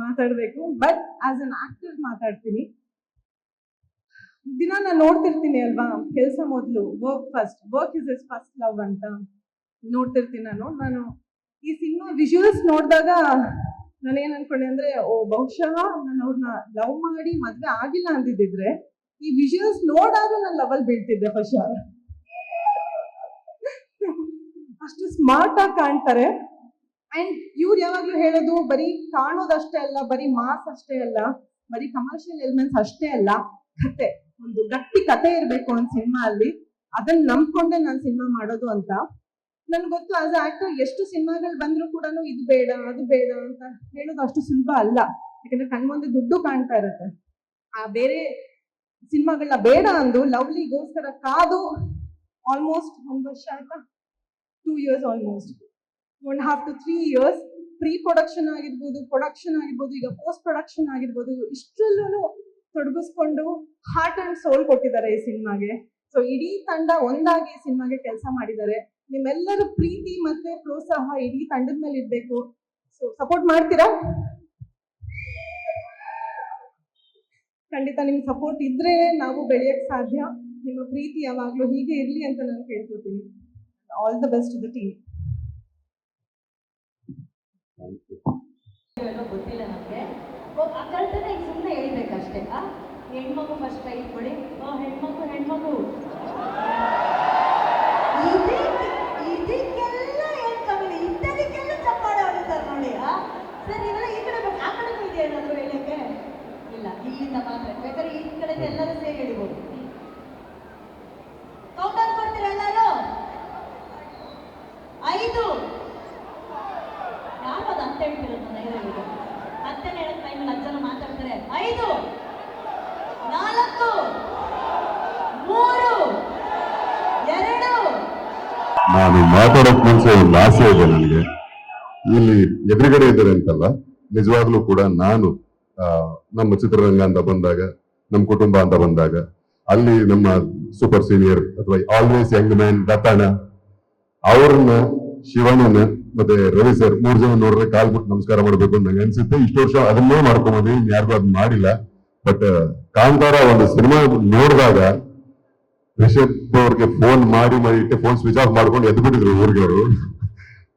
ಮಾತಾಡ್ಬೇಕು, ಬಟ್ ಆಸ್ ಅನ್ ಆಕ್ಟರ್ ಮಾತಾಡ್ತೀನಿ. ದಿನ ನಾನು ನೋಡ್ತಿರ್ತೀನಿ ಅಲ್ವಾ, ಕೆಲಸ ಮೊದಲು, work first, work is is first love ಅಂತ ನೋಡ್ತಿರ್ತೀನಿ ನಾನು ಈ ಸಿನಿಮಾ ವಿಜುವಲ್ಸ್ ನೋಡಿದಾಗ ನಾನು ಏನ್ ಅನ್ಕೊಂಡೆ ಅಂದ್ರೆ, ಬಹುಶಃ ನಾನು ಅವ್ರನ್ನ ಲವ್ ಮಾಡಿ ಮದ್ವೆ ಆಗಿಲ್ಲ ಅಂದಿದ್ರೆ ಈ ವಿಜುವಲ್ಸ್ ನೋಡಾದ್ರೂ ನಾನು ಲವಲ್ ಬೀಳ್ತಿದ್ದೆ ಬಹುಶಃ. ಅಷ್ಟು ಸ್ಮಾರ್ಟ್ ಆಗಿ ಕಾಣ್ತಾರೆ. ಅಂಡ್ ಇವ್ರು ಯಾವಾಗ್ಲೂ ಹೇಳೋದು ಬರೀ ಕಾಣೋದಷ್ಟೇ ಅಲ್ಲ, ಬರೀ ಮಾಸ್ ಅಷ್ಟೇ ಅಲ್ಲ, ಬರೀ ಕಮರ್ಷಿಯಲ್ ಎಲಿಮೆಂಟ್ಸ್ ಅಷ್ಟೇ ಅಲ್ಲ, ಕತೆ, ಒಂದು ಗಟ್ಟಿ ಕತೆ ಇರ್ಬೇಕು ಒಂದು ಸಿನಿಮಾ ಅಲ್ಲಿ. ಅದನ್ನ ನಂಬ್ಕೊಂಡೆ ನಾನು ಸಿನಿಮಾ ಮಾಡೋದು ಅಂತ. ನನ್ಗೆ ಗೊತ್ತು, ಆಸ್ ಅ ಆಕ್ಟರ್ ಎಷ್ಟು ಸಿನಿಮಾಗಳು ಬಂದ್ರು ಕೂಡ ಇದು ಬೇಡ ಅದು ಬೇಡ ಅಂತ ಹೇಳೋದು ಅಷ್ಟು ಸುಲಭ ಅಲ್ಲ. ಯಾಕಂದ್ರೆ ಕಣ್ಮುಂದೆ ದುಡ್ಡು ಕಾಣ್ತಾ ಇರುತ್ತೆ. ಆ ಬೇರೆ ಸಿನಿಮಾಗಳನ್ನ ಬೇಡ ಅಂದು ಲವ್ಲಿಗೋಸ್ಕರ ಕಾದು ಆಲ್ಮೋಸ್ಟ್ 1 ವರ್ಷ ಆಯ್ತಾ, 2 years almost 1.5 to 3 years pre production ಆಗಿರ್ಬೋದು, ಪ್ರೊಡಕ್ಷನ್ ಆಗಿರ್ಬೋದು, ಈಗ ಪೋಸ್ಟ್ ಪ್ರೊಡಕ್ಷನ್ ಆಗಿರ್ಬೋದು, ಇಷ್ಟರಲ್ಲೂ ತೊಡಗಿಸ್ಕೊಂಡು ಹಾರ್ಟ್ ಅಂಡ್ ಸೋಲ್ ಕೊಟ್ಟಿದ್ದಾರೆ ಈ ಸಿನಿಮಾಗೆ. ಸೊ ಇಡೀ ತಂಡ ಒಂದಾಗಿ ಈ ಸಿನಿಮಾಗೆ ಕೆಲಸ ಮಾಡಿದ್ದಾರೆ. ನಿಮ್ಮೆಲ್ಲರ ಪ್ರೀತಿ ಮತ್ತೆ ಪ್ರೋತ್ಸಾಹ ಇಡೀ ತಂಡದ ಮೇಲೆ ಇರ್ಬೇಕು. ಸೊ ಸಪೋರ್ಟ್ ಮಾಡ್ತೀರಾ? ಖಂಡಿತ ನಿಮ್ ಸಪೋರ್ಟ್ ಇದ್ರೆ ನಾವು ಬೆಳೆಯಕ್ ಸಾಧ್ಯ. ನಿಮ್ಮ ಪ್ರೀತಿ ಯಾವಾಗ್ಲೂ ಹೀಗೆ ಇರ್ಲಿ ಅಂತ ನಾನು ಕೇಳ್ಕೊತೀನಿ. All the best to the team. ಗೊತ್ತಿಲ್ಲ ನಮ್ಗೆ. ಕಳ್ತನ ಈಗ ಸುಮ್ಮನೆ ಹೇಳ್ಬೇಕಷ್ಟೇ. ಹೆಣ್ಮಗು ಫಸ್ಟ್ ಕೈ ಕೊಡಿ. ಹೆಣ್ಮಗು ಇದಕ್ಕೆಲ್ಲ ಏನ್ ಕಮ್ಮಿ, ಇಂಥದಕ್ಕೆಲ್ಲ ಚಪ್ಪಾಳೆ ಹೊಡಿತಾರೆ ನೋಡಿ. ಸರ್ ಇವೆಲ್ಲ ಈ ಕಡೆ ಆ ಕಡೆಗೂ ಇದೆ ಏನಾದ್ರು ಹೇಳಕ್ಕೆ? ಇಲ್ಲ, ಇಲ್ಲಿಂದ ಮಾತ್ರ. ಬೇಕಾದ್ರೆ ಈ ಕಡೆ ಎಲ್ಲರೂ ಸೇರಿ ಹೇಳಿಬೋದು. ಕೌಂಟರ್ ಕೊಡ್ತೀರಾ ಎಲ್ಲರೂ? 5 ಯಾರು ಅದು ಅಂತ ಹೇಳ್ತಿರೋದು? ನೈರಲ್ಲಿ ಹತ್ತನೇ ಹೇಳಕ್ ಟೈಮಲ್ಲಿ 10 ಜನ ಮಾತಾಡ್ತಾರೆ. 5 4 3 2. ನಾನು ಮಾತಾಡೋಕ್ ಮುಂಚೆ ಒಂದು ಆಸೆ ಇದೆ ನನಗೆ. ಇಲ್ಲಿ ಎದುರುಗಡೆ ಇದ್ದಾರೆ ಅಂತಲ್ಲ, ನಿಜವಾಗ್ಲೂ ಕೂಡ ನಾನು ನಮ್ಮ ಚಿತ್ರರಂಗ ಅಂತ ಬಂದಾಗ, ನಮ್ಮ ಕುಟುಂಬ ಅಂತ ಬಂದಾಗ ಅಲ್ಲಿ ನಮ್ಮ ಸೂಪರ್ ಸೀನಿಯರ್ ಅಥವಾ ಆಲ್ವೇಸ್ ಯಂಗ್ ಮ್ಯಾನ್ ದತ್ತಣ್ಣ ಅವ್ರನ್ನ ಶಿವಣ್ಣನ ಮತ್ತೆ ರವಿ ಸರ್ 3 ಜನ ನೋಡಿದ್ರೆ ಕಾಲ್ ಬಿಟ್ಟು ನಮಸ್ಕಾರ ಮಾಡ್ಬೇಕು ಅಂತ ನಂಗೆ ಅನ್ಸುತ್ತೆ. ಇಷ್ಟು ವರ್ಷ ಅದನ್ನೇ ಮಾಡ್ಕೊಂಬಂದಿ, ಯಾರಿಗೂ ಅದನ್ನ ಮಾಡಿಲ್ಲ. ಬಟ್ ಕಾಂತಾರ ಒಂದು ಸಿನಿಮಾ ನೋಡಿದಾಗ ರಿಷಬ್ ಅವ್ರಿಗೆ ಫೋನ್ ಮಾಡಿ ಇಟ್ಟೆ ಫೋನ್ ಸ್ವಿಚ್ ಆಫ್ ಮಾಡ್ಕೊಂಡು ಎದ್ದು ಬಿಟ್ಟಿದ್ರು ಊರಿಗೆ. ಅವರು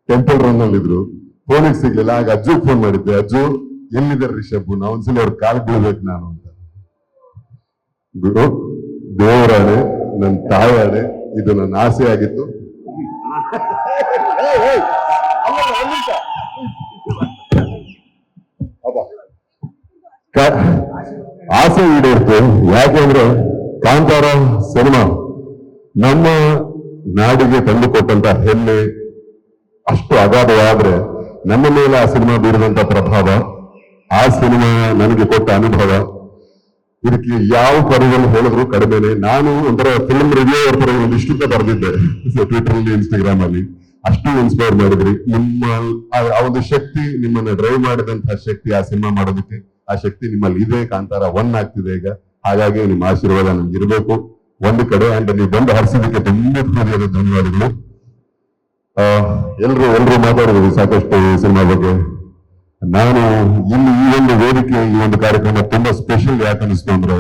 ಟೆಂಪಲ್ ರನ್ ಅಲ್ಲಿ ಇದ್ರು, ಫೋನಿಗೆ ಸಿಗ್ಲಿಲ್ಲ. ಆಗ ಅಜ್ಜುಗ್ ಫೋನ್ ಮಾಡಿದ್ದೆ, ಅಜ್ಜು ಎಲ್ಲಿದ್ದಾರೆ ರಿಷಬ್, ನಾ ಒಂದ್ಸಲಿ ಅವ್ರ ಕಾಲ್ ಬೀಳ್ಬೇಕು ನಾನು ಅಂತ. ಗುರು ದೇವರಾಣೆ, ನನ್ನ ತಾಯಾಣೆ, ಇದು ನನ್ನ ಆಸೆ ಆಗಿತ್ತು. ಆಸೆ ಈಡೇರ್ತು. ಯಾಕೆಂದ್ರೆ ಕಾಂತಾರ ಸಿನಿಮಾ ನಮ್ಮ ನಾಡಿಗೆ ತಂದುಕೊಟ್ಟಂತ ಹೆಮ್ಮೆ ಅಷ್ಟು ಅಗಾಧವಾದ್ರೆ ನಮ್ಮ ಮೇಲೆ ಆ ಸಿನಿಮಾ ಬೀರಿದಂತ ಪ್ರಭಾವ, ಆ ಸಿನಿಮಾ ನನಗೆ ಕೊಟ್ಟ ಅನುಭವ, ಇದಕ್ಕೆ ಯಾವ ಪದವನ್ನು ಹೇಳಿದ್ರು ಕಡಿಮೆನೆ. ನಾನು ಒಂಥರ ಫಿಲ್ಮ್ ರಿವ್ಯೂ ಅವ್ರ ಪರ ಒಂದಿಷ್ಟು ಬರೆದಿದ್ದೆ ಟ್ವಿಟರ್ ಅಲ್ಲಿ, ಇನ್ಸ್ಟಾಗ್ರಾಮ್ ಅಲ್ಲಿ. ಅಷ್ಟು ಇನ್ಸ್ಪೈರ್ ಮಾಡಿದ್ರಿ. ನಿಮ್ಮ ಆ ಒಂದು ಶಕ್ತಿ, ನಿಮ್ಮನ್ನ ಡ್ರೈವ್ ಮಾಡಿದಂತಹ ಶಕ್ತಿ ಆ ಸಿನಿಮಾ ಮಾಡೋದಕ್ಕೆ, ಆ ಶಕ್ತಿ ನಿಮ್ಮಲ್ಲಿ ಇದೆ. ಕಾಂತಾರ 1 ಆಗ್ತಿದೆ ಈಗ. ಹಾಗಾಗಿ ನಿಮ್ಮ ಆಶೀರ್ವಾದ ನಮ್ಗೆ ಇರಬೇಕು ಒಂದು ಕಡೆ. ಅಂಡ್ ನೀವು ಬಂದು ಹರಿಸಿದಕ್ಕೆ ತುಂಬಾ ಹೃದಯದ ಧನ್ಯವಾದಗಳು. ಎಲ್ರು ಮಾತಾಡಿದ್ವಿ ಸಾಕಷ್ಟು ಸಿನಿಮಾ ಬಗ್ಗೆ. ನಾನು ಇಲ್ಲಿ ಈ ಒಂದು ವೇದಿಕೆ, ಈ ಒಂದು ಕಾರ್ಯಕ್ರಮ ತುಂಬಾ ಸ್ಪೆಷಲ್ ಯಾಕೆ ಅನಿಸ್ತು ಅಂದ್ರೆ,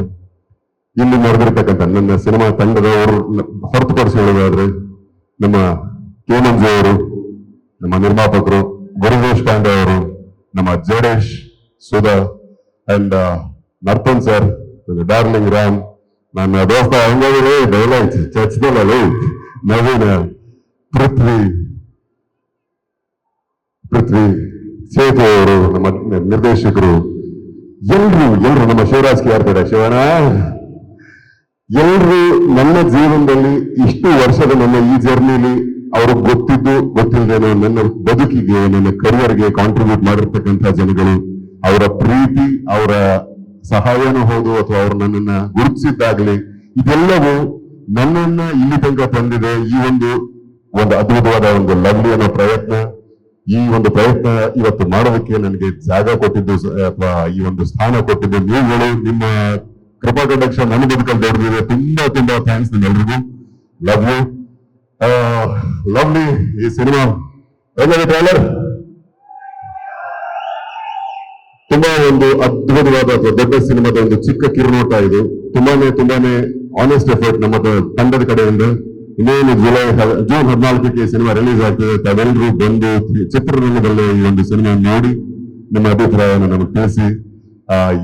ಇಲ್ಲಿ ನಡೆದಿರ್ತಕ್ಕಂಥ ನನ್ನ ಸಿನಿಮಾ ತಂಡದವರು ಹೊರತುಪಡಿಸಿ ಹೇಳೋದಾದ್ರೆ ನಮ್ಮ ಕೆ ಮಂಜು ಅವರು, ನಮ್ಮ ನಿರ್ಮಾಪಕರು ಗುರುದೇಶ್ ಪಾಂಡೆ ಅವರು, ನಮ್ಮ Jadesh, Sudha and Narthan sir, darling Ram, ನನ್ನ ದೋಸ್ತ ಹಂಗಾದ್ರೆ ಡೈಲಾಗ್ ಚರ್ಚ್ದಲ್ಲ ನವೀನ, ಪೃಥ್ವಿ ಸೇತು ಅವರು, ನಮ್ಮ ನಿರ್ದೇಶಕರು, ಎಲ್ರು ನಮ್ಮ ಶಿವರಾಜ್ ಕೆ ಆರ್ ಪೇಟೆ ಶಿವನ, ಎಲ್ರು ನನ್ನ ಜೀವನದಲ್ಲಿ ಇಷ್ಟು ವರ್ಷದ ನನ್ನ ಈ ಜರ್ನಿಲಿ ಅವ್ರಿಗೆ ಗೊತ್ತಿದ್ದು ಗೊತ್ತಿಲ್ಲದೇನೋ ನನ್ನ ಬದುಕಿಗೆ, ನನ್ನ ಕರಿಯರ್ಗೆ ಕಾಂಟ್ರಿಬ್ಯೂಟ್ ಮಾಡಿರ್ತಕ್ಕಂಥ ಜನಗಳು, ಅವರ ಪ್ರೀತಿ, ಅವರ ಸಹಾಯನೂ ಹೌದು ಅಥವಾ ಅವ್ರು ನನ್ನನ್ನ ಗುರುತಿಸಿದ್ದಾಗ್ಲಿ, ಇದೆಲ್ಲವೂ ನನ್ನನ್ನ ಇಲ್ಲಿ ತನಕ ತಂದಿದೆ. ಈ ಒಂದು ಅದ್ಭುತವಾದ ಒಂದು ಲವ್ಲಿ ಅನ್ನೋ ಪ್ರಯತ್ನ, ಈ ಒಂದು ಪ್ರಯತ್ನ ಇವತ್ತು ಮಾಡೋದಕ್ಕೆ ನನಗೆ ಜಾಗ ಕೊಟ್ಟಿದ್ದು ಅಥವಾ ಈ ಒಂದು ಸ್ಥಾನ ಕೊಟ್ಟಿದ್ದು ನೀವುಗಳು. ನಿಮ್ಮ ಕೃಪಾ ಕಟಾಕ್ಷ ನನ್ನ ಬದುಕಲ್ಲಿ ದೊಡ್ಡದಿದೆ. ತುಂಬಾ ತುಂಬಾ ಥ್ಯಾಂಕ್ಸ್ ನಿಮ್ಮೆಲ್ರಿಗೂ. Love you. ಲವ್ಲಿ ಈ ಸಿನಿಮಾ ಹೇಗಿದೆ ಟ್ರೈಲರ್? ತುಂಬಾ ಒಂದು ಅದ್ಭುತವಾದ ಅಥವಾ ದೊಡ್ಡ ಸಿನಿಮಾದ ಒಂದು ಚಿಕ್ಕ ಕಿರುನೋಟ ಇದು. ತುಂಬಾನೇ ಆನೆಸ್ಟ್ ಎಫರ್ಟ್ ನಮ್ಮ ತಂಡದ ಕಡೆಯಿಂದ. ಇನ್ನೇನು ಜೂನ್ 14ಕ್ಕೆ ಸಿನಿಮಾ ರಿಲೀಸ್ ಆಗ್ತದೆ. ತಾವೆಲ್ಲರೂ ಬಂದು ಚಿತ್ರರಂಗದಲ್ಲಿ ಈ ಒಂದು ಸಿನಿಮಾ ನೋಡಿ ನಿಮ್ಮ ಅಭಿಪ್ರಾಯವನ್ನು ನಮಗೆ ತಿಳಿಸಿ.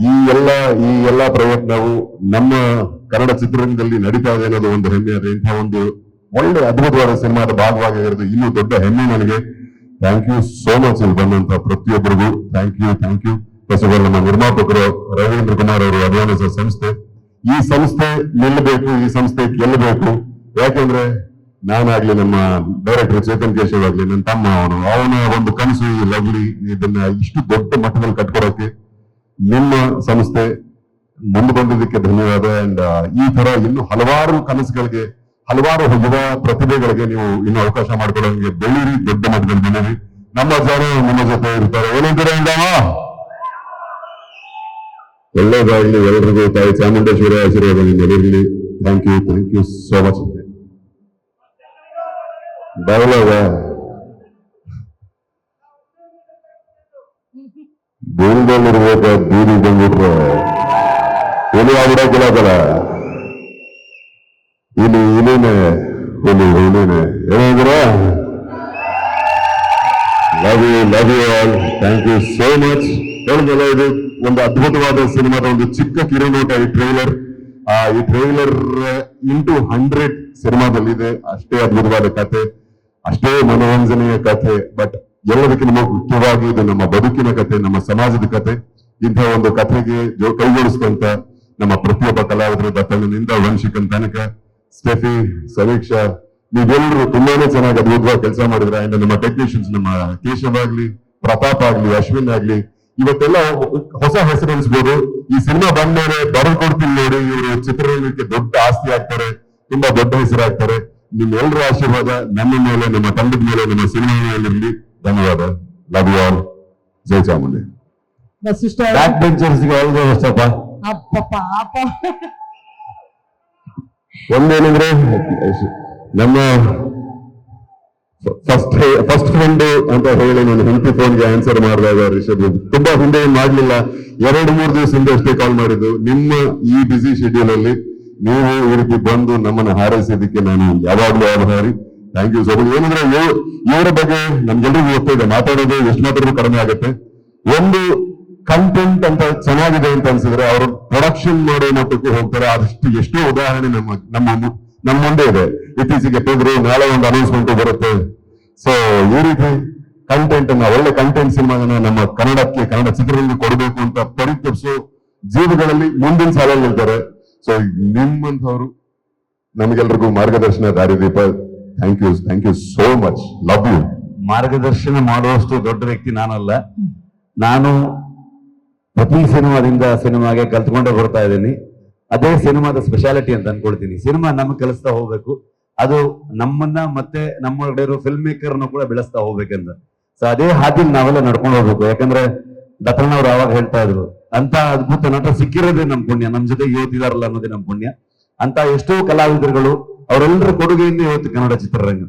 ಈ ಎಲ್ಲ ಪ್ರಯತ್ನವು ನಮ್ಮ ಕನ್ನಡ ಚಿತ್ರರಂಗದಲ್ಲಿ ನಡೀತಾ ಇದೆ ಅನ್ನೋದು ಒಂದು ಹೆಮ್ಮೆ. ಅದೇ ಇಂಥ ಒಂದು ಒಳ್ಳೆ ಅದ್ಭುತವಾದ ಸಿನಿಮಾದ ಭಾಗವಾಗಿರೋದು ಇನ್ನೂ ದೊಡ್ಡ ಹೆಮ್ಮೆ ನನಗೆ. ಥ್ಯಾಂಕ್ ಯು ಸೋ ಮಚ್ ಇಲ್ಲಿ ಬಂದಂತ ಪ್ರತಿಯೊಬ್ಬರಿಗೂ thank you. First of all ನಮ್ಮ ನಿರ್ಮಾಪಕರು ರವೀಂದ್ರ ಕುಮಾರ್ ಅವರು, ಅಭಿಮಾನಿಸುವ ಸಂಸ್ಥೆ. ಈ ಸಂಸ್ಥೆ ನಿಲ್ಲಬೇಕು, ಈ ಸಂಸ್ಥೆ ಗೆಲ್ಲಬೇಕು. ಯಾಕೆಂದ್ರೆ ನಾನಾಗ್ಲಿ, ನಮ್ಮ ಡೈರೆಕ್ಟರ್ ಚೇತನ್ ಕೇಶವ್ ಆಗ್ಲಿ, ನನ್ನ ತಮ್ಮ ಅವನ ಒಂದು ಕನಸು ಈ ಲವ್ಲಿ ಇದನ್ನ ಇಷ್ಟು ದೊಡ್ಡ ಮಟ್ಟದಲ್ಲಿ ಕಟ್ಕೊಡಕ್ಕೆ ನಿಮ್ಮ ಸಂಸ್ಥೆ ಮುಂದೆ ಬಂದಿದ್ದಕ್ಕೆ ಧನ್ಯವಾದ. ಅಂಡ್ ಈ ತರ ಇನ್ನು ಹಲವಾರು ಕನಸುಗಳಿಗೆ, ಹಲವಾರು ಯುವ ಪ್ರತಿಭೆಗಳಿಗೆ ನೀವು ಇನ್ನು ಅವಕಾಶ ಮಾಡ್ಕೊಳ್ಳೋಂಗೆ ಬೆಳೀರಿ, ದೊಡ್ಡ ಮಟ್ಟದಲ್ಲಿ ಬೆಳೀರಿ. ನಮ್ಮ ಜನ ನಿಮ್ಮ ಜೊತೆ ಇರ್ತಾರೆ. ಏನಂತೀರ ಇಂದವ? ಒಳ್ಳೇದಾಗ್ಲಿ ಎಲ್ಲರಿಗೂ. ತಾಯಿ ಚಾಮುಂಡೇಶ್ವರಿ ಆಶೀರ್ವಾದ ನಿಮ್ಮೆಲ್ಲರಿರಲಿ. Thank you so much. ಡೈಲಾಗ ಬೀಳ್ದಲ್ಲಿರ್ಬೇಕ, ಬೀದಿ ಬಂದ್ಬಿಟ್ರೆ ಹುಲಿ ಆಗ್ಬಿಡಕ್ಕಿಲ್ಲ. ಇನ್ನೇನೆ ಏನಂದ್ರ love you all. Thank you so much. ಹೇಳಿದಲ್ಲ, ಇದು ಒಂದು ಅದ್ಭುತವಾದ ಸಿನಿಮಾದ ಒಂದು ಚಿಕ್ಕ ಕಿರುನೋಟ ಈ ಟ್ರೈಲರ್. ಈ ಟ್ರೈಲರ್ ಇಂಟು 100 ಸಿನಿಮಾದಲ್ಲಿದೆ. ಅಷ್ಟೇ ಅದ್ಭುತವಾದ ಕಥೆ, ಅಷ್ಟೇ ಮನೋರಂಜನೆಯ ಕಥೆ. ಬಟ್ ಎಲ್ಲದಕ್ಕಿಂತ ಮುಖ್ಯವಾಗಿ ಇದು ನಮ್ಮ ಬದುಕಿನ ಕಥೆ, ನಮ್ಮ ಸಮಾಜದ ಕಥೆ. ಇಂಥ ಒಂದು ಕಥೆಗೆ ಕೈಗೊಳಿಸಿದಂತ ನಮ್ಮ ಪ್ರತಿಯೊಬ್ಬ ಕಲಾವಿದರು, ದತ್ತಣ್ಣನಿಂದ ವಂಶಿಕನ್ ತನಕ, ಸ್ಟೆಫಿ, ಸಮೀಕ್ಷಾ, ನೀವೆಲ್ಲರೂ ತುಂಬಾನೇ ಚೆನ್ನಾಗಿ ಅದ್ಭುತವಾಗಿ ಕೆಲಸ ಮಾಡಿದ್ರೆ. ಅಂಡ್ ನಮ್ಮ ಟೆಕ್ನಿಷಿಯನ್ಸ್, ನಮ್ಮ ಕೇಶವ್ ಆಗ್ಲಿ, ಪ್ರತಾಪ್ ಆಗ್ಲಿ, ಅಶ್ವಿನ್ ಆಗ್ಲಿ, ಇವತ್ತೆಲ್ಲ ಹೊಸ ಹೆಸರು ಅನ್ಸ್ಬೋದು. ಈ ಸಿನಿಮಾ ಬಂದ್ಮೇಲೆ ಬರೆದು ಕೊಡ್ತೀನಿ ನೋಡಿ, ಇವರು ಚಿತ್ರರಂಗಕ್ಕೆ ದೊಡ್ಡ ಆಸ್ತಿ ಆಗ್ತಾರೆ, ತುಂಬಾ ದೊಡ್ಡ ಹೆಸರಾಗ್ತಾರೆ. ನಿಮ್ಮೆಲ್ಲರ ಆಶೀರ್ವಾದ ನಮ್ಮ ಮೇಲೆ, ನಮ್ಮ ತಂಡದ ಮೇಲೆ, ನಮ್ಮ ಸಿನಿಮಾ ಮೇಲಿರಲಿ. ಧನ್ಯವಾದ. Love you all. ಜೈ ಚಾಮುಂಡಿ. ಬ್ಯಾಕ್ ಬೆಂಚರ್ಸ್ಗೆ ಆಲ್ ದ ಬೆಸ್ಟ್ ಅಪ್ಪ. ಒಂದೇನಂದ್ರೆ ನಮ್ಮ ಫಸ್ಟ್ ಫ್ರೆಂಡ್ ಅಂತ ಹೇಳಿ ನಾನು ಹೆಂಡತಿ ಫೋನ್ಗೆ ಆನ್ಸರ್ ಮಾಡಿದಾಗ ರಿಷಬ್ ತುಂಬಾ ಹಿಂದೆ ಏನ್ ಮಾಡ್ಲಿಲ್ಲ, 2-3 ದಿವಸ ಹಿಂದೆ ಅಷ್ಟೇ ಕಾಲ್ ಮಾಡಿದ್ದು. ನಿಮ್ಮ ಈ ಬಿಸಿ ಶೆಡ್ಯೂಲ್ ಅಲ್ಲಿ ನೀವು ಈ ರೀತಿ ಬಂದು ನಮ್ಮನ್ನ ಹಾರೈಸಿದ್ದಕ್ಕೆ ನಾನು ಯಾವಾಗ್ಲೂ ಆಭಾರಿ. Thank you so much. ಏನಂದ್ರೆ ಇವರ ಬಗ್ಗೆ ನಮ್ಗೆಲ್ರಿಗೂ ಗೊತ್ತಿದೆ, ಮಾತಾಡೋದು ಎಷ್ಟು ಮಾತ್ರ ಕಡಿಮೆ ಆಗುತ್ತೆ. ಒಂದು ಕಂಟೆಂಟ್ ಅಂತ ಚೆನ್ನಾಗಿದೆ ಅಂತ ಅನ್ಸಿದ್ರೆ ಅವರು ಪ್ರೊಡಕ್ಷನ್ ಮಾಡೋ ಮಟ್ಟಕ್ಕೂ ಹೋಗ್ತಾರೆ. ಅದಷ್ಟು ಎಷ್ಟೋ ಉದಾಹರಣೆ ನಮ್ಮ ಮುಂದೆ ಇದೆ. ಇತ್ತೀಚೆಗೆ ತೆಗೆದ್ರು, ನಾಳೆ ಒಂದು ಅನೌನ್ಸ್ಮೆಂಟ್ ಬರುತ್ತೆ. ಸೊ ಈ ರೀತಿ ಕಂಟೆಂಟ್ ಅನ್ನ, ಒಳ್ಳೆ ಕಂಟೆಂಟ್ ಸಿನಿಮಾನ ನಮ್ಮ ಕನ್ನಡಕ್ಕೆ, ಕನ್ನಡ ಚಿತ್ರರಂಗ ಕೊಡಬೇಕು ಅಂತ ಪರಿತಪಿಸೋ ಜೀವಗಳಲ್ಲಿ ಮುಂದಿನ ಸಾಲಲ್ಲಿ ಇರ್ತಾರೆ. ಸೊ ನಿಮ್ಮಂಥವ್ರು ನಮಗೆಲ್ರಿಗೂ ಮಾರ್ಗದರ್ಶನ, ದಾರಿದೀಪ. Thank you so much. Love you. ಮಾರ್ಗದರ್ಶನ ಮಾಡುವಷ್ಟು ದೊಡ್ಡ ವ್ಯಕ್ತಿ ನಾನಲ್ಲ. ನಾನು ಪ್ರತಿ ಸಿನಿಮಾಗೆ ಕಲ್ತ್ಕೊಂಡೇ ಬರ್ತಾ ಇದ್ದೀನಿ. ಅದೇ ಸಿನಿಮಾದ ಸ್ಪೆಷಾಲಿಟಿ ಅಂತ ಅನ್ಕೊಳ್ತೀನಿ. ಸಿನಿಮಾ ನಮ್ಗೆ ಕಲಿಸ್ತಾ ಹೋಗ್ಬೇಕು, ಅದು ನಮ್ಮನ್ನ ಮತ್ತೆ ನಮ್ಮೊಳಗಡೆ ಇರೋ ಫಿಲ್ಮ್ ಮೇಕರ್ನ ಕೂಡ ಬೆಳೆಸ್ತಾ ಹೋಗ್ಬೇಕಂತ. ಸೊ ಅದೇ ಹಾದಿಲ್ ನಾವೆಲ್ಲ ನಡ್ಕೊಂಡು ಹೋಗ್ಬೇಕು. ಯಾಕಂದ್ರೆ ದತ್ತಣ್ಣ ಅವ್ರು ಆವಾಗ ಹೇಳ್ತಾ ಇದ್ರು, ಅಂತ ಅದ್ಭುತ ನಟ ಸಿಕ್ಕಿರೋದೇ ನಮ್ ಪುಣ್ಯ, ನಮ್ ಜೊತೆ ಇವತ್ತಿದಾರಲ್ಲ ಅನ್ನೋದೇ ನಮ್ ಪುಣ್ಯ ಅಂತ. ಎಷ್ಟೋ ಕಲಾವಿದರುಗಳು ಅವರೆಲ್ಲರ ಕೊಡುಗೆಯಿಂದ ಇವತ್ತು ಕನ್ನಡ ಚಿತ್ರರಂಗ.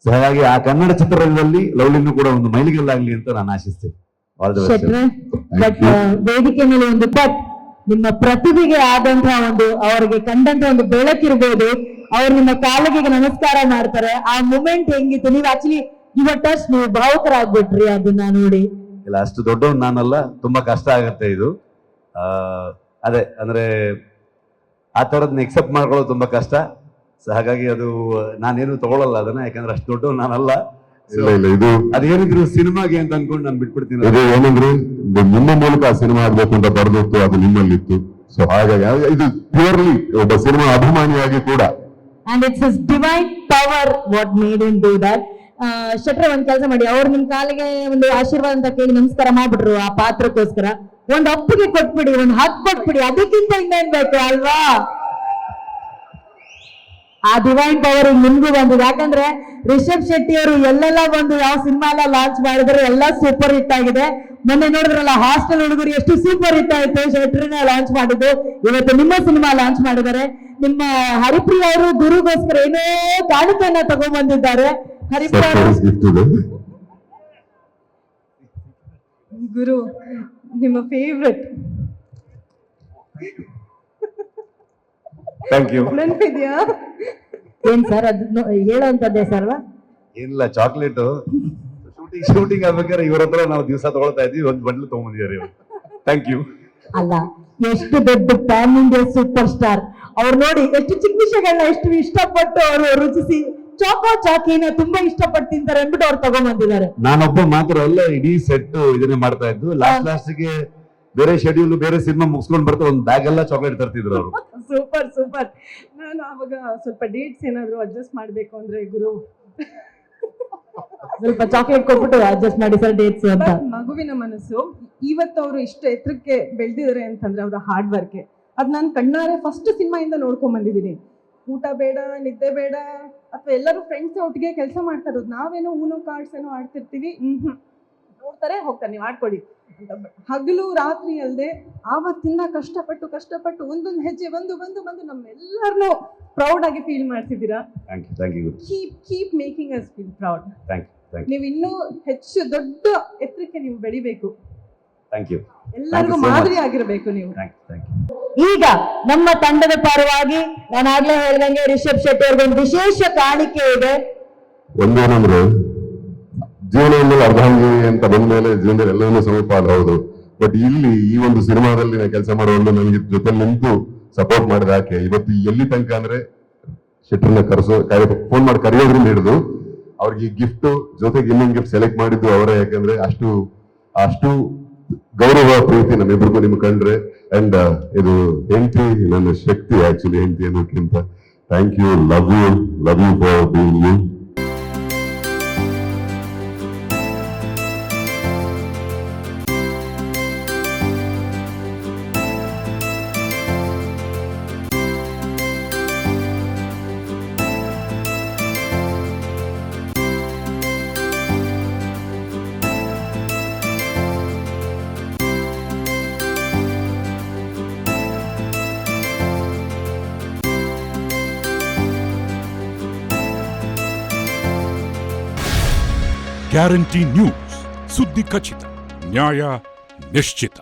ಸೊ ಹಾಗಾಗಿ ಆ ಕನ್ನಡ ಚಿತ್ರರಂಗದಲ್ಲಿ ಲವ್ಲಿನೂ ಕೂಡ ಒಂದು ಮೈಲಿಗಲ್ಲಾಗ್ಲಿ ಅಂತ ನಾನು ಆಶಿಸ್ತೇನೆ. All the best. ವೇದಿಕೆ ಮೇಲೆ ಒಂದು ನಿಮ್ಮ ಪ್ರತಿಭೆಗೆ ಆದಂತಹ ಒಂದು, ಅವರಿಗೆ ಕಂಡಂತ ಒಂದು ಬೆಳಕಿರ್ಬೋದು. ಅವ್ರು ನಿಮ್ಮ ಕಾಲಿಗೆ ನಮಸ್ಕಾರ ಮಾಡ್ತಾರೆ. ಆ ಮೂಮೆಂಟ್ ಹೆಂಗಿತ್ತು? ನೀವು ಆಕ್ಚುಲಿ ಯುವರ್ ಟಚ್, ನೀವು ಭಾವುಕರಾಗ್ಬಿಟ್ರಿ ಅದನ್ನ ನೋಡಿ. ಇಲ್ಲ, ಅಷ್ಟು ದೊಡ್ಡವನ್ ನಾನಲ್ಲ, ತುಂಬಾ ಕಷ್ಟ ಆಗತ್ತೆ ಇದು. ಅದೇ ಅಂದ್ರೆ ಆ ತರದ್ನ ಎಕ್ಸೆಪ್ಟ್ ಮಾಡ್ಕೊಳ್ಳೋದು ತುಂಬಾ ಕಷ್ಟ. ಸೊ ಹಾಗಾಗಿ ಅದು ನಾನೇನು ತಗೊಳ್ಳಲ್ಲ ಅದನ್ನ, ಯಾಕಂದ್ರೆ ಅಷ್ಟು ದೊಡ್ಡವನ್ ನಾನಲ್ಲ. ಇಲ್ಲ, ಇದು ಅದೇನಿದ್ರು ಸಿನಿಮಾಗೆ ಅಂತ ಅನ್ಕೊಂಡು ನಾನು ಬಿಟ್ಬಿಡ್ತೀನಿ. ಇದು ಏನಂದ್ರೆ ನಿಮ್ಮ ಮೂಲಕ ಆ ಸಿನಿಮಾ ಆಗ್ಬೇಕು ಅಂತ ಬರೆದಿತ್ತು, ಅದು ನಿಮ್ಮಲ್ಲಿತ್ತು. ಸೊ ಹಾಗಾಗಿ ಇದು ಪ್ಯೂರ್ಲಿ ಒಬ್ಬ ಸಿನಿಮಾ ಅಭಿಮಾನಿಯಾಗಿ ಕೂಡ. And it's his divine power what made him do that. ಶೆಟ್ರೆ ಒಂದ್ ಕೆಲಸ ಮಾಡಿ, ಅವ್ರು ನಿಮ್ ಕಾಲಿಗೆ ಒಂದು ಆಶೀರ್ವಾದ ಅಂತ ಕೇಳಿ ನಮಸ್ಕಾರ ಮಾಡ್ಬಿಟ್ರು ಆ ಪಾತ್ರಕ್ಕೋಸ್ಕರ. ಒಂದ್ ಅಪ್ಪಿಗೆ ಕೊಟ್ಬಿಡಿ, ಒಂದ್ ಹಕ್ ಕೊಟ್ಬಿಡಿ, ಅದಕ್ಕಿಂತ ಇನ್ನೇನ್ ಬೇಕು ಅಲ್ವಾ? ಆ ಡಿವೈನ್ ಪವರ್ ನಿಮ್ಗೂ ಬಂದಿದೆ. ಯಾಕಂದ್ರೆ ರಿಷಬ್ ಶೆಟ್ಟಿ ಅವರು ಎಲ್ಲೆಲ್ಲ ಬಂದು ಯಾವ ಸಿನಿಮಾ ಎಲ್ಲ ಲಾಂಚ್ ಮಾಡಿದ್ರೆ ಎಲ್ಲ ಸೂಪರ್ ಹಿಟ್ ಆಗಿದೆ. ಮೊನ್ನೆ ನೋಡಿದ್ರಲ್ಲ, ಹಾಸ್ಟೆಲ್ ಹುಡುಗರು ಎಷ್ಟು ಸೂಪರ್ ಹಿಟ್ ಆಯ್ತು, ಶೆಟ್ರಿನ ಲಾಂಚ್ ಮಾಡಿದ್ದು. ಇವತ್ತು ನಿಮ್ಮ ಸಿನಿಮಾ ಲಾಂಚ್ ಮಾಡಿದ್ದಾರೆ. ನಿಮ್ಮ ಹರಿಪ್ರಿಯ ಅವರು ಗುರುಗೋಸ್ಕರ ಏನೋ ಕಾಣಿಕೆಯನ್ನ ತಗೊಂಡ್ಬಂದಿದ್ದಾರೆ. ಹರಿಪ್ರಿಯ ಗುರು ನಿಮ್ಮ ಫೇವ್ರೆಟ್. Thank you. ನೆನಪಿದ್ಯಾ? ಏನ್ ಸರ್ ಅದು ಹೇಳೋಂಥದ್ದೇ ಸರ್ವಾ? ಇಲ್ಲ, ಚಾಕ್ಲೇಟ್ ಶೂಟಿಂಗ್ ಆಗ್ಬೇಕಾದ್ರೆ ಇವ್ರ ಹತ್ರ ನಾವು ದಿವಸ ತಗೊಳ್ತಾ ಇದ್ವಿ, ಒಂದು ಬಂಡ್ಲು ತಗೊಂಡಿದ್ದಾರೆ. Thank you. ಅಲ್ಲ, ಎಷ್ಟು ದೊಡ್ಡ ಪ್ಯಾನ್ ಇಂಡಿಯಾ ಸೂಪರ್ ಸ್ಟಾರ್ ಅವ್ರು ನೋಡಿ, ಎಷ್ಟು ಚಿಕ್ಕ ವಿಷಯಗಳನ್ನ ಎಷ್ಟು ಇಷ್ಟಪಟ್ಟು ಅವರು ರುಚಿಸಿ ಚಾಕಿನ ತುಂಬಾ ಇಷ್ಟಪಟ್ಟು ತಿಂತಾರೆ ಅಂದ್ಬಿಟ್ಟು ಅವ್ರು ತಗೊಂಡ್ಬಂದಿದ್ದಾರೆ. ನಾನೊಬ್ಬ ಮಾತ್ರ ಅಲ್ಲ, ಇಡೀ ಸೆಟ್ ಇದನ್ನೇ ಮಾಡ್ತಾ ಇದ್ದು. ಲಾಸ್ಟ್ಗೆ ಬೇರೆ ಶೆಡ್ಯೂಲ್, ಬೇರೆ ಸಿನಿಮಾ ಮುಗಿಸ್ಕೊಂಡು ಬರ್ತಾ ಒಂದು ಬ್ಯಾಗ್ ಎಲ್ಲ ಚಾಕ್ಲೇಟ್ ತರ್ತಿದ್ರು ಅವರು. Super super. ನಾನು ಅವಾಗ ಸ್ವಲ್ಪ ಡೇಟ್ಸ್ ಏನಾದ್ರು ಅಡ್ಜಸ್ಟ್ ಮಾಡ್ಬೇಕು ಅಂದ್ರೆ ಗುರು ಸ್ವಲ್ಪ ಚಾಕ್ಲೇಟ್ ಕೊಟ್ಬಿಟ್ಟು ಅಡ್ಜಸ್ಟ್ ಮಾಡಿ ಸರ್ ಡೇಟ್ಸ್ ಅಂತ. ಮಗುವಿನ ಮನಸ್ಸು ಇವತ್ತು ಅವರು ಇಷ್ಟು ಎತ್ತರಕ್ಕೆ ಬೆಳೆದಿದ್ದಾರೆ ಅಂತಂದ್ರೆ ಅವರ ಹಾರ್ಡ್ ವರ್ಕ್. ಅದ್ ನಾನು ಕಣ್ಣಾರೆ ಫಸ್ಟ್ ಸಿನಿಮಾಯಿಂದ ನೋಡ್ಕೊಂಡ್ ಬಂದಿದ್ದೀನಿ. ಊಟ ಬೇಡ, ನಿದ್ದೆ ಬೇಡ, ಅಥವಾ ಎಲ್ಲರೂ ಫ್ರೆಂಡ್ಸ್ ಒಟ್ಟಿಗೆ ಕೆಲಸ ಮಾಡ್ತಾ ಇರೋದು. ನಾವೇನೋ ಊನೋ ಕಾರ್ಡ್ಸ್ ಏನೋ ಆಡ್ತಿರ್ತೀವಿ, ನೋಡ್ತಾರೆ ಹೋಗ್ತಾರೆ, ನೀವು ಆಡ್ಕೊಳ್ಳಿ ಅಂತ. ಹಗಲು ರಾತ್ರಿ ಅಲ್ಲದೆ ಆವತ್ತಿಂದ ಕಷ್ಟಪಟ್ಟು ಒಂದೊಂದು ಹೆಜ್ಜೆ ಬಂದು ನಮ್ಮೆಲ್ಲರನ್ನೂ ಪ್ರೌಡ್ ಆಗಿ ಫೀಲ್ ಮಾಡ್ತಿದ್ದೀರಾ. Keep making us feel proud. ನೀವು ಇನ್ನೂ ಹೆಚ್ಚು ದೊಡ್ಡ ಎತ್ತರಕ್ಕೆ ನೀವು ಬೆಳಿಬೇಕು. ಎಲ್ಲರಿಗೂ ಮಾದರಿ ಆಗಿರಬೇಕು ನೀವು. ಈಗ ನಮ್ಮ ತಂಡದ ಪರವಾಗಿ ನಾನು ಆಗ್ಲೇ ಹೇಳ್ದಂಗೆ ರಿಷಬ್ ಶೆಟ್ಟಿ ಅವ್ರಿಗೆ ಒಂದು ವಿಶೇಷ ಕಾಣಿಕೆ ಇದೆ. ಒಂದೇನಂದ್ರೆ ಜೀವನದಲ್ಲಿ ಅರ್ಧಾಂಗಿ ಅಂತ ಬಂದ್ಮೇಲೆ ಜೀವನದಲ್ಲಿ ಎಲ್ಲವನ್ನೂ ಸಮಪಾಲು ಹೌದು. ಬಟ್ ಇಲ್ಲಿ ಈ ಒಂದು ಸಿನಿಮಾದಲ್ಲಿ ನಾನು ಕೆಲಸ ಮಾಡುವಾಗ ನನಗೆ ಜೊತೆ ನಿಂತು ಸಪೋರ್ಟ್ ಮಾಡಿದ ಆಕೆ ಇವತ್ತು ಎಲ್ಲಿ ತನಕ ಅಂದ್ರೆ ಶೆಟ್ರನ್ನ ಫೋನ್ ಮಾಡಿ ಕರೆಯೋದ್ರಿಂದ ಹಿಡಿದು ಅವ್ರಿಗೆ ಗಿಫ್ಟ್ ಜೊತೆಗೆ ಇನ್ನೊಂದು ಗಿಫ್ಟ್ ಸೆಲೆಕ್ಟ್ ಮಾಡಿದ್ದು ಅವರೇ. ಯಾಕಂದ್ರೆ ಅಷ್ಟು ಗೌರವ ಪ್ರೀತಿ ನಮ್ಮಿಬ್ರಿಗೂ ನಿಮ್ಗೆ ಕಂಡ್ರೆ. ಅಂಡ್ ಇದು ಹೆಂಡತಿ ನನ್ನ ಶಕ್ತಿ, ಆಕ್ಚುಲಿ ಹೆಂಡತಿ ಅನ್ನೋಕ್ಕಿಂತ. Thank you, love you for being you. Guarantee news, ಸುದ್ದಿ ಖಚಿತ, ನ್ಯಾಯ ನಿಶ್ಚಿತ.